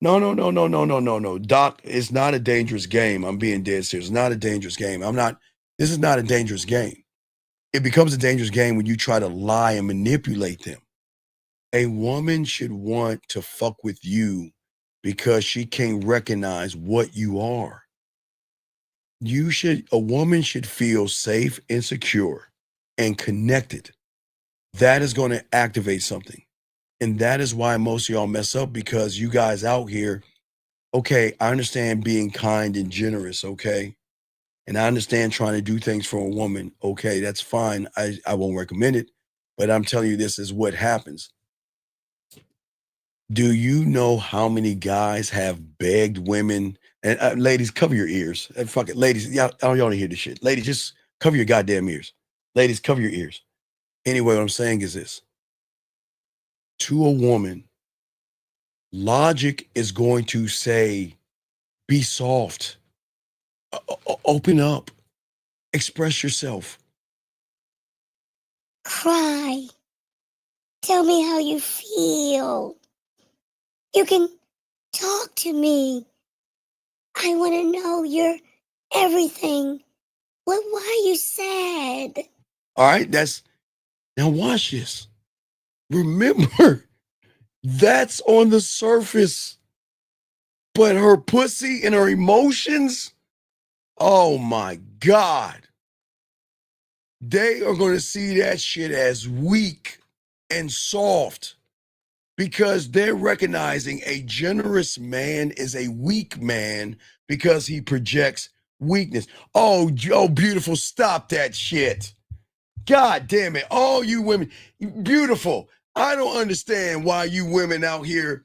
Speaker 7: No. Doc, it's not a dangerous game. I'm being dead serious. It's not a dangerous game. This is not a dangerous game. It becomes a dangerous game when you try to lie and manipulate them. A woman should want to fuck with you because she can't recognize what you are. A woman should feel safe and secure and connected. That is going to activate something. And that is why most of y'all mess up, because you guys out here, okay, I understand being kind and generous, okay? And I understand trying to do things for a woman, okay, that's fine. I won't recommend it. But I'm telling you, this is what happens. Do you know how many guys have begged women? And ladies, cover your ears. And fuck it, ladies, y'all don't want to hear this shit. Ladies, just cover your goddamn ears. Ladies, cover your ears. Anyway, what I'm saying is this. To a woman, logic is going to say, be soft, open up, express yourself.
Speaker 15: Cry. Tell me how you feel. You can talk to me. I want to know your everything. Why are you sad?
Speaker 7: All right, now watch this. Remember, that's on the surface. But her pussy and her emotions, oh my God. They are going to see that shit as weak and soft because they're recognizing a generous man is a weak man because he projects weakness. Oh, beautiful. Stop that shit. God damn it. All you women, beautiful. I don't understand why you women out here,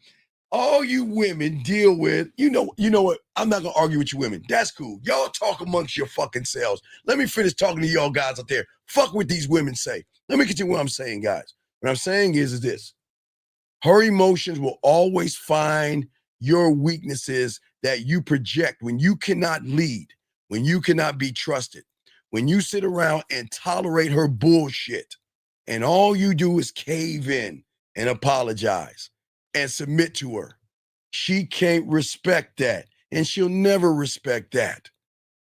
Speaker 7: all you women deal with, you know what? I'm not gonna argue with you women. That's cool. Y'all talk amongst your fucking selves. Let me finish talking to y'all guys out there. Fuck what these women say. Let me get you what I'm saying, guys. What I'm saying is this. Her emotions will always find your weaknesses that you project when you cannot lead, when you cannot be trusted, when you sit around and tolerate her bullshit, and all you do is cave in and apologize and submit to her. She can't respect that, and she'll never respect that.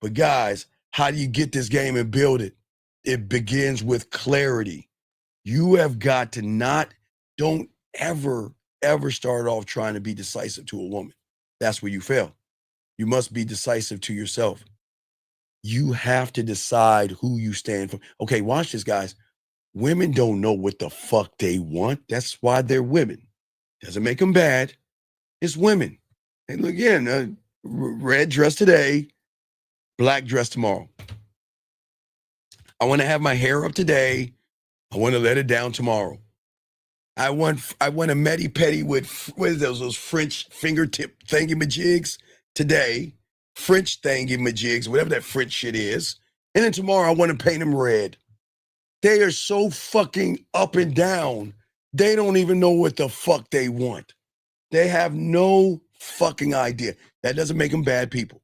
Speaker 7: But guys, how do you get this game and build it? It begins with clarity. You have got to don't ever start off trying to be decisive to a woman. That's where you fail. You must be decisive to yourself. You have to decide who you stand for. Okay, watch this, guys. Women don't know what the fuck they want. That's why they're women. Doesn't make them bad. It's women. And again, red dress today, black dress tomorrow. I want to have my hair up today. I want to let it down tomorrow. I want a medi-pedi with, what is those French fingertip thingy-majigs today. French thingy-majigs, whatever that French shit is. And then tomorrow I want to paint them red. They are so fucking up and down. They don't even know what the fuck they want. They have no fucking idea. That doesn't make them bad people.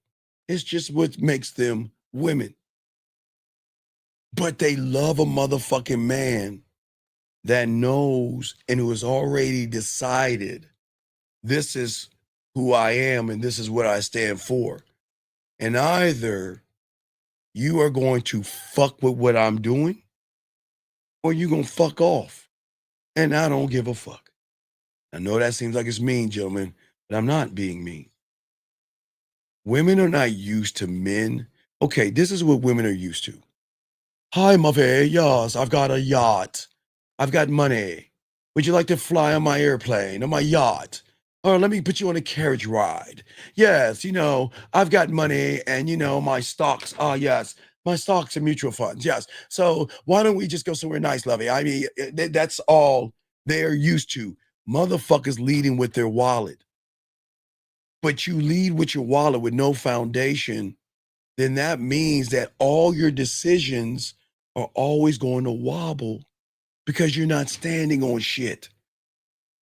Speaker 7: It's just what makes them women. But they love a motherfucking man that knows and who has already decided this is who I am and this is what I stand for. And either you are going to fuck with what I'm doing or you're going to fuck off. And I don't give a fuck. I know that seems like it's mean, gentlemen, but I'm not being mean. Women are not used to men. Okay, this is what women are used to. Hi, Muffy. Yes, I've got a yacht. I've got money. Would you like to fly on my airplane, on my yacht? Or let me put you on a carriage ride. Yes, I've got money and, my stocks. Yes, my stocks and mutual funds. Yes. So why don't we just go somewhere nice, lovey? I mean, that's all they're used to. Motherfuckers leading with their wallet. But you lead with your wallet with no foundation, then that means that all your decisions are always going to wobble because you're not standing on shit.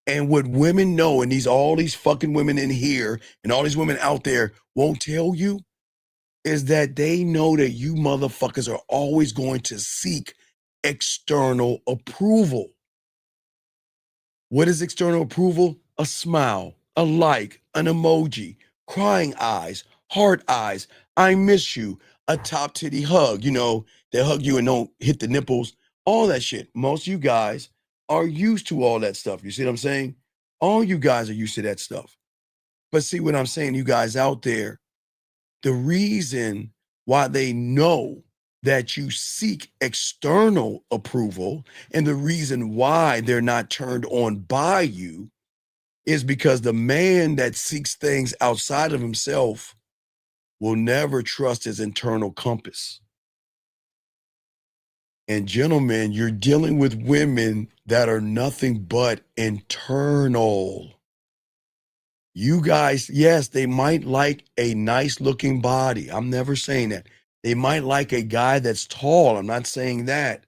Speaker 7: And what women know, and all these fucking women in here and all these women out there won't tell you, is that they know that you motherfuckers are always going to seek external approval. What is external approval? A smile, a like, an emoji, crying eyes, heart eyes, I miss you, a top titty hug, they hug you and don't hit the nipples, all that shit. Most of you guys are used to all that stuff. You see what I'm saying? All you guys are used to that stuff. But see what I'm saying, you guys out there, the reason why they know that you seek external approval and the reason why they're not turned on by you is because the man that seeks things outside of himself will never trust his internal compass. And gentlemen, you're dealing with women that are nothing but internal. You guys, yes, they might like a nice looking body. I'm never saying that. They might like a guy that's tall. I'm not saying that.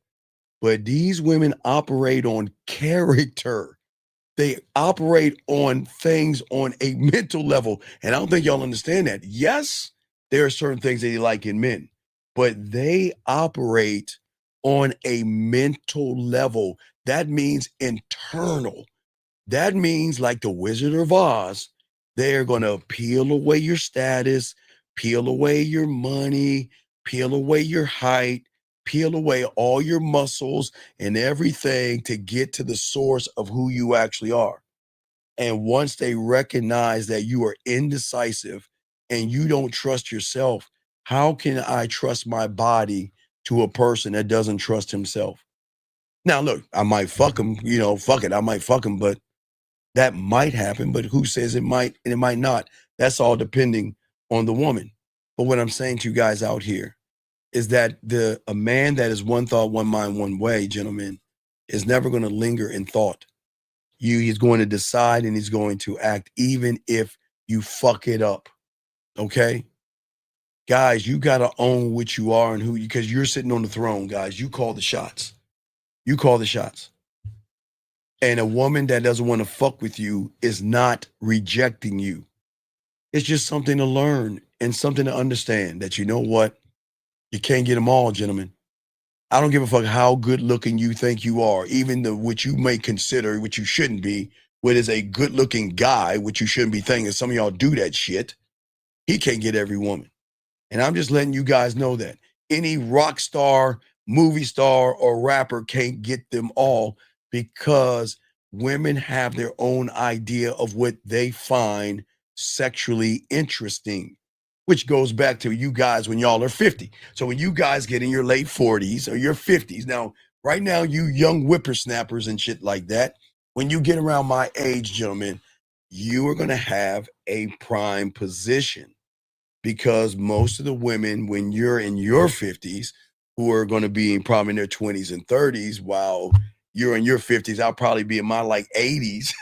Speaker 7: But these women operate on character. They operate on things on a mental level. And I don't think y'all understand that. Yes, there are certain things that they like in men, but they operate on a mental level. That means internal. That means, like the Wizard of Oz, they're going to peel away your status, peel away your money, peel away your height, peel away all your muscles and everything to get to the source of who you actually are. And once they recognize that you are indecisive and you don't trust yourself, how can I trust my body to a person that doesn't trust himself? Now, look, I might fuck him, fuck it, I might fuck him, but that might happen, but who says it might and it might not? That's all depending on the woman. But what I'm saying to you guys out here is that a man that is one thought, one mind, one way, gentlemen, is never going to linger in thought. He's going to decide and he's going to act even if you fuck it up. Okay? Guys, you got to own what you are and who you, because you're sitting on the throne, guys. You call the shots. You call the shots. And a woman that doesn't want to fuck with you is not rejecting you. It's just something to learn and something to understand that, you know what? You can't get them all, gentlemen. I don't give a fuck how good looking you think you are, even what you may consider, which you shouldn't be, what is a good looking guy, which you shouldn't be thinking. Some of y'all do that shit. He can't get every woman. And I'm just letting you guys know that any rock star, movie star, or rapper can't get them all, because women have their own idea of what they find sexually interesting, which goes back to you guys when y'all are 50. So when you guys get in your late 40s or your 50s, now, right now, you young whippersnappers and shit like that, when you get around my age, gentlemen, you are going to have a prime position. Because most of the women, when you're in your 50s, who are going to be probably in their 20s and 30s, while you're in your 50s, I'll probably be in my 80s.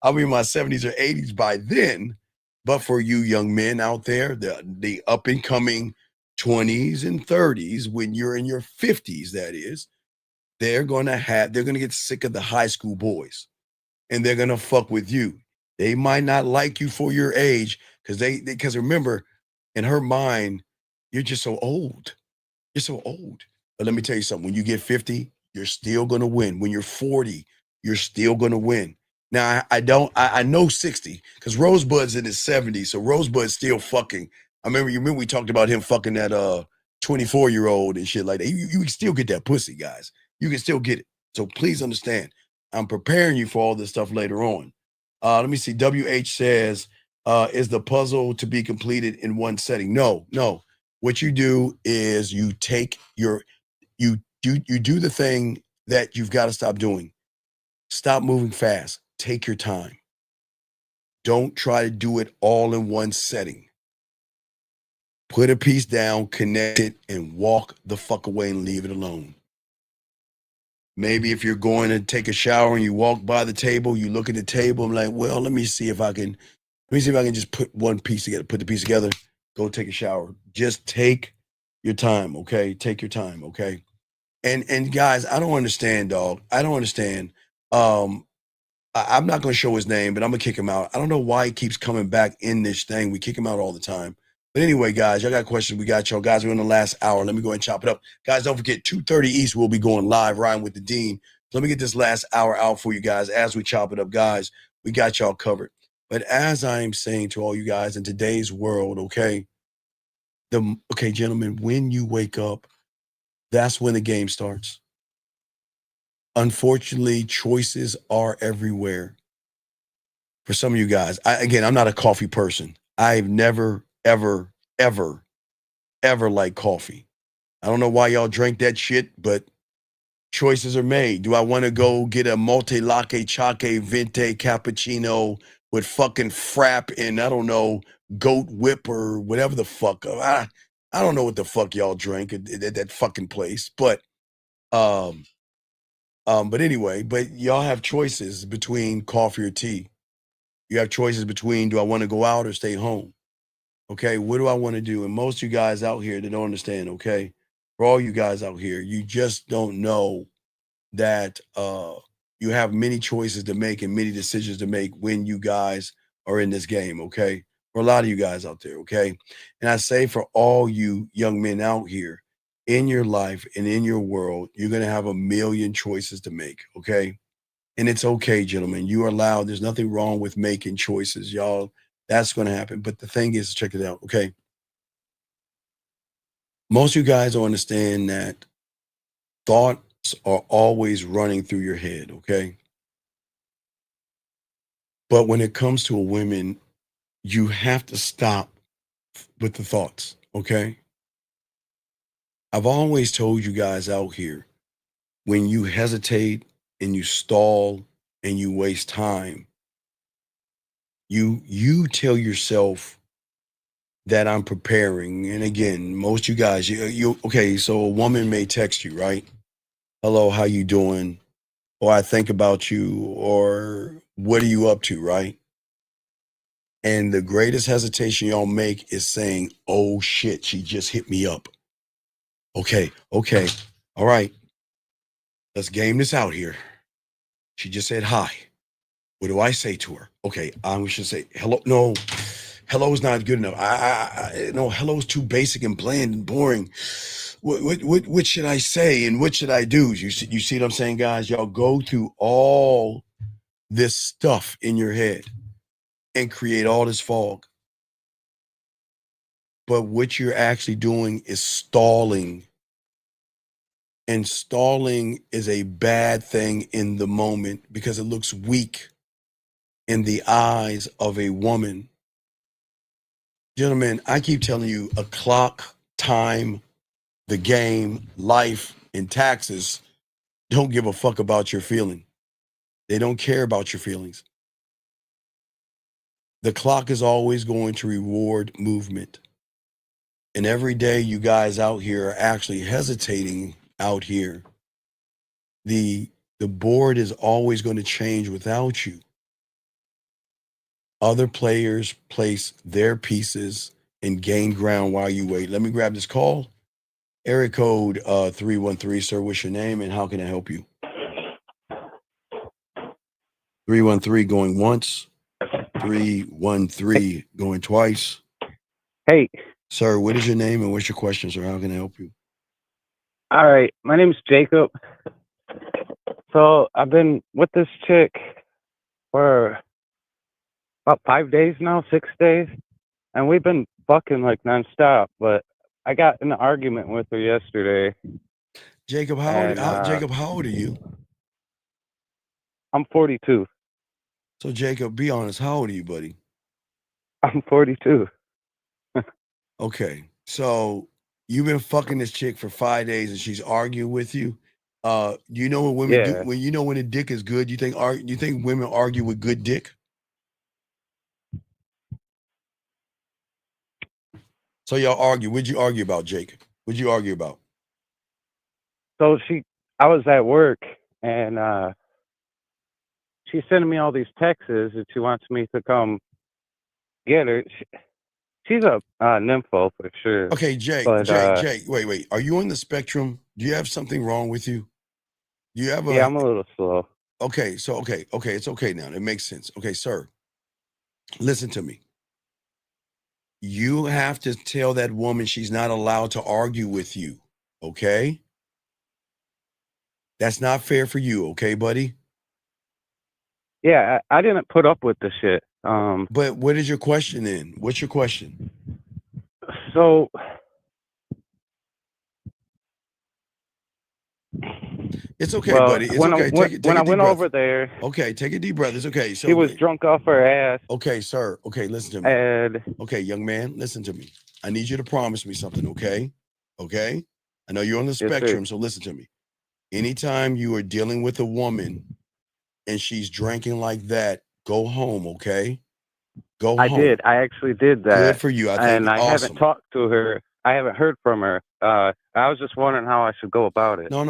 Speaker 7: I'll be in my 70s or 80s by then. But for you young men out there, the up and coming 20s and 30s, when you're in your 50s, that is, they're going to get sick of the high school boys, and they're going to fuck with you. They might not like you for your age, because remember, in her mind, you're just so old. You're so old. But let me tell you something. When you get 50, you're still going to win. When you're 40, you're still going to win. Now, I know 60, because Rosebud's in his 70s, so Rosebud's still fucking. You remember we talked about him fucking that 24-year-old and shit like that. You can still get that pussy, guys. You can still get it. So please understand, I'm preparing you for all this stuff later on. Let me see. WH says, is the puzzle to be completed in one setting? No. What you do is you do the thing that you've got to stop doing. Stop moving fast. Take your time. Don't try to do it all in one setting. Put a piece down, connect it, and walk the fuck away and leave it alone. Maybe if you're going to take a shower and you walk by the table, you look at the table and like, well, let me see if I can just put one piece together, put the piece together, go take a shower. Just take your time, okay? Take your time, okay? And guys, I don't understand, dog. I don't understand. I'm not going to show his name, but I'm going to kick him out. I don't know why he keeps coming back in this thing. We kick him out all the time. But anyway, guys, y'all got questions. We got y'all. Guys, we're in the last hour. Let me go ahead and chop it up. Guys, don't forget, 2:30 East, we'll be going live, riding with the Dean. So let me get this last hour out for you guys as we chop it up. Guys, we got y'all covered. But as I'm saying to all you guys, in today's world, okay, gentlemen, when you wake up, that's when the game starts. Unfortunately, choices are everywhere. For some of you guys, I'm not a coffee person. I've never, ever, ever, ever liked coffee. I don't know why y'all drink that shit, but choices are made. Do I want to go get a multi latte chaque venti cappuccino with fucking frap and I don't know, goat whip or whatever the fuck? I don't know what the fuck y'all drink at that fucking place, but Um, but anyway, but y'all have choices between coffee or tea. You have choices between, do I want to go out or stay home? Okay, what do I want to do? And most of you guys out here, they don't understand, okay? For all you guys out here, you just don't know that you have many choices to make and many decisions to make when you guys are in this game, okay? For a lot of you guys out there, okay? And I say for all you young men out here, in your life and in your world, you're going to have a million choices to make, okay? And it's okay, gentlemen. You are allowed. There's nothing wrong with making choices, y'all. That's going to happen. But the thing is, check it out, okay? Most of you guys don't understand that thoughts are always running through your head, okay? But when it comes to a woman, you have to stop with the thoughts, okay? I've always told you guys out here, when you hesitate and you stall and you waste time, you tell yourself that I'm preparing. And again, most you guys, you okay, so a woman may text you, right? Hello, how you doing? Or I think about you, or what are you up to, right? And the greatest hesitation y'all make is saying, oh shit, she just hit me up. Okay, all right. Let's game this out here. She just said hi. What do I say to her? Okay, I should say hello. No, hello is not good enough. No, hello is too basic and bland and boring. What should I say and what should I do? You see what I'm saying, guys? Y'all go through all this stuff in your head and create all this fog. But what you're actually doing is stalling. And stalling is a bad thing in the moment because it looks weak in the eyes of a woman. Gentlemen, I keep telling you, a clock, time, the game, life, and taxes don't give a fuck about your feeling. They don't care about your feelings. The clock is always going to reward movement. And every day you guys out here are actually hesitating out here. The board is always going to change without you. Other players place their pieces and gain ground while you wait. Let me grab this call. Area code 313, sir. What's your name and how can I help you? 313 going once. 313 going twice.
Speaker 16: Hey.
Speaker 7: Sir, what is your name and what's your question, sir? How can I help you?
Speaker 16: All right. My name is Jacob. So I've been with this chick for about 5 days now, 6 days. And we've been fucking like nonstop. But I got in an argument with her yesterday.
Speaker 7: Jacob, Jacob, how old are you?
Speaker 16: I'm 42.
Speaker 7: So Jacob, be honest, how old are you, buddy?
Speaker 16: I'm 42.
Speaker 7: Okay, so you've been fucking this chick for 5 days and she's arguing with you. Do you know what women do when you know when a dick is good? You think women argue with good dick? So y'all argue. What'd you argue about, Jake? What'd you argue about?
Speaker 16: So I was at work and she's sending me all these texts that she wants me to come get her. She's a nympho for sure.
Speaker 7: Okay, Jake,
Speaker 16: but,
Speaker 7: Jake, wait. Are you on the spectrum? Do you have something wrong with you? Do you have
Speaker 16: Yeah, I'm a little slow.
Speaker 7: Okay, so okay, it's okay now. It makes sense. Okay, sir, listen to me. You have to tell that woman she's not allowed to argue with you, okay? That's not fair for you, okay, buddy?
Speaker 16: Yeah, I didn't put up with the shit.
Speaker 7: But what is your question then? What's your question?
Speaker 16: So
Speaker 7: it's okay, buddy. It's okay.
Speaker 16: When I went over there,
Speaker 7: okay, take a deep breath. It's okay. So
Speaker 16: she was drunk off her ass.
Speaker 7: Okay, sir. Okay, listen to me.
Speaker 16: And
Speaker 7: okay, young man, listen to me. I need you to promise me something, okay? Okay? I know you're on the spectrum, so listen to me. Anytime you are dealing with a woman and she's drinking like that, go home, okay? Go home.
Speaker 16: I actually did that.
Speaker 7: Good for you. I think
Speaker 16: and I haven't talked to her. I haven't heard from her I was just wondering how I should go about it.
Speaker 7: No.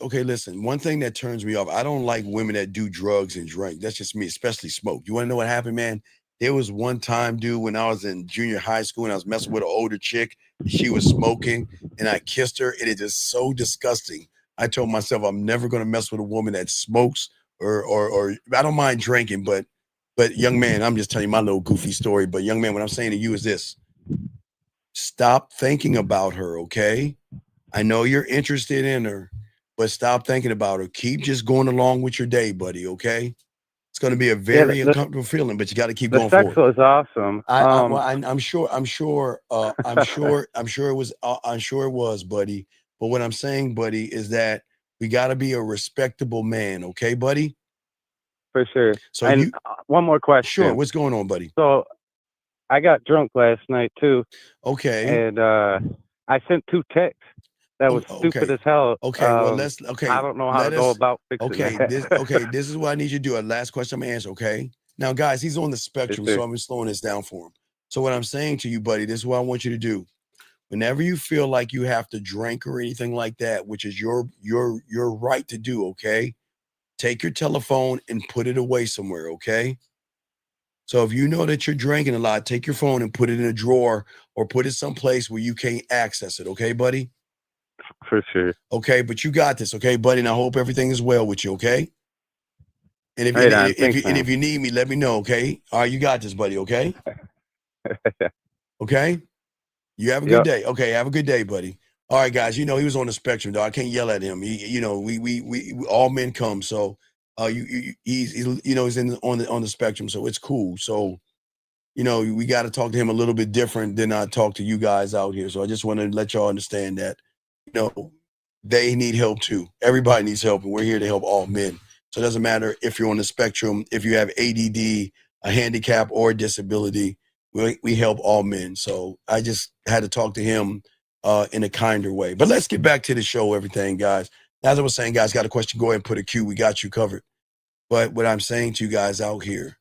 Speaker 7: Okay, listen. One thing that turns me off, I don't like women that do drugs and drink. That's just me, especially smoke. You want to know what happened, man? There was one time, dude, when I was in junior high school and I was messing with an older chick. She was smoking and I kissed her. It is just so disgusting. I told myself I'm never going to mess with a woman that smokes or I don't mind drinking, but young man, I'm just telling you my little goofy story. But young man, what I'm saying to you is this. Stop thinking about her, okay? I know you're interested in her, but stop thinking about her. Keep just going along with your day, buddy, okay? It's going to be a very uncomfortable feeling, but you got to keep going
Speaker 16: forward. The sex was awesome.
Speaker 7: I'm sure it was, buddy. But what I'm saying, buddy, is that we got to be a respectable man, okay, buddy?
Speaker 16: For sure.
Speaker 7: So
Speaker 16: and one more question.
Speaker 7: Sure. What's going on, buddy?
Speaker 16: So I got drunk last night too.
Speaker 7: Okay.
Speaker 16: And I sent 2 texts. That was stupid as hell.
Speaker 7: Okay, well,
Speaker 16: I don't know how to go about fixing that.
Speaker 7: This is what I need you to do. Last question I'm gonna answer, okay? Now, guys, he's on the spectrum, so I'm slowing this down for him. So what I'm saying to you, buddy, this is what I want you to do. Whenever you feel like you have to drink or anything like that, which is your right to do, okay? Take your telephone and put it away somewhere, okay? So if you know that you're drinking a lot, take your phone and put it in a drawer or put it someplace where you can't access it, okay, buddy?
Speaker 16: For sure.
Speaker 7: Okay, but you got this, okay, buddy? And I hope everything is well with you, okay? And if you need me, let me know, okay? All right, you got this, buddy, okay? Okay? You have a good day. Okay, have a good day, buddy. All right, guys, he was on the spectrum, though. I can't yell at him. We all men come, so he's on the spectrum, so it's cool. So, we got to talk to him a little bit different than I talk to you guys out here. So I just want to let y'all understand that, they need help too. Everybody needs help, and we're here to help all men. So it doesn't matter if you're on the spectrum, if you have ADD, a handicap, or a disability, we help all men. So I just had to talk to him in a kinder way. But let's get back to the show, everything, guys. As I was saying, guys, got a question, go ahead and put a Q. We got you covered. But what I'm saying to you guys out here,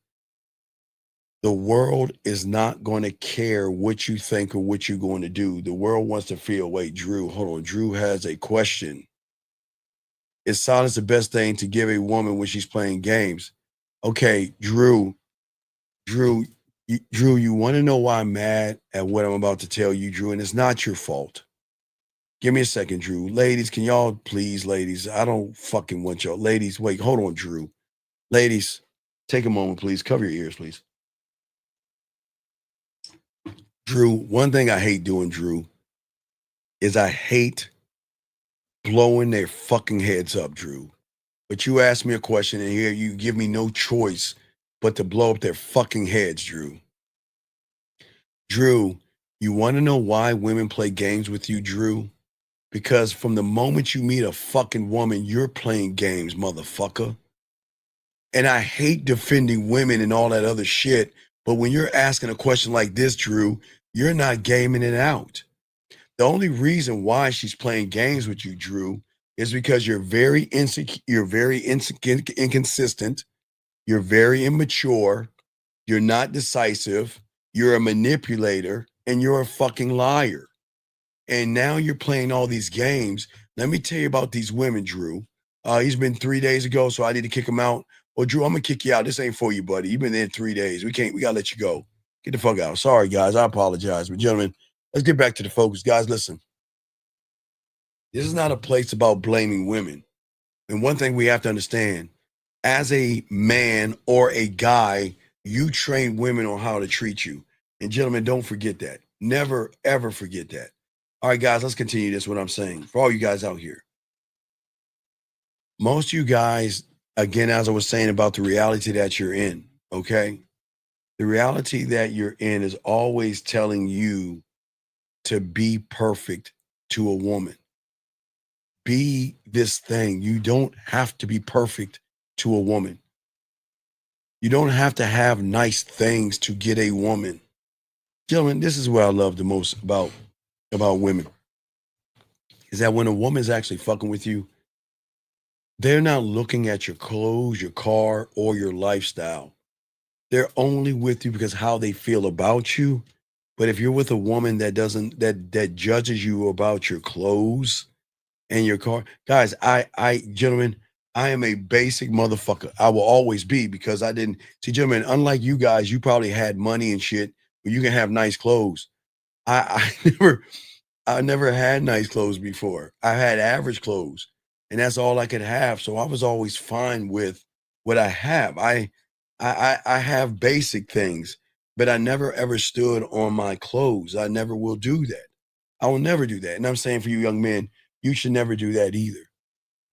Speaker 7: the world is not going to care what you think or what you're going to do. The world wants to feel, wait, Drew, hold on. Drew has a question. Is silence the best thing to give a woman when she's playing games? Okay, Drew, you want to know why I'm mad at what I'm about to tell you, Drew? And it's not your fault. Give me a second, Drew. Ladies, can y'all please, ladies? I don't fucking want y'all. Ladies, wait, hold on, Drew. Ladies, take a moment, please. Cover your ears, please. Drew, one thing I hate doing, Drew, is I hate blowing their fucking heads up, Drew. But you ask me a question and here you give me no choice but to blow up their fucking heads, Drew. Drew, you want to know why women play games with you, Drew? Because from the moment you meet a fucking woman, you're playing games, motherfucker. And I hate defending women and all that other shit. But when you're asking a question like this, Drew, you're not gaming it out. The only reason why she's playing games with you, Drew, is because you're very inconsistent, you're very immature, you're not decisive, you're a manipulator, and you're a fucking liar. And now you're playing all these games. Let me tell you about these women, Drew. He's been 3 days ago, so I need to kick him out. Well, Drew, I'm gonna kick you out. This ain't for you, buddy. You've been there 3 days. We gotta let you go. Get the fuck out. Sorry, guys. I apologize. But gentlemen, let's get back to the focus. Guys, listen. This is not a place about blaming women. And one thing we have to understand, as a man or a guy, you train women on how to treat you. And gentlemen, don't forget that. Never, ever forget that. All right, guys, let's continue this, what I'm saying. For all you guys out here. Most of you guys, again, as I was saying about the reality that you're in, okay? The reality that you're in is always telling you to be perfect to a woman. Be this thing. You don't have to be perfect to a woman. You don't have to have nice things to get a woman. Gentlemen, this is what I love the most about women. Is that when a woman's actually fucking with you, they're not looking at your clothes, your car, or your lifestyle. They're only with you because how they feel about you But if you're with a woman that doesn't that judges you about your clothes and your car, guys, gentlemen, I am a basic motherfucker. I will always be, because I didn't see, gentlemen, unlike you guys, you probably had money and shit where you can have nice clothes. I never had nice clothes before. I had average clothes, and that's all I could have. So I was always fine with what I have. I have basic things, but I never ever stood on my clothes. I never will do that. I will never do that. And I'm saying for you young men, you should never do that either.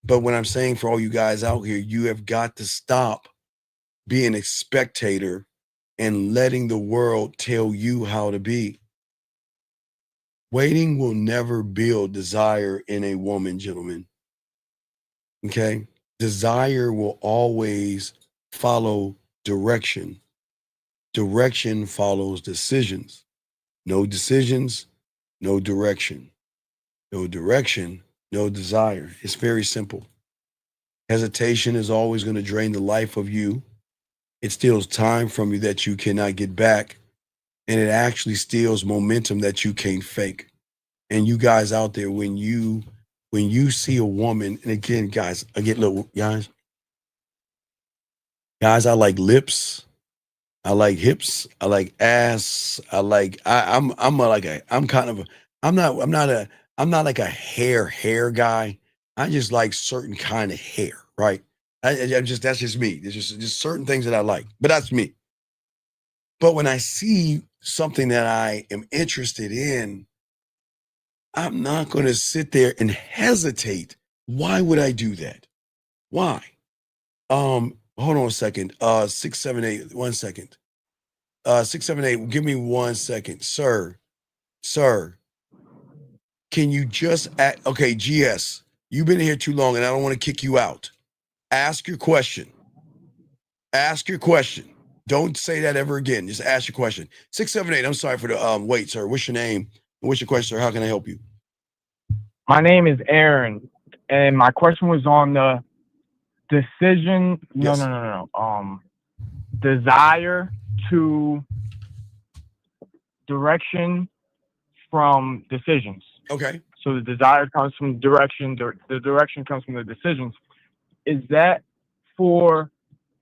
Speaker 7: But what I'm saying for all you guys out here, you have got to stop being a spectator and letting the world tell you how to be. Waiting will never build desire in a woman, gentlemen. Okay? Desire will always follow direction. Direction follows decisions. No decisions, no direction. No direction, no desire. It's very simple. Hesitation is always going to drain the life of you. It steals time from you that you cannot get back. And it actually steals momentum that you can't fake. And you guys out there, when you see a woman, and again, guys, guys, I like lips, I like hips, I like ass, I'm not like a hair guy. I just like certain kind of hair, right? That's just me. There's just certain things that I like, but that's me. But when I see something that I am interested in, I'm not going to sit there and hesitate. Why would I do that? Why? Hold on a second. 678, 1 second. 678, give me 1 second. Sir, can you just okay, GS, you've been here too long and I don't want to kick you out. Ask your question. Ask your question. Don't say that ever again. Just ask your question. 678, I'm sorry for the wait, sir. What's your name? What's your question, sir? How can I help you?
Speaker 17: My name is Aaron, and my question was on the decision.
Speaker 7: Yes.
Speaker 17: No. Desire to direction from decisions.
Speaker 7: Okay.
Speaker 17: So the desire comes from direction. The direction comes from the decisions. Is that for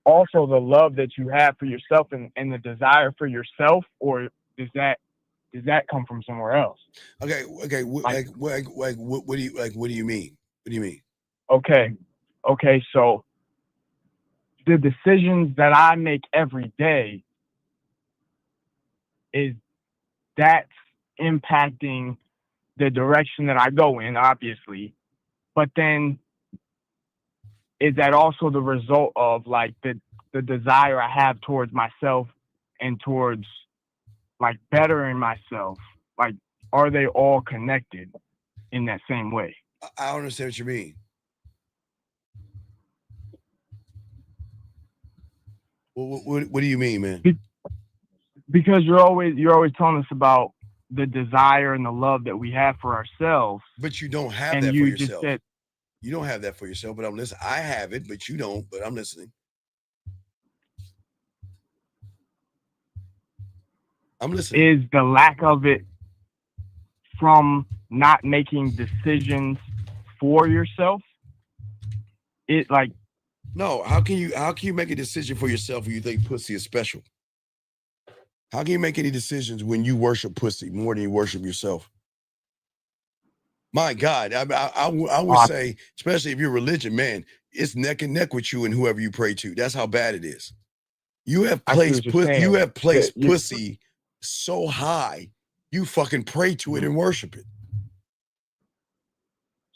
Speaker 17: also the love that you have for yourself and the desire for yourself, or does that come from somewhere else?
Speaker 7: Okay. What do you like? What do you mean? What do you mean?
Speaker 17: Okay. So the decisions that I make every day, is that's impacting the direction that I go in, obviously. But then is that also the result of like the desire I have towards myself and towards like bettering myself? Like, are they all connected in that same way?
Speaker 7: I don't understand what you mean. What do you mean, man?
Speaker 17: Because you're always telling us about the desire and the love that we have for ourselves.
Speaker 7: But you don't have that for yourself. You don't have that for yourself, but I'm listening. I have it, but you don't, but I'm listening. I'm listening.
Speaker 17: Is the lack of it from not making decisions for yourself? It like
Speaker 7: no. How can you make a decision for yourself when you think pussy is special? How can you make any decisions when you worship pussy more than you worship yourself? My God, I would say, especially if you're religion, man, it's neck and neck with you and whoever you pray to. That's how bad it is. You have placed pussy so high, you fucking pray to it and worship it.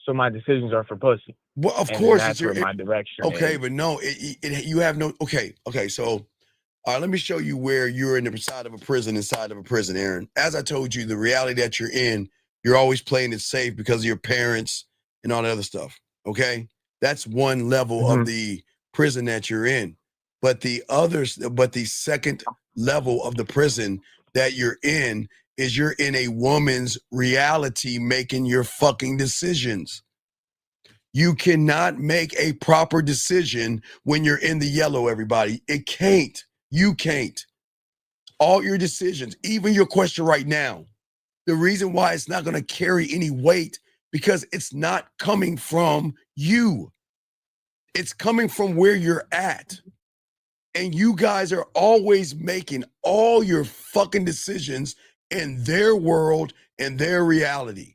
Speaker 17: So my decisions are for pussy.
Speaker 7: Well, of course,
Speaker 17: that's where my direction.
Speaker 7: Okay,
Speaker 17: is.
Speaker 7: but no, you have no. Okay. So, let me show you where you're in the side of a prison, Aaron. As I told you, the reality that you're in, you're always playing it safe because of your parents and all that other stuff. Okay, that's one level of the prison that you're in. But the second level of the prison that you're in is you're in a woman's reality making your fucking decisions. You cannot make a proper decision when you're in the yellow, everybody. It can't. You can't. all your decisions, even your question right now, the reason why it's not going to carry any weight because it's not coming from you. It's coming from where you're at. And you guys are always making all your fucking decisions in their world and their reality.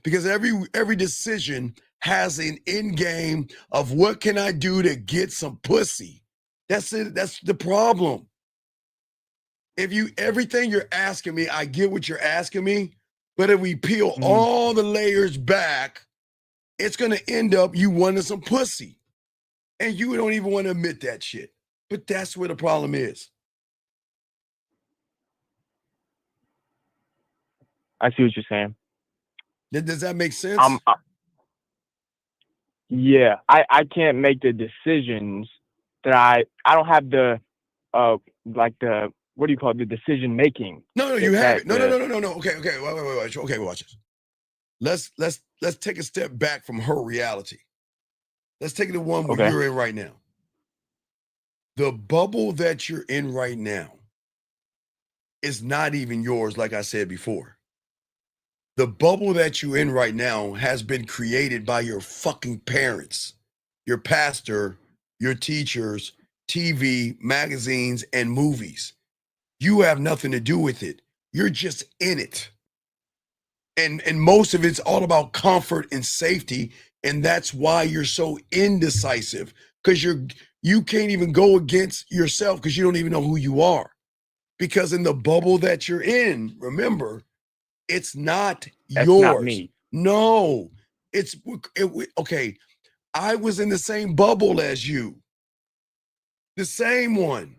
Speaker 7: Because every decision has an end game of what can I do to get some pussy. That's it. That's the problem. Everything you're asking me, I get what you're asking me, but if we peel all the layers back, it's gonna end up you wanting some pussy. And you don't even want to admit that shit. But that's where the problem is.
Speaker 17: I see what you're saying.
Speaker 7: Does that make sense?
Speaker 17: Yeah, I can't make the decisions that I don't have the like the what do you call it, the decision making.
Speaker 7: No, you have it. No. Okay. Wait. Okay, watch this. Let's take a step back from her reality. Let's take the one where you're in right now. The bubble that you're in right now is not even yours, like I said before. The bubble that you're in right now has been created by your fucking parents, your pastor, your teachers, TV, magazines, and movies. You have nothing to do with it. You're just in it. And most of it's all about comfort and safety. And that's why you're so indecisive. Because you can't even go against yourself because you don't even know who you are. Because in the bubble that you're in, remember, it's not yours.
Speaker 17: Not me.
Speaker 7: No, okay. I was in the same bubble as you. The same one.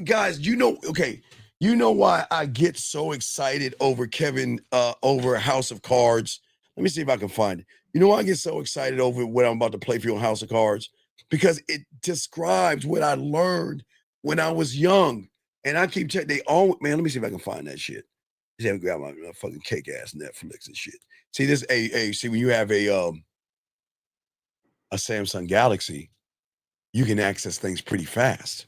Speaker 7: Guys, you know why I get so excited over over House of Cards? Let me see if I can find it. You know why I get so excited over what I'm about to play for you on House of Cards? Because it describes what I learned when I was young. And I keep checking. Let me see if I can find that shit. Just have to grab my fucking cake ass Netflix and shit. See this? See when you have a Samsung Galaxy, you can access things pretty fast.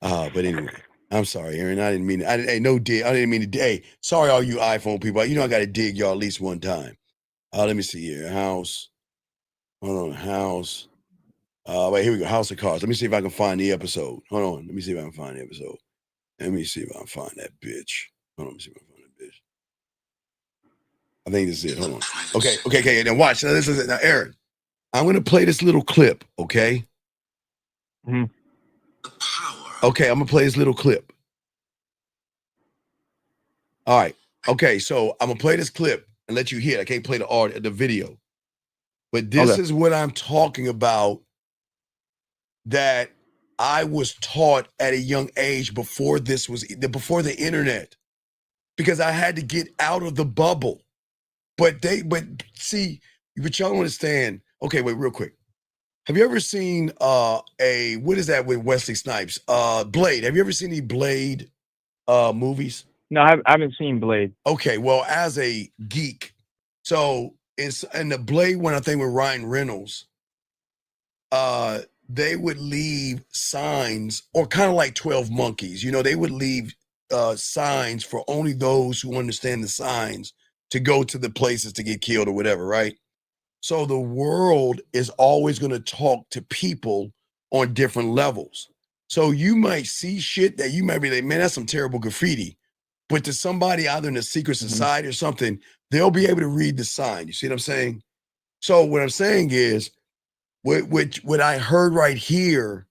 Speaker 7: But anyway, I'm sorry, Aaron. I didn't mean it. I didn't mean to. Hey, sorry, all you iPhone people. You know I got to dig y'all at least one time. Let me see here. House. Hold on. House. Wait, here we go. House of Cards. Let me see if I can find the episode. Hold on. Let me see if I can find the episode. Let me see if I can find that bitch. Hold on. Let me see if I can find that bitch. I think this is it. Hold on. Okay. Now watch. Now this is it. Now, Aaron, I'm going to play this little clip, okay?
Speaker 17: Mm-hmm.
Speaker 7: Okay, I'm going to play this little clip. All right. Okay, so I'm going to play this clip and let you hear it. I can't play the video. But this is what I'm talking about that I was taught at a young age before the internet, because I had to get out of the bubble. But y'all don't understand. Okay, wait, real quick. Have you ever seen what is that with Wesley Snipes? Blade. Have you ever seen the Blade movies?
Speaker 17: No, I haven't seen Blade.
Speaker 7: Okay, well, as a geek, so in the Blade one, I think with Ryan Reynolds, they would leave signs, or kind of like 12 Monkeys. You know, they would leave signs for only those who understand the signs to go to the places to get killed or whatever, right? So the world is always going to talk to people on different levels. So you might see shit that you might be like, man, that's some terrible graffiti. But to somebody either in a secret society or something, they'll be able to read the sign. You see what I'm saying? So what I'm saying is, what I heard right here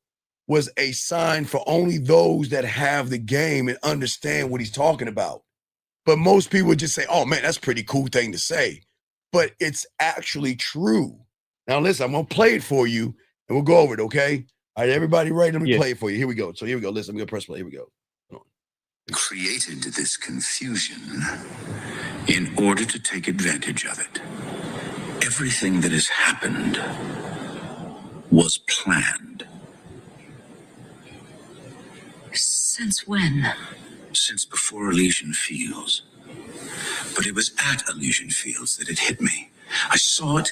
Speaker 7: was a sign for only those that have the game and understand what he's talking about. But most people would just say, oh man, that's a pretty cool thing to say. But it's actually true. Now listen, I'm going to play it for you and we'll go over it, okay? All right, everybody ready? Let me play it for you. Here we go. So here we go. Listen, I'm going to press play. Here we go.
Speaker 18: Created this confusion in order to take advantage of it. Everything that has happened was planned.
Speaker 19: Since when?
Speaker 18: Since before Elysian Fields. But it was at Elysian Fields that it hit me. I saw it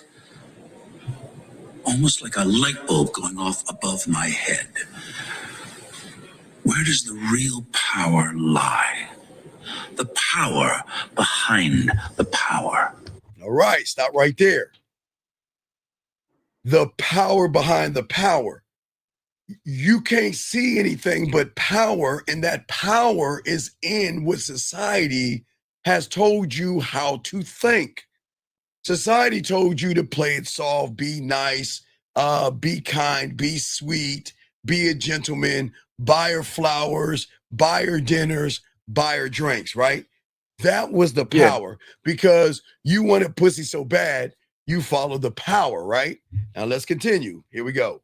Speaker 18: almost like a light bulb going off above my head. where does the real power lie? The power behind the power.
Speaker 7: All right, stop right there. The power behind the power. You can't see anything but power, and that power is in what society has told you how to think. Society told you to play it soft, be nice, be kind, be sweet, be a gentleman, buy her flowers, buy her dinners, buy her drinks, right? That was the power because you wanted pussy so bad, you followed the power, right? Now let's continue. Here we go.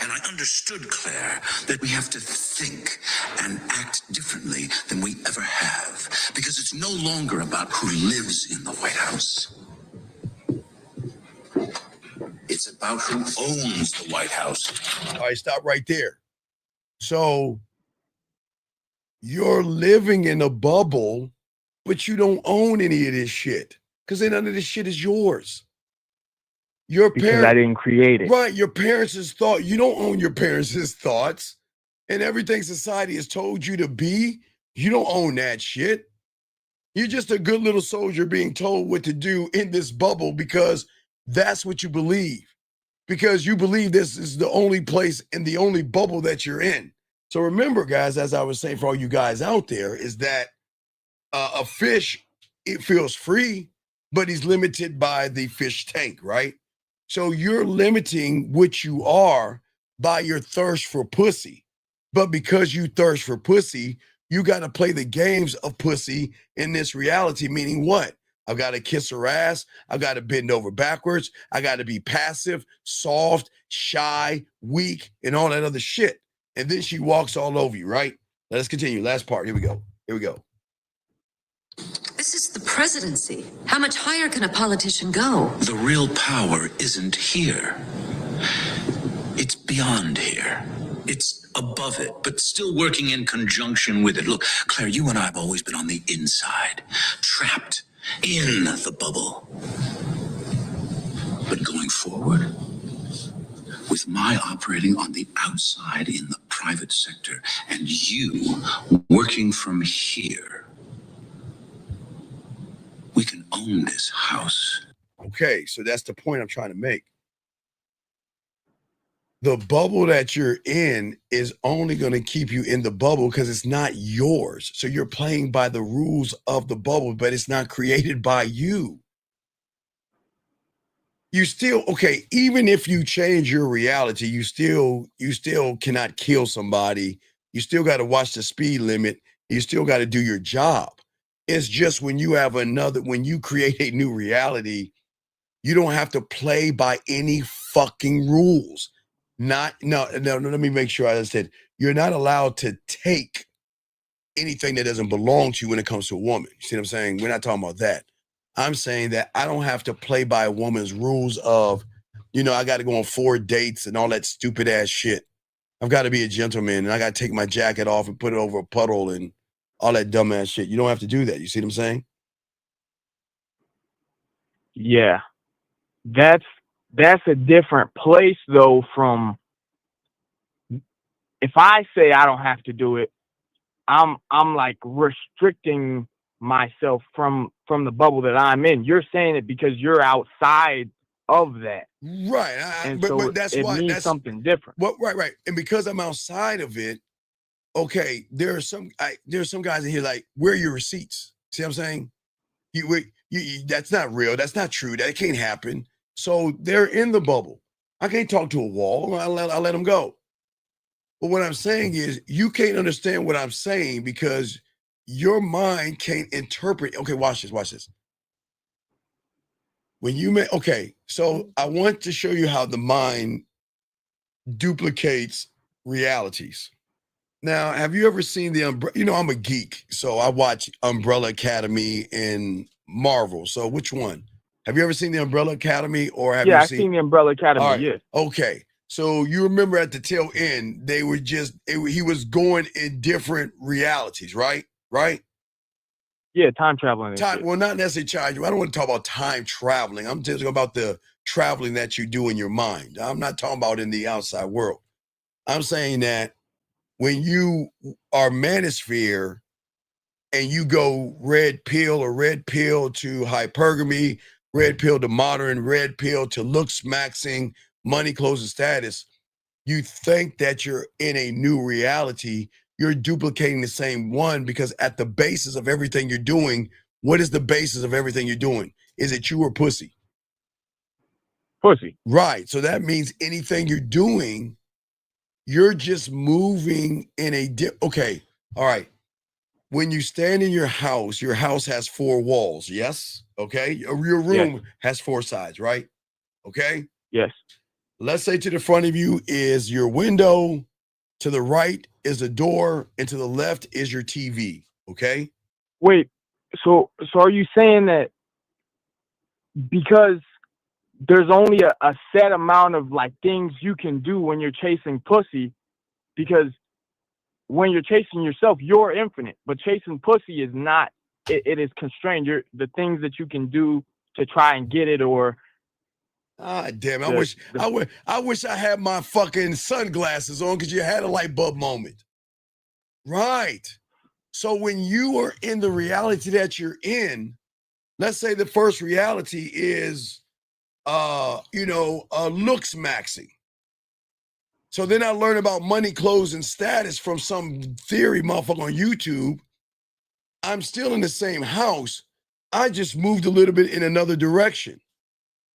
Speaker 18: And I understood, Claire, that we have to think and act differently than we ever have. Because it's no longer about who lives in the White House. It's about who owns the White House.
Speaker 7: All right, stop right there. So you're living in a bubble, but you don't own any of this shit because none of this shit is yours. Your
Speaker 17: Because I didn't create it.
Speaker 7: Right, your parents' thought. You don't own your parents' thoughts. And everything society has told you to be, you don't own that shit. You're just a good little soldier being told what to do in this bubble because that's what you believe. Because you believe this is the only place and the only bubble that you're in. So remember, guys, as I was saying for all you guys out there, is that a fish, it feels free, but he's limited by the fish tank, right? So you're limiting what you are by your thirst for pussy. But because you thirst for pussy, you got to play the games of pussy in this reality, meaning what? I've got to kiss her ass. I've got to bend over backwards. I got to be passive, soft, shy, weak, and all that other shit. And then she walks all over you, right? Let's continue. Last part. Here we go. Here we go.
Speaker 19: This is the presidency. How much higher can a politician go?
Speaker 18: The real power isn't here. It's beyond here. It's above it, but still working in conjunction with it. Look, Claire, you and I have always been on the inside, trapped in the bubble. But going forward, with my operating on the outside in the private sector, and you working from here, we can own this house.
Speaker 7: Okay, so that's the point I'm trying to make. The bubble that you're in is only going to keep you in the bubble because it's not yours. So you're playing by the rules of the bubble, but it's not created by you. You still, okay, even if you change your reality, you still cannot kill somebody. You still got to watch the speed limit. You still got to do your job. It's just when you have when you create a new reality, you don't have to play by any fucking rules. No, let me make sure I said, you're not allowed to take anything that doesn't belong to you when it comes to a woman. You see what I'm saying? We're not talking about that. I'm saying that I don't have to play by a woman's rules of, I got to go on 4 dates and all that stupid ass shit. I've got to be a gentleman and I got to take my jacket off and put it over a puddle and all that dumb ass shit. You don't have to do that. You see what I'm saying?
Speaker 17: Yeah. That's a different place though from if I say I don't have to do it, I'm like restricting myself from the bubble that I'm in. You're saying it because you're outside of that.
Speaker 7: Right.
Speaker 17: So
Speaker 7: but that's
Speaker 17: it
Speaker 7: why
Speaker 17: means
Speaker 7: that's
Speaker 17: something different.
Speaker 7: Well, right. And because I'm outside of it, okay, there are some guys in here like, where are your receipts? See what I'm saying? You that's not real. That's not true. That can't happen. So they're in the bubble. I can't talk to a wall. I'll let them go. But what I'm saying is you can't understand what I'm saying because your mind can't interpret. Okay, watch this. So I want to show you how the mind duplicates realities. Now, have you ever seen the I'm a geek, so I watch Umbrella Academy and Marvel. So which one? Have you ever seen the Umbrella Academy or have you
Speaker 17: I've seen the Umbrella Academy,
Speaker 7: All right.
Speaker 17: yeah.
Speaker 7: Okay. So you remember at the tail end, they were he was going in different realities, right? Right?
Speaker 17: Yeah, time traveling. And shit.
Speaker 7: Well, not necessarily time. I don't want to talk about time traveling. I'm just talking about the traveling that you do in your mind. I'm not talking about in the outside world. I'm saying that when you are manosphere and you go red pill to hypergamy, red pill to modern, red pill to looks maxing, money closing status, you think that you're in a new reality. You're duplicating the same one, because at the basis of everything you're doing, what is the basis of everything you're doing? Is it you or pussy?
Speaker 17: Pussy.
Speaker 7: Right. So that means anything you're doing, you're just moving in a okay. All right. When you stand in your house has 4 walls. Yes. Okay. Your room has 4 sides, right? Okay.
Speaker 17: Yes.
Speaker 7: Let's say to the front of you is your window, to the right is a door, and to the left is your TV. Okay.
Speaker 17: Wait. So are you saying that because there's only a set amount of like things you can do when you're chasing pussy, because when you're chasing yourself, you're infinite, but chasing pussy is not, it is constrained. The things that you can do to try and get it, or
Speaker 7: damn, I wish I had my fucking sunglasses on, because you had a light bulb moment. Right. So when you are in the reality that you're in, let's say the first reality is looks maxing. So then I learned about money, clothes, and status from some theory motherfucker on YouTube. I'm still in the same house. I just moved a little bit in another direction.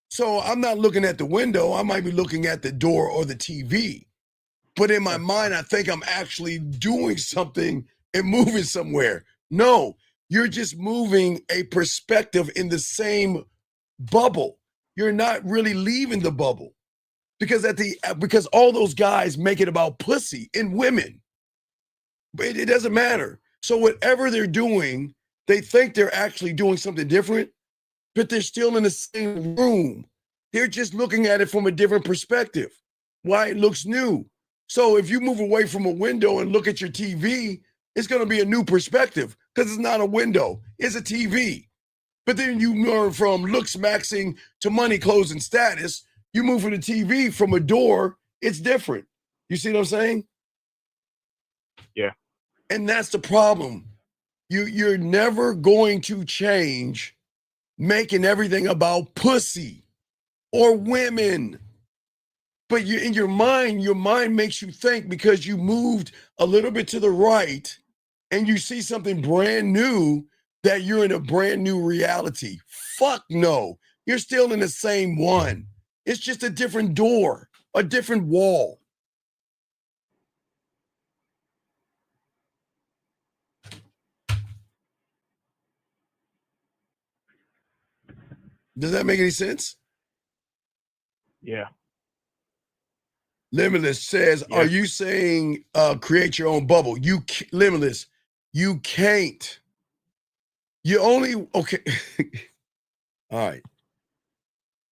Speaker 7: So I'm not looking at the window. I might be looking at the door or the TV. But in my mind, I think I'm actually doing something and moving somewhere. No, you're just moving a perspective in the same bubble. You're not really leaving the bubble. Because all those guys make it about pussy and women. But it doesn't matter. So whatever they're doing, they think they're actually doing something different, but they're still in the same room. They're just looking at it from a different perspective. Why it looks new. So if you move away from a window and look at your TV, it's going to be a new perspective, because it's not a window, it's a TV. But then you learn from looks maxing to money, clothes, and status. You move from the TV from a door, it's different. You see what I'm saying?
Speaker 17: Yeah.
Speaker 7: And that's the problem. You're never going to change making everything about pussy or women. But in your mind makes you think, because you moved a little bit to the right and you see something brand new, that you're in a brand new reality. Fuck no. You're still in the same one. It's just a different door, a different wall. Does that make any sense?
Speaker 17: Yeah.
Speaker 7: Limitless says, Are you saying create your own bubble? Limitless, you can't. You only, okay. All right.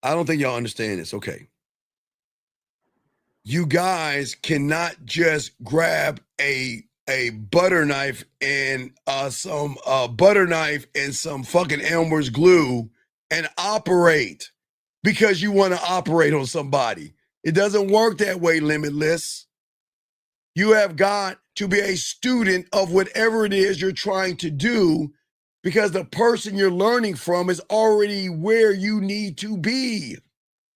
Speaker 7: I don't think y'all understand this. Okay. You guys cannot just grab a butter knife and some butter knife and some fucking Elmer's glue and operate because you want to operate on somebody. It doesn't work that way, Limitless. You have got to be a student of whatever it is you're trying to do, because the person you're learning from is already where you need to be.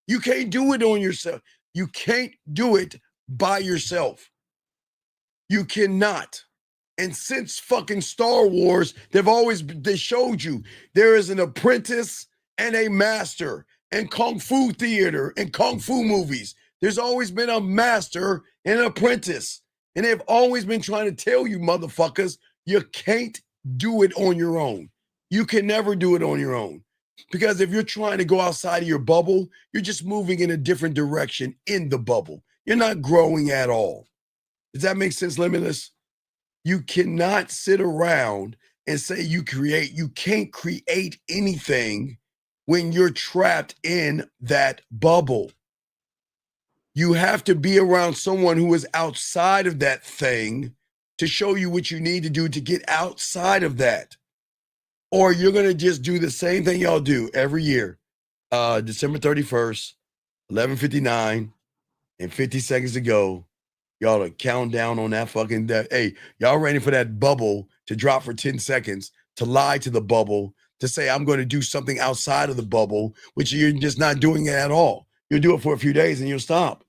Speaker 7: You can't do it on yourself. You can't do it by yourself. You cannot. And since fucking Star Wars, they showed you there is an apprentice and a master, and Kung Fu theater and Kung Fu movies. There's always been a master and an apprentice. And they've always been trying to tell you motherfuckers, you can't do it on your own. You can never do it on your own. Because if you're trying to go outside of your bubble, you're just moving in a different direction in the bubble. You're not growing at all. Does that make sense, Limitless? You cannot sit around and say you can't create anything when you're trapped in that bubble. You have to be around someone who is outside of that thing to show you what you need to do to get outside of that. Or you're going to just do the same thing y'all do every year. December 31st, 11:59, and 50 seconds to go. y'all to count down on that fucking hey, y'all ready for that bubble to drop for 10 seconds, to lie to the bubble, to say I'm going to do something outside of the bubble, which you're just not doing it at all. You'll do it for a few days and you'll stop.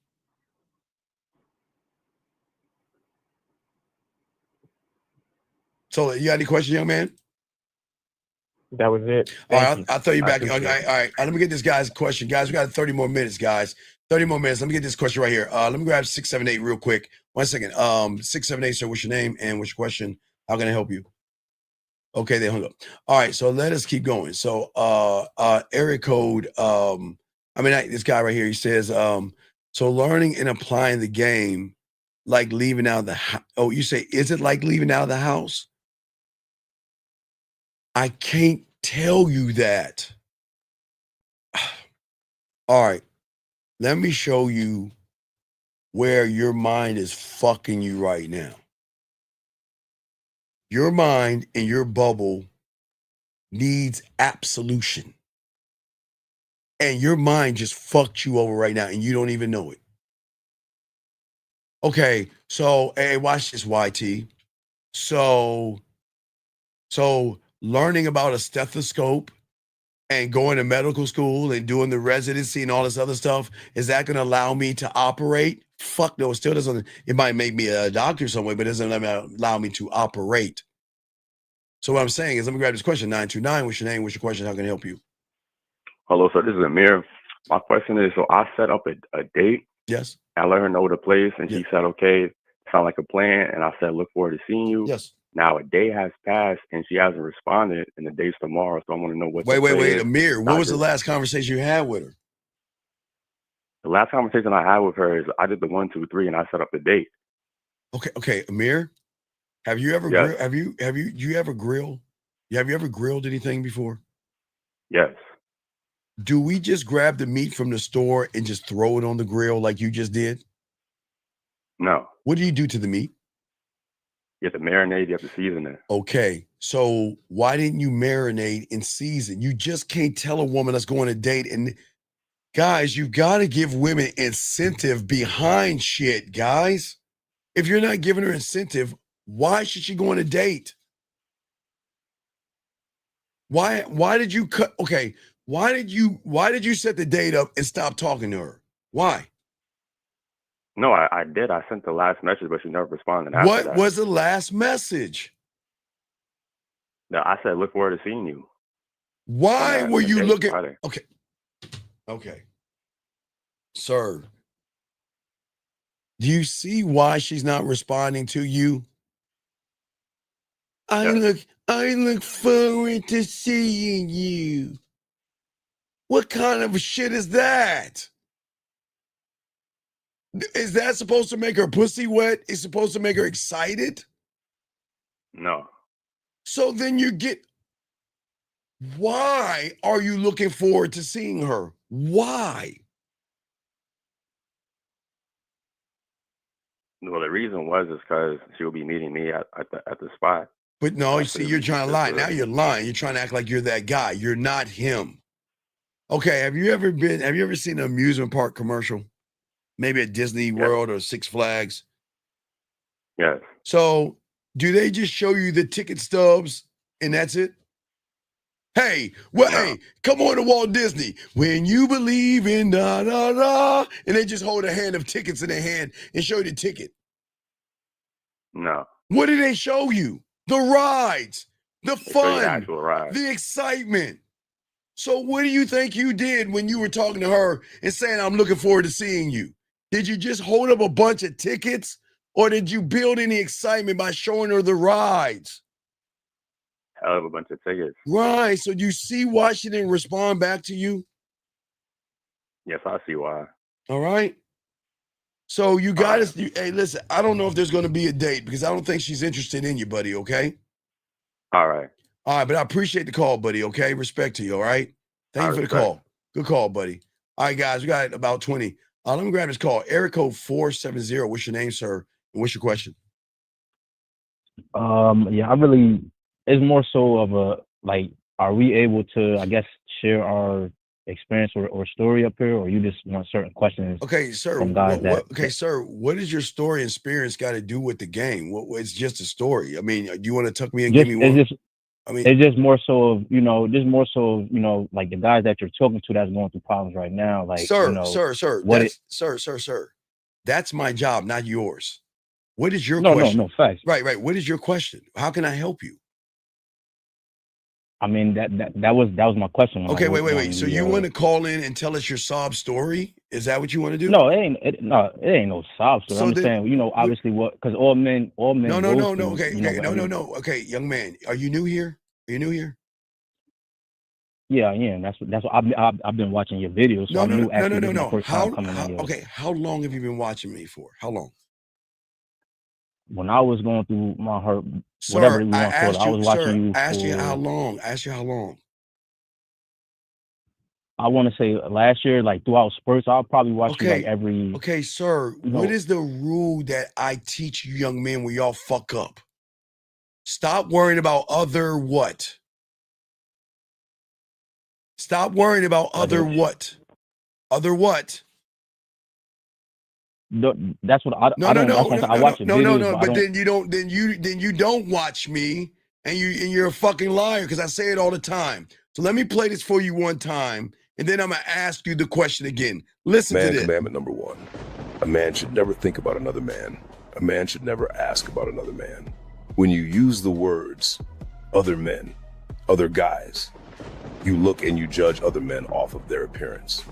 Speaker 7: So you got any questions, young man?
Speaker 17: That was it.
Speaker 7: All
Speaker 17: Thank
Speaker 7: right,
Speaker 17: you.
Speaker 7: I'll throw you back. All
Speaker 17: appreciate it.
Speaker 7: right. Let me get this guy's question. Guys, we got 30 more minutes, guys. 30 more minutes. Let me get this question right here. Let me grab 678 real quick. 1 second. 678, sir, what's your name and what's your question? How can I help you? Okay, they hung up. All right, so let us keep going. So area code, this guy right here, he says, so learning and applying the game like leaving out the house. Oh, you say, is it like leaving out of the house? I can't tell you that. All right, let me show you where your mind is fucking you right now. Your mind in your bubble needs absolution. And your mind just fucked you over right now and you don't even know it. Okay, so hey, watch this, YT. So learning about a stethoscope and going to medical school and doing the residency and all this other stuff, is that going to allow me to operate? Fuck no, it still doesn't. It might make me a doctor some way, but it doesn't allow me to operate. So what I'm saying is, let me grab this question. 929, what's your name? What's your question? How can I help you?
Speaker 20: Hello, sir. This is Amir. My question is, so I set up a date.
Speaker 7: Yes.
Speaker 20: I let her know the place, and she said, okay, sound like a plan. And I said, look forward to seeing you.
Speaker 7: Yes.
Speaker 20: Now, a day has passed, and she hasn't responded, and the date's tomorrow, so I want to know what
Speaker 7: Wait,
Speaker 20: is.
Speaker 7: Amir, what was the last conversation you had with her?
Speaker 20: The last conversation I had with her is I did the 1, 2, 3, and I set up the date.
Speaker 7: Okay, Amir, have you ever
Speaker 20: Yes.
Speaker 7: do you ever grill? Have you ever grilled anything before?
Speaker 20: Yes.
Speaker 7: Do we just grab the meat from the store and just throw it on the grill like you just did?
Speaker 20: No.
Speaker 7: What do you do to the meat?
Speaker 20: You have to marinate, you have to season it.
Speaker 7: Okay, so why didn't you marinate and season? You just can't tell a woman that's going on a date. And guys, you got to give women incentive behind shit, guys. If you're not giving her incentive, why should she go on a date? Why did you cut? Okay, why did you set the date up and stop talking to her? Why?
Speaker 20: No, I did. I sent the last message, but she never responded after
Speaker 7: What
Speaker 20: that.
Speaker 7: was the last message?
Speaker 20: No, I said, look forward to seeing you.
Speaker 7: Why were you
Speaker 20: date
Speaker 7: looking?
Speaker 20: Friday.
Speaker 7: Okay. Sir, do you see why she's not responding to you? I look forward to seeing you. What kind of shit is that? Is that supposed to make her pussy wet? Is supposed to make her excited?
Speaker 20: No.
Speaker 7: So then why are you looking forward to seeing her? Why?
Speaker 20: Well, the reason was because she will be meeting me at the spot.
Speaker 7: But no, you
Speaker 20: So
Speaker 7: see,
Speaker 20: it'll
Speaker 7: you're
Speaker 20: be
Speaker 7: trying to
Speaker 20: just
Speaker 7: lie.
Speaker 20: for-
Speaker 7: Now you're lying. You're trying to act like you're that guy. You're not him. Okay, have you ever seen an amusement park commercial? Maybe at Disney World or Six Flags?
Speaker 20: Yes.
Speaker 7: So do they just show you the ticket stubs and that's it? Hey, hey, come on to Walt Disney. When you believe in da da da, and they just hold a hand of tickets in their hand and show you the ticket.
Speaker 20: No.
Speaker 7: What do they show you? The rides, the
Speaker 20: They show you the
Speaker 7: fun,
Speaker 20: actual ride.
Speaker 7: the excitement. So what do you think you did when you were talking to her and saying, I'm looking forward to seeing you? Did you just hold up a bunch of tickets, or did you build any excitement by showing her the rides?
Speaker 20: Hell of a bunch of tickets.
Speaker 7: Right. So do you see why she didn't respond back to you?
Speaker 20: Yes, I see why.
Speaker 7: All right. So you got to, hey, listen, I don't know if there's going to be a date because I don't think she's interested in you, buddy. Okay.
Speaker 20: All right.
Speaker 7: All right. But I appreciate the call, buddy. Okay. Respect to you. All right. Thank you for the call. Good call, buddy. All right, guys. We got about 20. Let me grab this call. Area code 470. What's your name, sir? And what's your question?
Speaker 21: It's more so of a, like, are we able to, I guess, share our
Speaker 2: experience or story up here, or you just want certain questions
Speaker 7: Okay, sir.
Speaker 2: from guys
Speaker 7: Okay, sir. What does your story and experience got to do with the game? It's just a story. I mean, do you want to tuck me and give me one?
Speaker 2: It's just more so of, you know, like the guys that you're talking to that's going through problems right now. Like,
Speaker 7: sir,
Speaker 2: you know,
Speaker 7: sir. That's my job, not yours. What is your question?
Speaker 2: No, facts.
Speaker 7: Right. What is your question? How can I help you?
Speaker 2: I mean, that was my question.
Speaker 7: Okay, wait. So you want to call in and tell us your sob story? Is that what you want to do?
Speaker 2: No, it ain't no sob story.
Speaker 7: So
Speaker 2: I'm just saying, you know, obviously because all men.
Speaker 7: No.
Speaker 2: go through,
Speaker 7: Okay,
Speaker 2: you know,
Speaker 7: no. Okay, young man, are you new here?
Speaker 2: Yeah. That's what I've been watching your videos. So
Speaker 7: No.
Speaker 2: My first time coming in.
Speaker 7: Okay, how long have you been watching me for? How long?
Speaker 2: When I was going through my hurt,
Speaker 7: Sir,
Speaker 2: whatever you want to call it, I was watching you.
Speaker 7: Ask you how long.
Speaker 2: I want to say last year, like throughout spurts, I'll probably watch you like every.
Speaker 7: Okay, sir. What is the rule that I teach you young men when y'all fuck up? Stop worrying about other what? Stop worrying about other what? Other what?
Speaker 2: That's what I don't. I watch the videos.
Speaker 7: No. But then you don't watch me, and you're a fucking liar because I say it all the time. So let me play this for you one time, and then I'm gonna ask you the question again. Listen to this.
Speaker 21: Commandment number 1: a man should never think about another man. A man should never ask about another man. When you use the words "other men," "other guys," you look and you judge other men off of their appearance.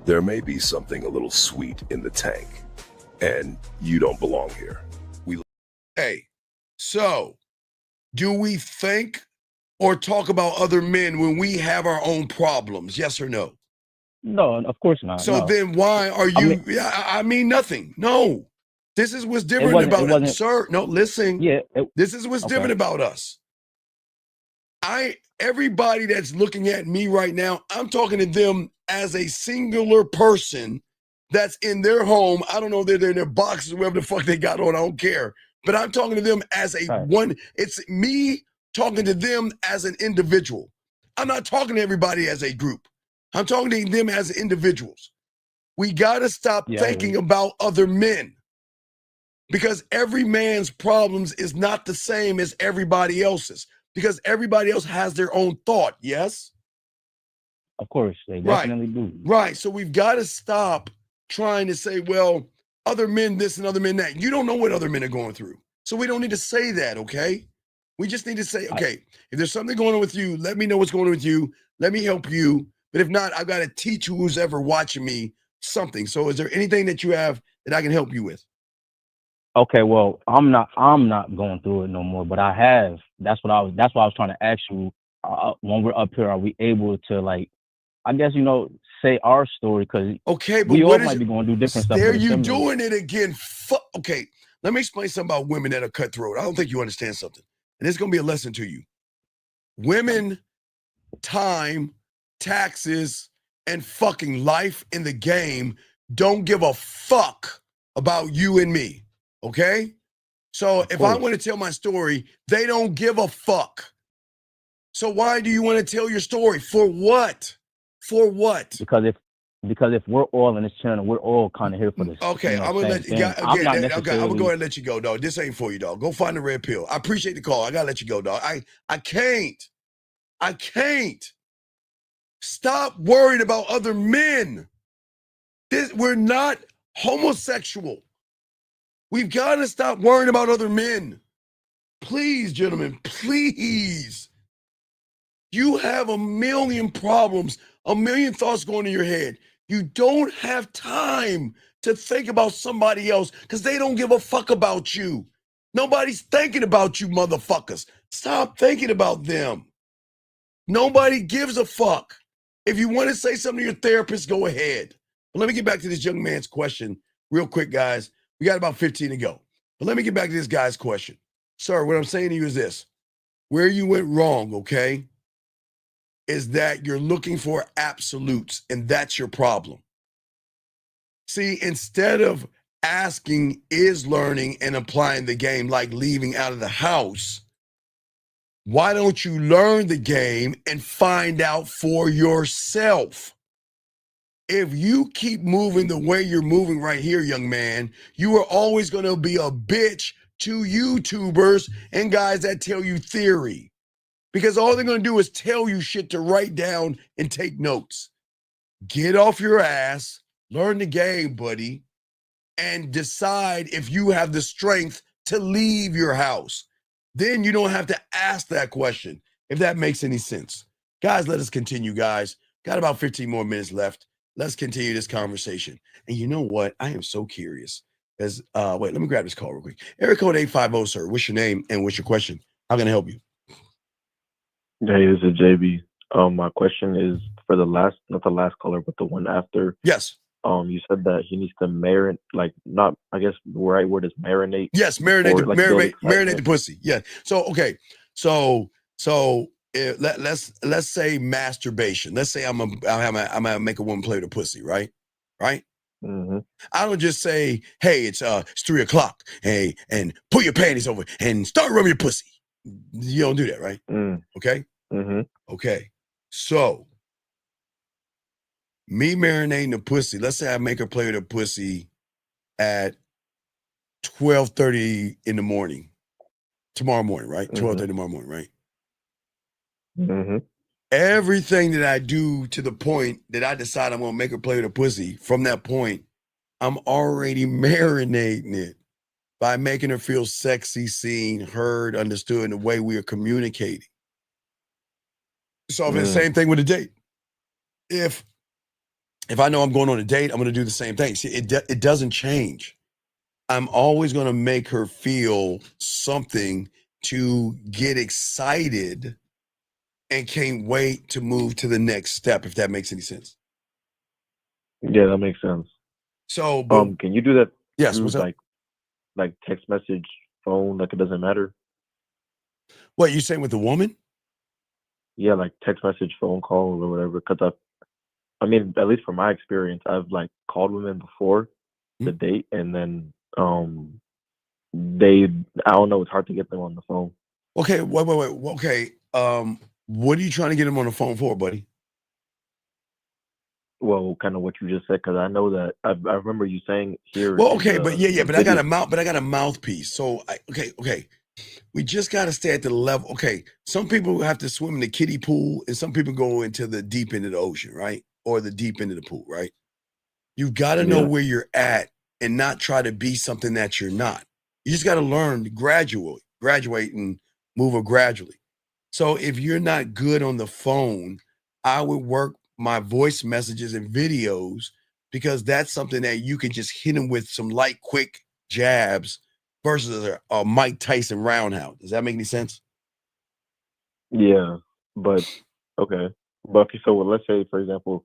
Speaker 21: There may be something a little sweet in the tank, and you don't belong here.
Speaker 7: Hey, so do we think or talk about other men when we have our own problems? Yes or no?
Speaker 2: No, of course not.
Speaker 7: So then why are you? I mean nothing. No, this is what's different about us, sir. No, listen.
Speaker 2: Yeah,
Speaker 7: this is what's different about us. Everybody that's looking at me right now, I'm talking to them as a singular person that's in their home. I don't know if they're in their boxes, whatever the fuck they got on. I don't care. But I'm talking to them as one. It's me talking to them as an individual. I'm not talking to everybody as a group. I'm talking to them as individuals. We got to stop thinking about other men, because every man's problems is not the same as everybody else's, because everybody else has their own thought. Yes?
Speaker 2: Of course, they definitely do.
Speaker 7: Right. So we've got to stop trying to say, well, other men this and other men that. You don't know what other men are going through. So we don't need to say that, okay? We just need to say, okay, if there's something going on with you, let me know what's going on with you. Let me help you. But if not, I've got to teach who's ever watching me something. So is there anything that you have that I can help you with?
Speaker 2: Okay, well, I'm not going through it no more, but I have. That's why I was trying to ask you. When we're up here, are we able to, like, I guess, you know, say our story? Because
Speaker 7: okay, but
Speaker 2: we all might be going to do different stuff.
Speaker 7: There you doing it again. Okay, let me explain something about women that are cutthroat. I don't think you understand something, and it's going to be a lesson to you. Women, time, taxes, and fucking life in the game don't give a fuck about you and me. Okay? So if I want to tell my story, they don't give a fuck. So why do you want to tell your story? For what? For what?
Speaker 2: Because if we're all in this channel, we're all kind of here for this.
Speaker 7: Okay, I'm gonna let you go. I'm gonna go ahead and let you go, dog. This ain't for you, dog. Go find the red pill. I appreciate the call. I gotta let you go, dog. I can't. Stop worrying about other men. We're not homosexual. We've got to stop worrying about other men. Please, gentlemen, please. You have a million problems, a million thoughts going in your head. You don't have time to think about somebody else because they don't give a fuck about you. Nobody's thinking about you, motherfuckers. Stop thinking about them. Nobody gives a fuck. If you want to say something to your therapist, go ahead. But let me get back to this young man's question real quick, guys. We got about 15 to go. But let me get back to this guy's question. Sir, what I'm saying to you is this. Where you went wrong, okay, is that you're looking for absolutes, and that's your problem. See, instead of asking, is learning and applying the game like leaving out of the house, why don't you learn the game and find out for yourself? if you keep moving the way you're moving right here, young man, you are always going to be a bitch to YouTubers and guys that tell you theory. Because all they're going to do is tell you shit to write down and take notes. Get off your ass, learn the game, buddy, and decide if you have the strength to leave your house. Then you don't have to ask that question, if that makes any sense. Guys, let us continue, guys. Got about 15 more minutes left. Let's continue this conversation. And you know what? I am so curious. Wait, let me grab this call real quick. Area code 850, sir. What's your name and what's your question? How can I help you?
Speaker 1: Hey, this is JB. My question is for not the last caller, but the one after.
Speaker 7: Yes.
Speaker 1: You said that he needs to marinate, not, I guess the right word is marinate.
Speaker 7: Yes, marinate the pussy. Yeah. So okay. So let's say masturbation. Let's say I'm gonna make a woman play with a pussy, right? Right.
Speaker 1: Mm-hmm.
Speaker 7: I don't just say, hey, it's 3:00, hey, and put your panties over and start rubbing your pussy. You don't do that, right? Okay.
Speaker 1: Mm-hmm.
Speaker 7: Okay. So me marinating the pussy. Let's say I make her play with a pussy at 12:30 in the morning, tomorrow morning, right? 12:30 tomorrow morning, right?
Speaker 1: Mm-hmm.
Speaker 7: Everything that I do to the point that I decide I'm gonna make her play with a pussy, from that point, I'm already marinating it by making her feel sexy, seen, heard, understood in the way we are communicating. So it's the same thing with a date. If I know I'm going on a date, I'm gonna do the same thing. See, it doesn't change. I'm always gonna make her feel something to get excited and can't wait to move to the next step, if that makes any sense.
Speaker 1: Yeah, that makes sense.
Speaker 7: So,
Speaker 1: can you do that?
Speaker 7: Yes,
Speaker 1: through,
Speaker 7: what's up?
Speaker 1: like text message, phone, like it doesn't matter?
Speaker 7: What, you saying with the woman?
Speaker 1: Yeah, like text message, phone call, or whatever. Because I mean, at least from my experience, I've called women before the date, and then I don't know, it's hard to get them on the phone.
Speaker 7: Okay, wait. Okay, what are you trying to get him on the phone for, buddy?
Speaker 1: Well, kind of what you just said, because I know that I remember you saying here.
Speaker 7: Well, okay, but I got
Speaker 1: a
Speaker 7: a mouthpiece. So okay. We just got to stay at the level. Okay, some people have to swim in the kiddie pool, and some people go into the deep end of the ocean, right? Or the deep end of the pool, right? You've got to know where you're at and not try to be something that you're not. You just got to learn to graduate and move gradually. So if you're not good on the phone, I would work my voice messages and videos, because that's something that you can just hit them with some light, quick jabs versus a Mike Tyson roundhouse. Does that make any sense?
Speaker 1: Yeah, but okay. But so let's say, for example,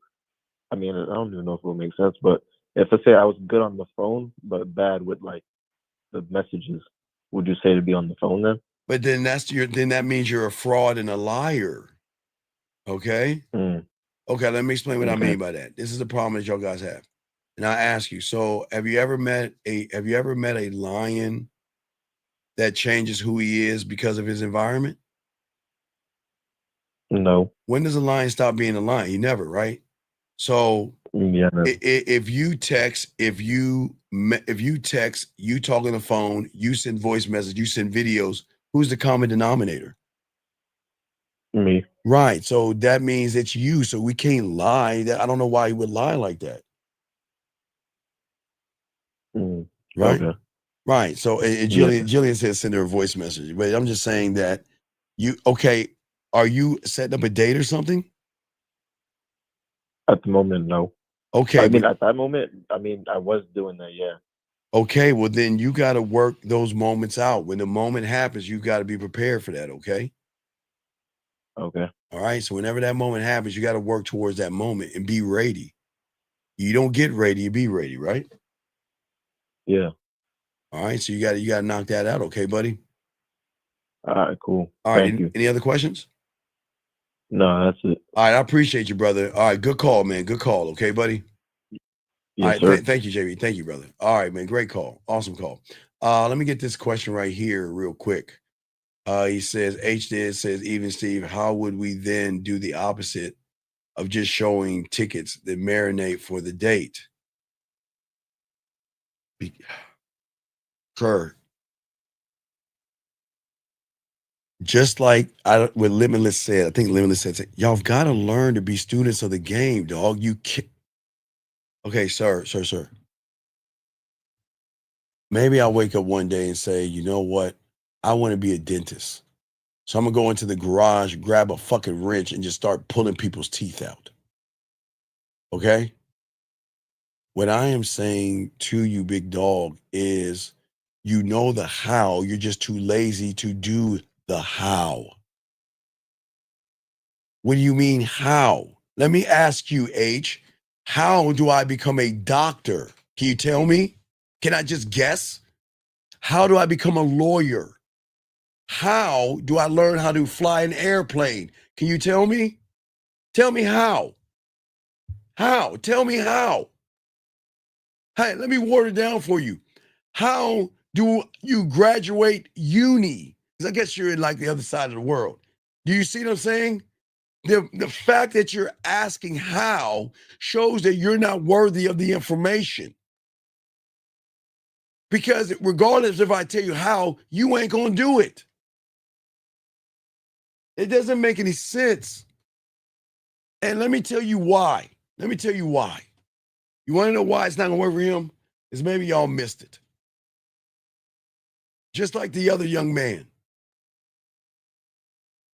Speaker 1: I mean, I don't even know if it will make sense, but if let's say I was good on the phone but bad with the messages, would you say to be on the phone then?
Speaker 7: But then that means you're a fraud and a liar. Okay? Okay, let me explain what I mean by that. This is the problem that y'all guys have. And I ask you, so have you ever met a lion that changes who he is because of his environment?
Speaker 1: No.
Speaker 7: When does a lion stop being a lion? He never, right? So if you text, you talk on the phone, you send voice messages, you send videos, who's the common denominator?
Speaker 1: Me.
Speaker 7: Right. So that means it's you. So we can't lie. I don't know why you would lie like that. Right.
Speaker 1: Okay.
Speaker 7: Right. So Jillian says send her a voice message, but I'm just saying that are you setting up a date or something?
Speaker 1: At the moment, no.
Speaker 7: Okay.
Speaker 1: I mean, at that moment, I was doing that, yeah.
Speaker 7: Okay, well then you got to work those moments out. When the moment happens, you got to be prepared for that, okay?
Speaker 1: Okay.
Speaker 7: All right, so whenever that moment happens, you got to work towards that moment and be ready. You don't get ready, you be ready, right?
Speaker 1: Yeah.
Speaker 7: All right, so you got to knock that out, okay, buddy?
Speaker 1: All right, cool.
Speaker 7: All right,
Speaker 1: Thank you.
Speaker 7: Any other questions?
Speaker 1: No, that's it.
Speaker 7: All right, I appreciate you, brother. All right, good call, man. Good call, okay, buddy?
Speaker 1: Yes,
Speaker 7: all right,
Speaker 1: sir.
Speaker 7: thank you, JB. Thank you, brother. All right, man, great call. Awesome call. Let me get this question right here real quick. He says, says, even Steve, how would we then do the opposite of just showing tickets that marinate for the date. Kurt, just like what Limitless said, I think Limitless said, y'all got to learn to be students of the game, dog. You can't. Okay, sir. Maybe I'll wake up one day and say, you know what? I want to be a dentist. So I'm going to go into the garage, grab a fucking wrench, and just start pulling people's teeth out. Okay? What I am saying to you, big dog, is you know the how. You're just too lazy to do the how. What do you mean, how? Let me ask you, H, how do I become a doctor? Can you tell me? Can I just guess? How do I become a lawyer? How do I learn how to fly an airplane? Can you tell me? Tell me how. How? Tell me how. Hey, let me water it down for you. How do you graduate uni? Because I guess you're in like the other side of the world. Do you see what I'm saying? The fact that you're asking how shows that you're not worthy of the information. Because regardless if I tell you how, you ain't going to do it. It doesn't make any sense. And let me tell you why. You want to know why it's not going to work for him? Is maybe y'all missed it. Just like the other young man.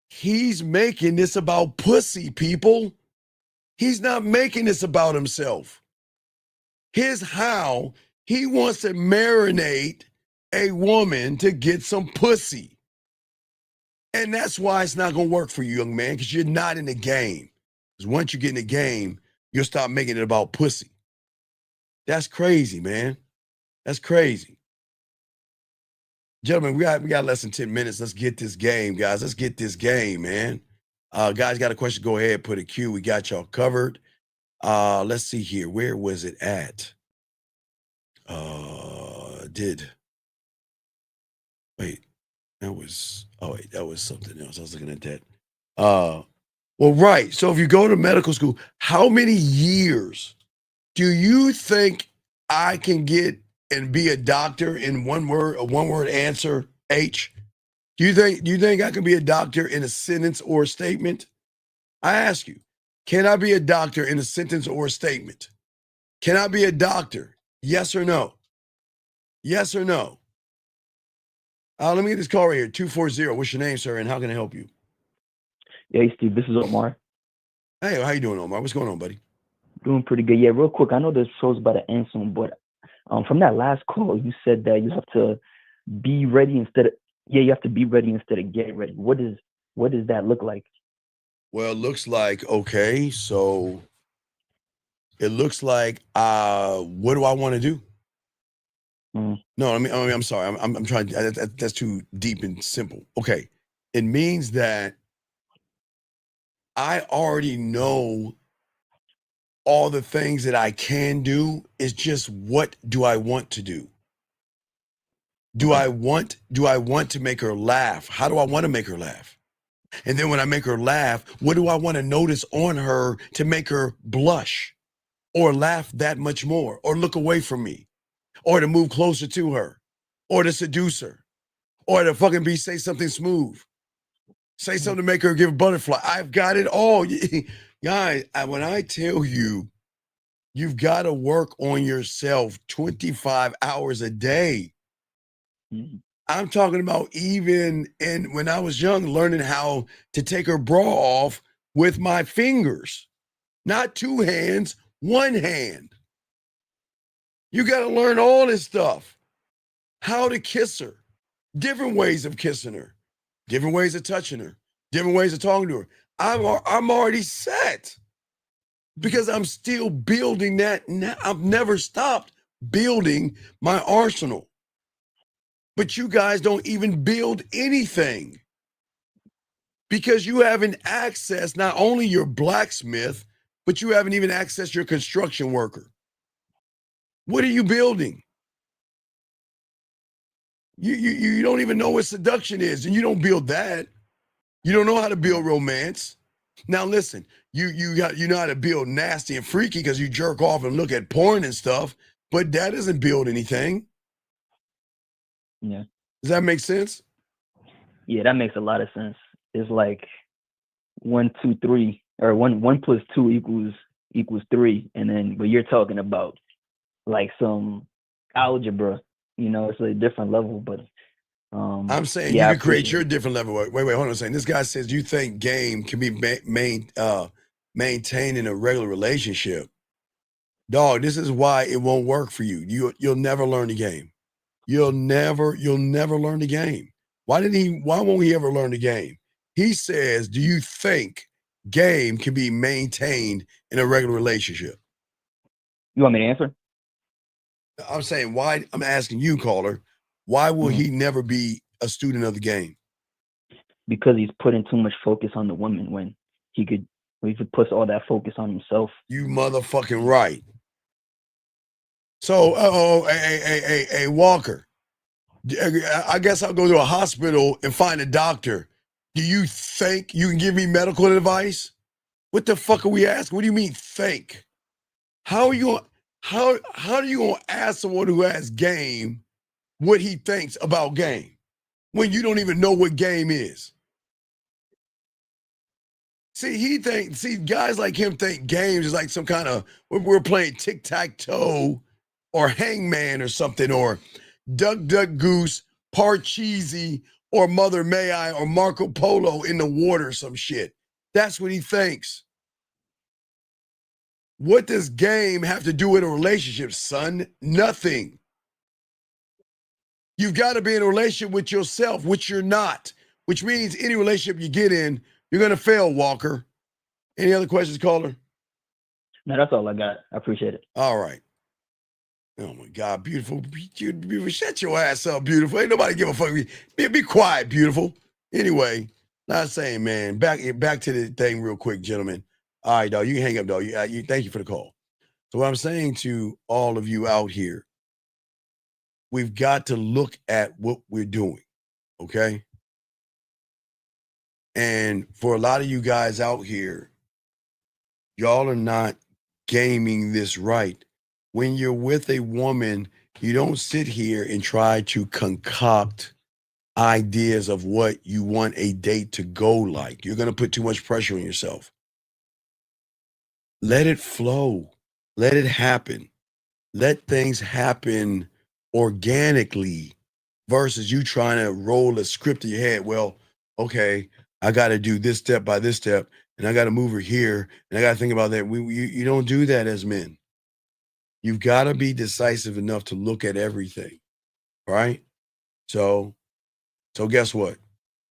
Speaker 7: He's making this about pussy, people. He's not making this about himself. His how, he wants to marinate a woman to get some pussy. And that's why it's not going to work for you, young man, because you're not in the game. Because once you get in the game, you'll start making it about pussy. That's crazy, man. That's crazy. Gentlemen, we got less than 10 minutes. Let's get this game, guys. Let's get this game, man. Guys, got a question? Go ahead, put a Q. We got y'all covered. Let's see here. Where was it at? That was something else. I was looking at that. Well, right. So if you go to medical school, how many years do you think I can get and be a doctor in one word answer, H? Do you think I can be a doctor in a sentence or a statement? I ask you, can I be a doctor in a sentence or a statement? Can I be a doctor? Yes or no? Yes or no? Let me get this call right here, 240. What's your name, sir, and how can I help you?
Speaker 5: Hey, Steve, this is Omar.
Speaker 7: Hey, how you doing, Omar? What's going on, buddy?
Speaker 5: Doing pretty good. Yeah, real quick, I know the show's about to end soon, but from that last call, you said that you have to be ready instead of you have to be ready instead of get ready. What does that look like?
Speaker 7: Well, it looks like, okay, so it looks like what do I want to do? No, I mean, I'm sorry. I'm trying. That's too deep and simple. Okay, it means that I already know all the things that I can do. It's just what do I want to do? Do I want to make her laugh? How do I want to make her laugh? And then when I make her laugh, what do I want to notice on her to make her blush or laugh that much more or look away from me or to move closer to her or to seduce her or to fucking say something smooth, say something to make her give a butterfly. I've got it all. Guys, when I tell you, you've got to work on yourself 25 hours a day. I'm talking about even when I was young, learning how to take her bra off with my fingers, not two hands, one hand. You got to learn all this stuff. How to kiss her, different ways of kissing her, different ways of touching her, different ways of talking to her. I'm already set because I'm still building that. I've never stopped building my arsenal. But you guys don't even build anything because you haven't accessed not only your blacksmith, but you haven't even accessed your construction worker. What are you building? You don't even know what seduction is, and you don't build that. You don't know how to build romance. Now listen, you know how to build nasty and freaky because you jerk off and look at porn and stuff, but that doesn't build anything.
Speaker 5: Yeah.
Speaker 7: Does that make sense?
Speaker 5: Yeah, that makes a lot of sense. It's like 1, 2, 3, or one plus 2 equals 3, and then but you're talking about like some algebra. It's a different level, but
Speaker 7: I'm saying
Speaker 5: yeah,
Speaker 7: you
Speaker 5: I
Speaker 7: can create
Speaker 5: appreciate
Speaker 7: your
Speaker 5: it.
Speaker 7: different level. Wait, hold on a second. This guy says you think game can be maintained in a regular relationship. Dog, this is why it won't work for you. You'll never learn the game. You'll never learn the game. Why won't he ever learn the game? He says, do you think game can be maintained in a regular relationship?
Speaker 5: You want me to answer?
Speaker 7: I'm saying why, I'm asking you, caller, why will he never be a student of the game?
Speaker 5: Because he's putting too much focus on the woman when he could put all that focus on himself.
Speaker 7: You motherfucking right. So, hey, Walker, I guess I'll go to a hospital and find a doctor. Do you think you can give me medical advice? What the fuck are we asking? What do you mean think? How are you how are you gonna ask someone who has game what he thinks about game when you don't even know what game is? See, guys like him think games is like some kind of, we're playing tic-tac-toe or hangman or something, or duck, duck, goose, Parcheesi, or Mother May I, or Marco Polo in the water or some shit. That's what he thinks. What does game have to do with a relationship, son? Nothing. You've got to be in a relationship with yourself, which you're not, which means any relationship you get in, you're going to fail, Walker. Any other questions, caller?
Speaker 5: No, that's all I got. I appreciate it.
Speaker 7: All right. Oh my God, beautiful. Shut your ass up, beautiful. Ain't nobody give a fuck. Be quiet, beautiful. Anyway, not saying, man. Back to the thing real quick, gentlemen. All right, dog. You can hang up, dog. Thank you for the call. So what I'm saying to all of you out here, we've got to look at what we're doing, okay? And for a lot of you guys out here, y'all are not gaming this right. When you're with a woman, you don't sit here and try to concoct ideas of what you want a date to go like. You're going to put too much pressure on yourself. Let it flow. Let it happen. Let things happen organically versus you trying to roll a script in your head. Well, okay, I got to do this step by this step, and I got to move her here, and I got to think about that. You don't do that as men. You've got to be decisive enough to look at everything, right? So guess what?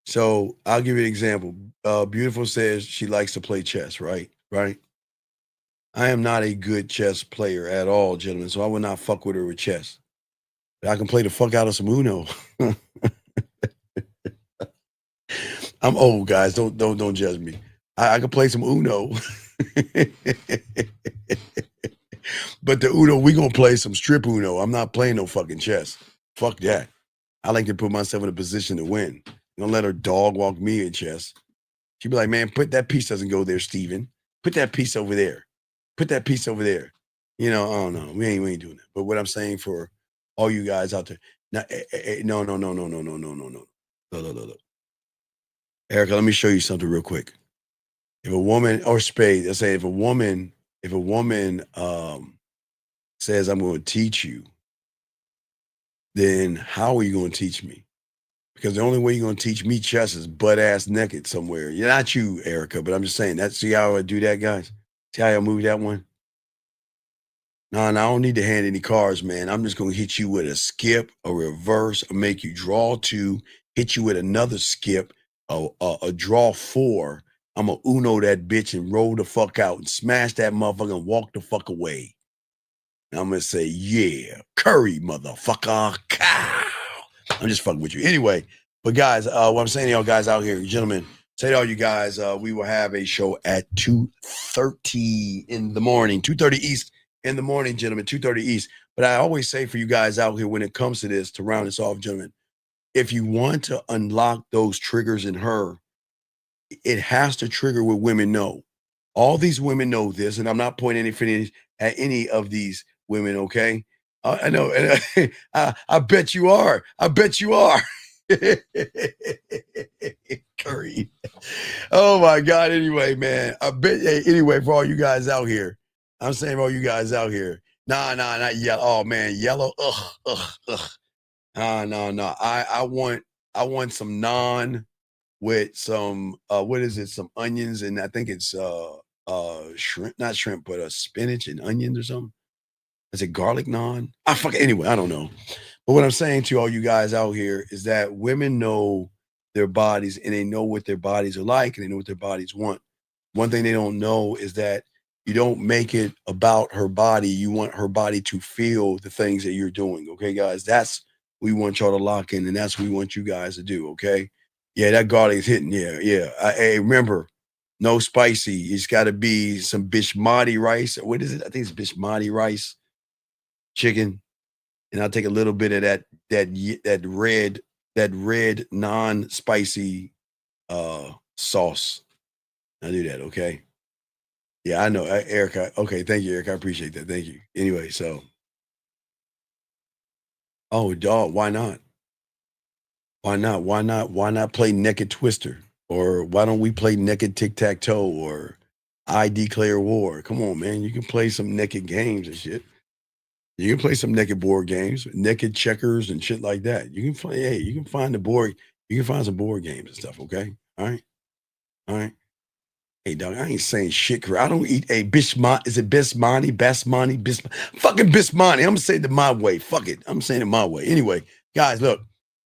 Speaker 7: So I'll give you an example. Beautiful says she likes to play chess, right? Right? I am not a good chess player at all, gentlemen, so I would not fuck with her with chess. But I can play the fuck out of some Uno. I'm old, guys. Don't judge me. I can play some Uno. But the Uno, we gonna play some strip Uno. I'm not playing no fucking chess. Fuck that. I like to put myself in a position to win. Don't let her dog walk me in chess. She'd be like, man, put that piece doesn't go there, Steven. Put that piece over there. Put that piece over there. I don't know. We ain't doing that. But what I'm saying for all you guys out there, now, no. Look. Erica, let me show you something real quick. If a woman, or Spade, let's say if a woman says, I'm going to teach you, then how are you going to teach me? Because the only way you're going to teach me chess is butt ass naked somewhere. You're not you, Erica, but I'm just saying that. See how I do that, guys? See how I move that one? No, I don't need to hand any cards, man. I'm just going to hit you with a skip, a reverse, or make you draw 2, hit you with another skip, a draw 4. I'm going to Uno that bitch and roll the fuck out and smash that motherfucker and walk the fuck away. And I'm going to say, yeah, curry, motherfucker. Cow. I'm just fucking with you. Anyway, but guys, what I'm saying to y'all guys out here, gentlemen, say to all you guys, we will have a show at 2:30 in the morning, 2:30 East in the morning, gentlemen, 2:30 East. But I always say for you guys out here, when it comes to this, to round this off, gentlemen, if you want to unlock those triggers in her, it has to trigger what women know. All these women know this, and I'm not pointing any fingers at any of these women, okay? I know, and I bet you are. I bet you are. Curry. Oh my God. Anyway, man. I bet anyway, for all you guys out here. I'm saying for all you guys out here. Nah, not yellow. Oh man, yellow. Ugh. No. I want some naan with some what is it? Some onions, and I think it's shrimp, not shrimp, but spinach and onions or something. Is it garlic naan? Anyway, I don't know. But what I'm saying to all you guys out here is that women know their bodies and they know what their bodies are like and they know what their bodies want. One thing they don't know is that you don't make it about her body. You want her body to feel the things that you're doing. Okay, guys, that's what we want y'all to lock in, and that's what we want you guys to do. Okay. Yeah, that garlic is hitting. Yeah. Hey, remember, no spicy. It's got to be some bishmati rice. What is it? I think it's bishmati rice, chicken, and I'll take a little bit of that red non-spicy sauce. I'll do that. Okay. Yeah, I know, Erica. Okay, thank you, Erica. I appreciate that. Thank you. Anyway, so, oh, dog, why not? Why not? Why not? Why not play Naked Twister? Or why don't we play Naked Tic-Tac-Toe or I Declare War? Come on, man. You can play some naked games and shit. You can play some naked board games, naked checkers and shit like that. You can play, hey, you can find some board games and stuff, okay? All right. Hey, dog, I ain't saying shit. I don't eat a bismani. Is it bismani? Fucking bismani. I'm gonna say it my way. Fuck it. I'm saying it my way. Anyway, guys, look.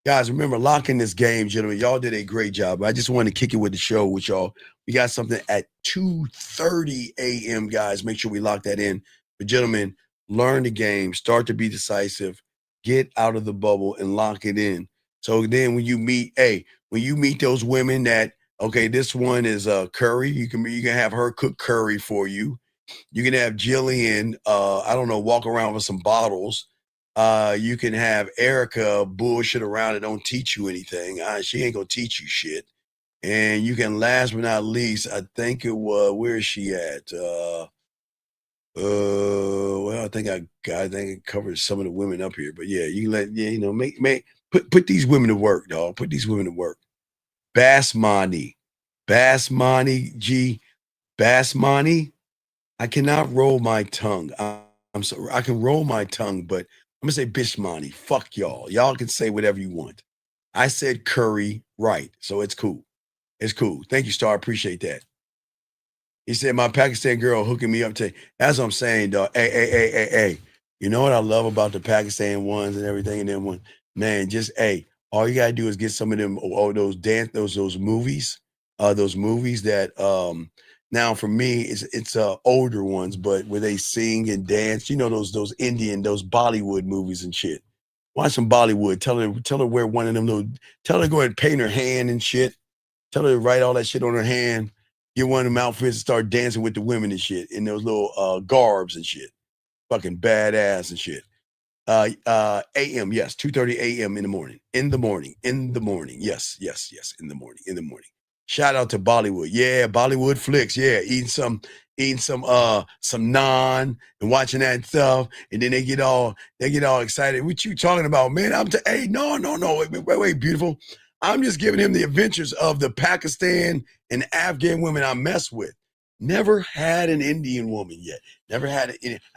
Speaker 7: Guys, remember, locking this game, gentlemen. Y'all did a great job. I just wanted to kick it with the show with y'all. We got something at 2:30 a.m., guys. Make sure we lock that in. But, gentlemen, learn the game. Start to be decisive. Get out of the bubble and lock it in. So then when you meet those women that, okay, this one is curry. You can have her cook curry for you. You can have Jillian, I don't know, walk around with some bottles. You can have Erica bullshit around and don't teach you anything. She ain't gonna teach you shit. And you can, last but not least, I think it was, where is she at? Well, I think I covered some of the women up here, but yeah, put these women to work, dog. Put these women to work. Basmani, G, Basmani. I cannot roll my tongue. I'm sorry. I can roll my tongue, but I'm gonna say Bishmani. Fuck y'all. Y'all can say whatever you want. I said curry right, so it's cool. It's cool. Thank you, Star. Appreciate that. He said my Pakistan girl hooking me up to. That's what I'm saying, dog. Hey. You know what I love about the Pakistan ones and everything, and them one, man. Just all you gotta do is get some of them, those movies, those movies that now for me it's older ones, but where they sing and dance. You know those Indian, those Bollywood movies and shit. Watch some Bollywood. Tell her to wear one of them. Tell her to go ahead and paint her hand and shit. Tell her to write all that shit on her hand. Get one of them outfits and start dancing with the women and shit in those little garbs and shit. Fucking badass and shit. AM, yes, 2:30 a.m. in the morning. In the morning. Yes, in the morning. Shout out to Bollywood. Yeah, Bollywood flicks. Yeah, eating some naan and watching that stuff, and then they get all excited. What you talking about, man? No. Wait, beautiful. I'm just giving him the adventures of the Pakistan and Afghan women I mess with. Never had an Indian woman yet. I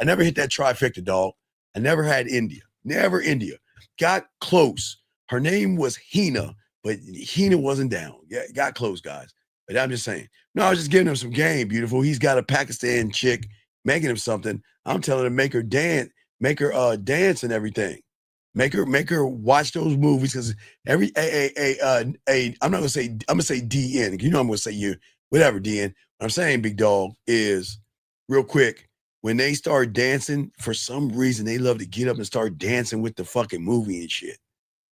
Speaker 7: never hit that trifecta, dog. I never had India. Never India. Got close. Her name was Hina, but Hina wasn't down. Yeah, got close, guys. But I'm just saying. No, I was just giving him some game, beautiful. He's got a Pakistan chick making him something. I'm telling him make her dance and everything. Make her watch those movies, because I'm gonna say DN. You know I'm gonna say you, whatever, DN. What I'm saying, big dog, is real quick. When they start dancing, for some reason, they love to get up and start dancing with the fucking movie and shit.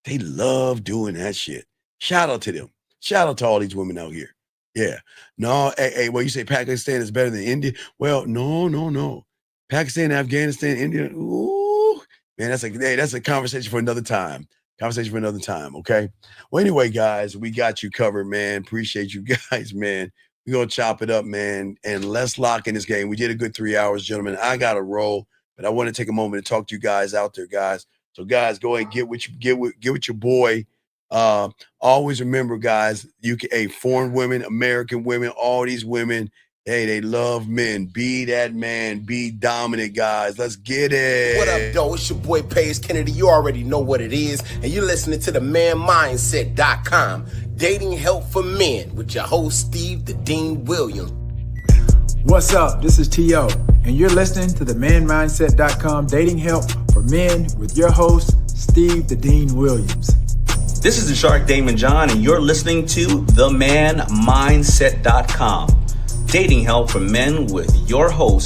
Speaker 7: They love doing that shit. Shout out to them. Shout out to all these women out here. Yeah. No, well, you say Pakistan is better than India? Well, no. Pakistan, Afghanistan, India, ooh. Man, that's a conversation for another time. Conversation for another time, okay? Well, anyway, guys, we got you covered, man. Appreciate you guys, man. We're going to chop it up, man, and let's lock in this game. We did a good 3 hours, gentlemen. I got to roll, but I want to take a moment to talk to you guys out there, guys. So, guys, go ahead and get with your boy. Always remember, guys, foreign women, American women, all these women, hey, they love men. Be that man. Be dominant, guys. Let's get it.
Speaker 8: What up, though? It's your boy, Paige Kennedy. You already know what it is. And you're listening to the manmindset.com. Dating help for men with your host, Steve the Dean Williams.
Speaker 3: What's up? This is T.O. And you're listening to the manmindset.com dating help for men with your host, Steve the Dean Williams.
Speaker 22: This is the Shark Damon John, and you're listening to themanmindset.com. Dating help for men with your host,